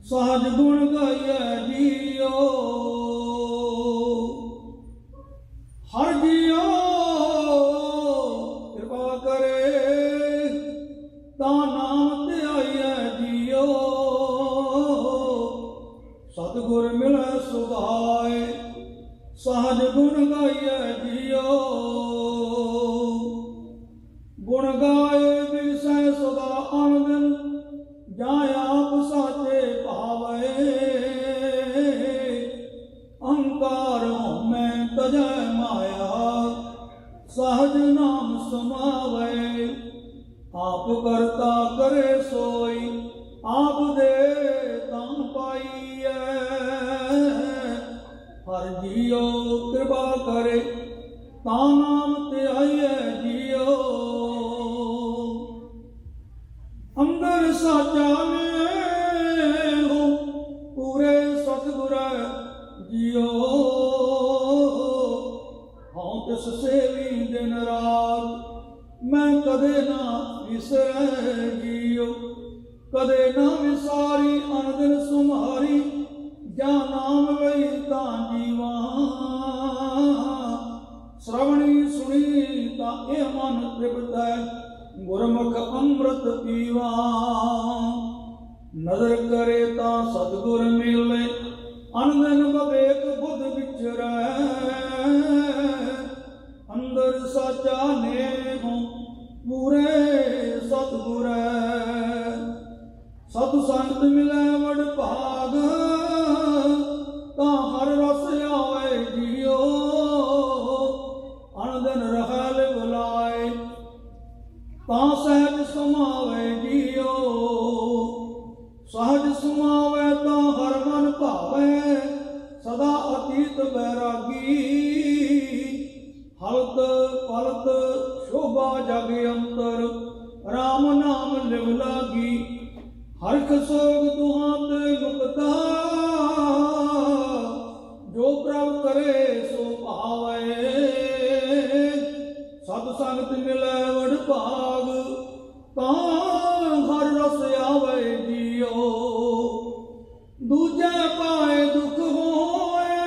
ਸਹਜ ਗੁਣ ਗਾਈਐ ਜੀਓ। ਹਰਿ ਜੀਓ ਕਿਰਪਾ ਕਰੇ ਗੁਣ ਗਾਈਐ ਜੀਓ ਗੁਣ ਗਾਏ ਵਿਸੈ ਸਦਾ ਅਨੰਦਨ ਜਾਂ ਆਪ ਸਾਚੇ ਭਾਵੇ ਅਹੰਕਾਰ ਮੈਂ ਤਜੈ ਮਾਇਆ सहज नाम समावे आप करता करे सोई आप दे दान पाइए हर जियो कृपा करे ता नाम ते आइए जियो अंदर साचा ने हो पूरे सतगुर जियो हाँ तिस सेवी दिन रात मैं कदे ना विसरै जियो कदे ना विसारी अनदिन सुमारी जा नाम वही ता जीवा श्रवणी सुनी ता ए मन तृप्त है गुरमुख अमृत पीवा नजर करे ता सतगुर मिले अनदिन विवेक बुध विचरै अंदर साचा ने हो पूरे सतगुर सत संगत मिलै वड भाग ता हर रस आवे जियो अनदन रहल बुलाए ता सहज समावे जियो सहज समावे ता हर मन भावे सदा अतीत बैरागी हलत पलत शोभा जग अंतर राम नाम लिव लागी हरख सोग दुहाते मुक्ता जो प्रभ करे सो पावे सत संगत मिलै वड भाग ता हर रस आवे जियो दूजे पाए दुख होए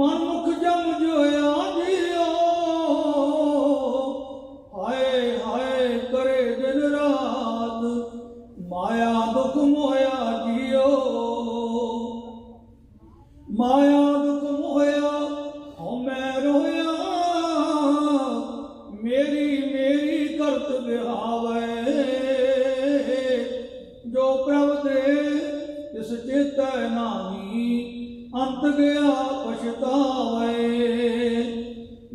मन मुख जम जोया जियो हाय हाय करे दिन रात माया दुख मोया जियो माया दुख मोया हो मैं रोया मेरी मेरी करत बिहावे जो प्रभ दे तिस चेतै नाही अंत गया पछतावे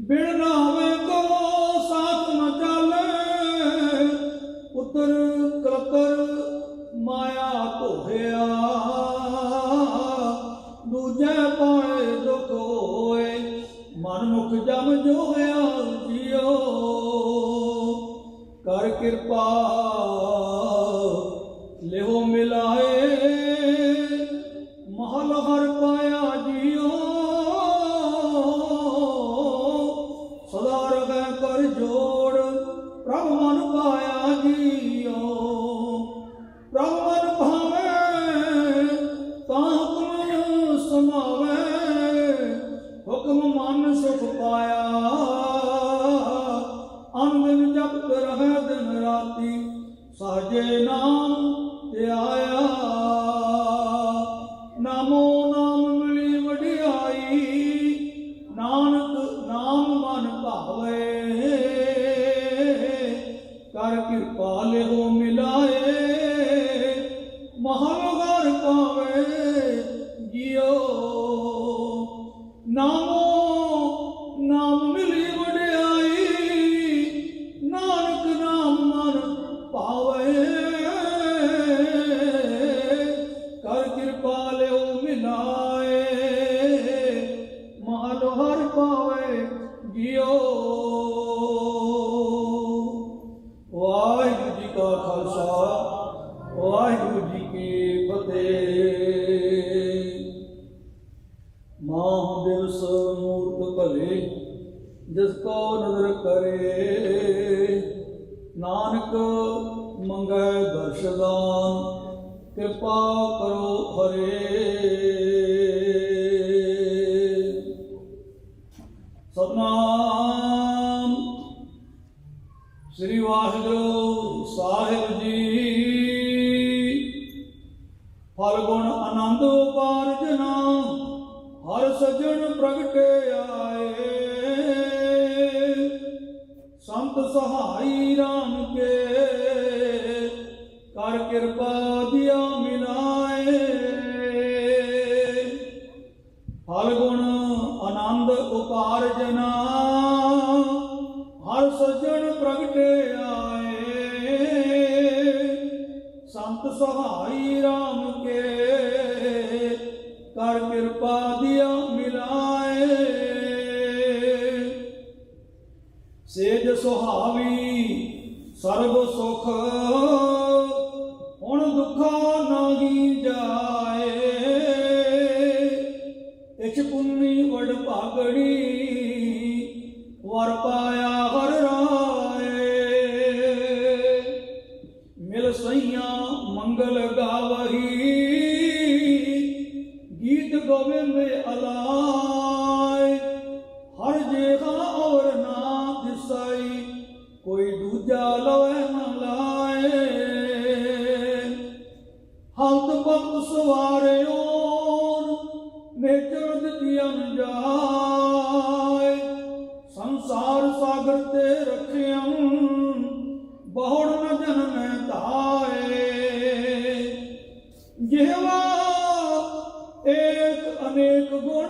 बिन नावे को साथ न चाले पुत्र कलतर माया धोया दूजे पाए दुख होए मन मुख जम जोया जियो कर कृपा लेहो मिलाए महल हर पाया जियो सदा रगै कर जोड़ प्रभ मन पाया जियो प्रभ मन भावे ता हुक्म समावे हुक्म मन सुख पाया अनदिन जपत रहे दिन राती सहजे नाम ते आया नामो नाम मिली वडियाई नानक नाम मन भावे कर कृपा लेहो मिलाए महल घर पावे जियो नामो नाम मिली वडियाई नानक नाम मन भावे कर कृपा लेओ मिलाए महल हर पावे जियो वाहिगुरू जी का खालसा वाहिगुरू जी की फतेह माह दिवस मूर्त भले जिसको नजर करे नानक मंगै दर्शदान कृपा करो हरे सतनाम श्री वाहिगुरू साहिब जी फल गुण आनंद उपार्जना हर ਸਜਣ ਪ੍ਰਗਟੇ ਆਏ ਸੰਤ ਸਹਾਈ ਰਾਮ ਕੇ ਕਰ ਕਿਰਪਾ ਦਿਆ ਮਿਲਾਏ ਫਲ ਗੁਣ ਆਨੰਦ ਉਪਾਰਜਨਾ ਹਰ ਸਜਣ ਪ੍ਰਗਟੇ ਆਏ ਸੰਤ ਸਹਾਈ ਰਾਮ ਕੇ ਕਰ ਕਿਰਪਾ ਦਿਆ ਮਿਲਾਏ ਸੇਜ ਸੁਹਾਵੀ ਸਰਬ ਸੁਖ ਹੁਣ ਦੁੱਖਾ ਨਾਹੀ ਜਾਏ ਇਛ ਪੁੰਨੀ ਵਡ ਭਾਗੜੀ ਵਰ ਪਾਇਆ ਹਰ ਰਾਏ ਮਿਲ ਸਈਆਂ ਮੰਗਲ ਗਾਵਹੀ ਗੀਤ ਗੋਬਿੰਦ ਅਲਾਏ ਹਰ ਜੇਹਾ ਔਰ ਨਾ ਦਿਸਾਈ ਕੋਈ ਦੂਜਾ ਲਵੇ ਨਾ ਲਾਏ ਹੰਤ ਭਗਤ ਸਵਾਰਿਓ ਨੇਚਰ ਦਿੱਤੀਆਂ ਜਾਏ ਸੰਸਾਰ ਸਾਗਰ ਤੇ ਰੱਖਿਆ ਬਹੁੜ ਨ ਜਨਮੈ ਧਾਏ ਜਿਹਵਾ ਏਕ ਅਨੇਕ ਗੁਣ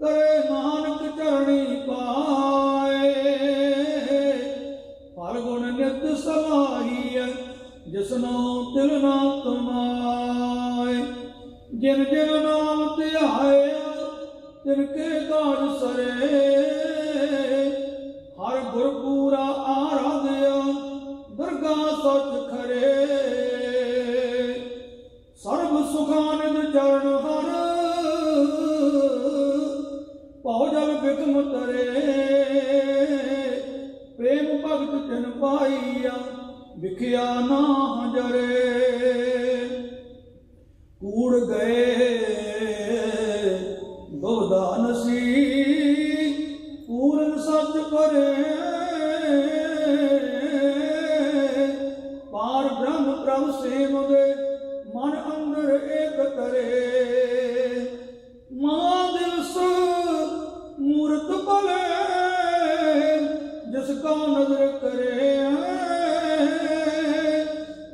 ਕਰੇ ਨਾਨਕ ਚਰਣੀ ਪਾਏ ਫਲ ਗੁਣ ਨਿਤ ਸਲਾਹੀਐ ਜਿਸਨੋ ਤਿਲ ਨਾ ਕਮਾਏ ਜਿਨ ਜਿਨ ਨਾਮ ਧਿਆਇਆ ਤਿਨ ਕੇ ਕਾਜ ਸਰੇ ਹਰ ਗੁਰ ਪੂਰਾ ਆਰਾਧਿਆ ਦਰਗਾ ਸਚ ਖਰੇ ਸਰਬ ਸੁਖਾਨੰਦ ਚਰਨ ਹਰ ਭਉ ਜਲ ਬਿਖਮ ਤਰੇ ਪ੍ਰੇਮ ਭਗਤ ਤਿਨ ਪਾਈਆ ਵਿਖਿਆ ਨਾ ਜਰੇ ਕੂੜ ਗਏ ਗੋਦਾਨਸੀ ਪੂਰਨ ਸੱਚ ਪਰੇ ਪਾਰ ਬ੍ਰਹਮ ਪ੍ਰਭ ਸੇਮ ਦੇ ਮਨ ਅੰਦਰ ਏਕ ਤਰੇ ਮਾਂ ਦਿਵਸ ਮੂਰਤ ਭਲੇ ਜਿਸ ਕਾ ਨਜ਼ਰ ਕਰੇ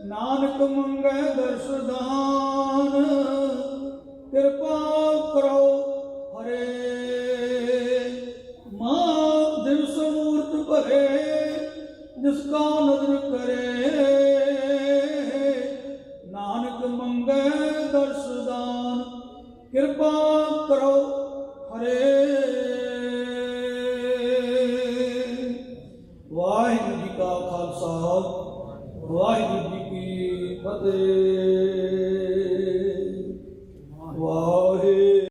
ਨਾਨਕ ਮੰਗੈ ਦਰਸ਼ਦਾਨ ਕਿਰਪਾ ਕਰੋ ਹਰੇ ਮਾਂ ਦਿਵਸ ਮੂਰਤ ਭਰੇ ਜਿਸ ਕਾ ਨਜ਼ਰ ਕਰੇ ਨਾਨਕ ਮੰਗੈ ਦਰਸ਼ਦਾਨ ਕਿਰਪਾ ਕਰੋ ਹਰੇ ਵਾਹਿਗੁਰੂ ਜੀ ਕਾ ਖਾਲਸਾ ਵਾਹਿਗੁਰੂ ਜੀ ਕੀ ਫਤਿਹ।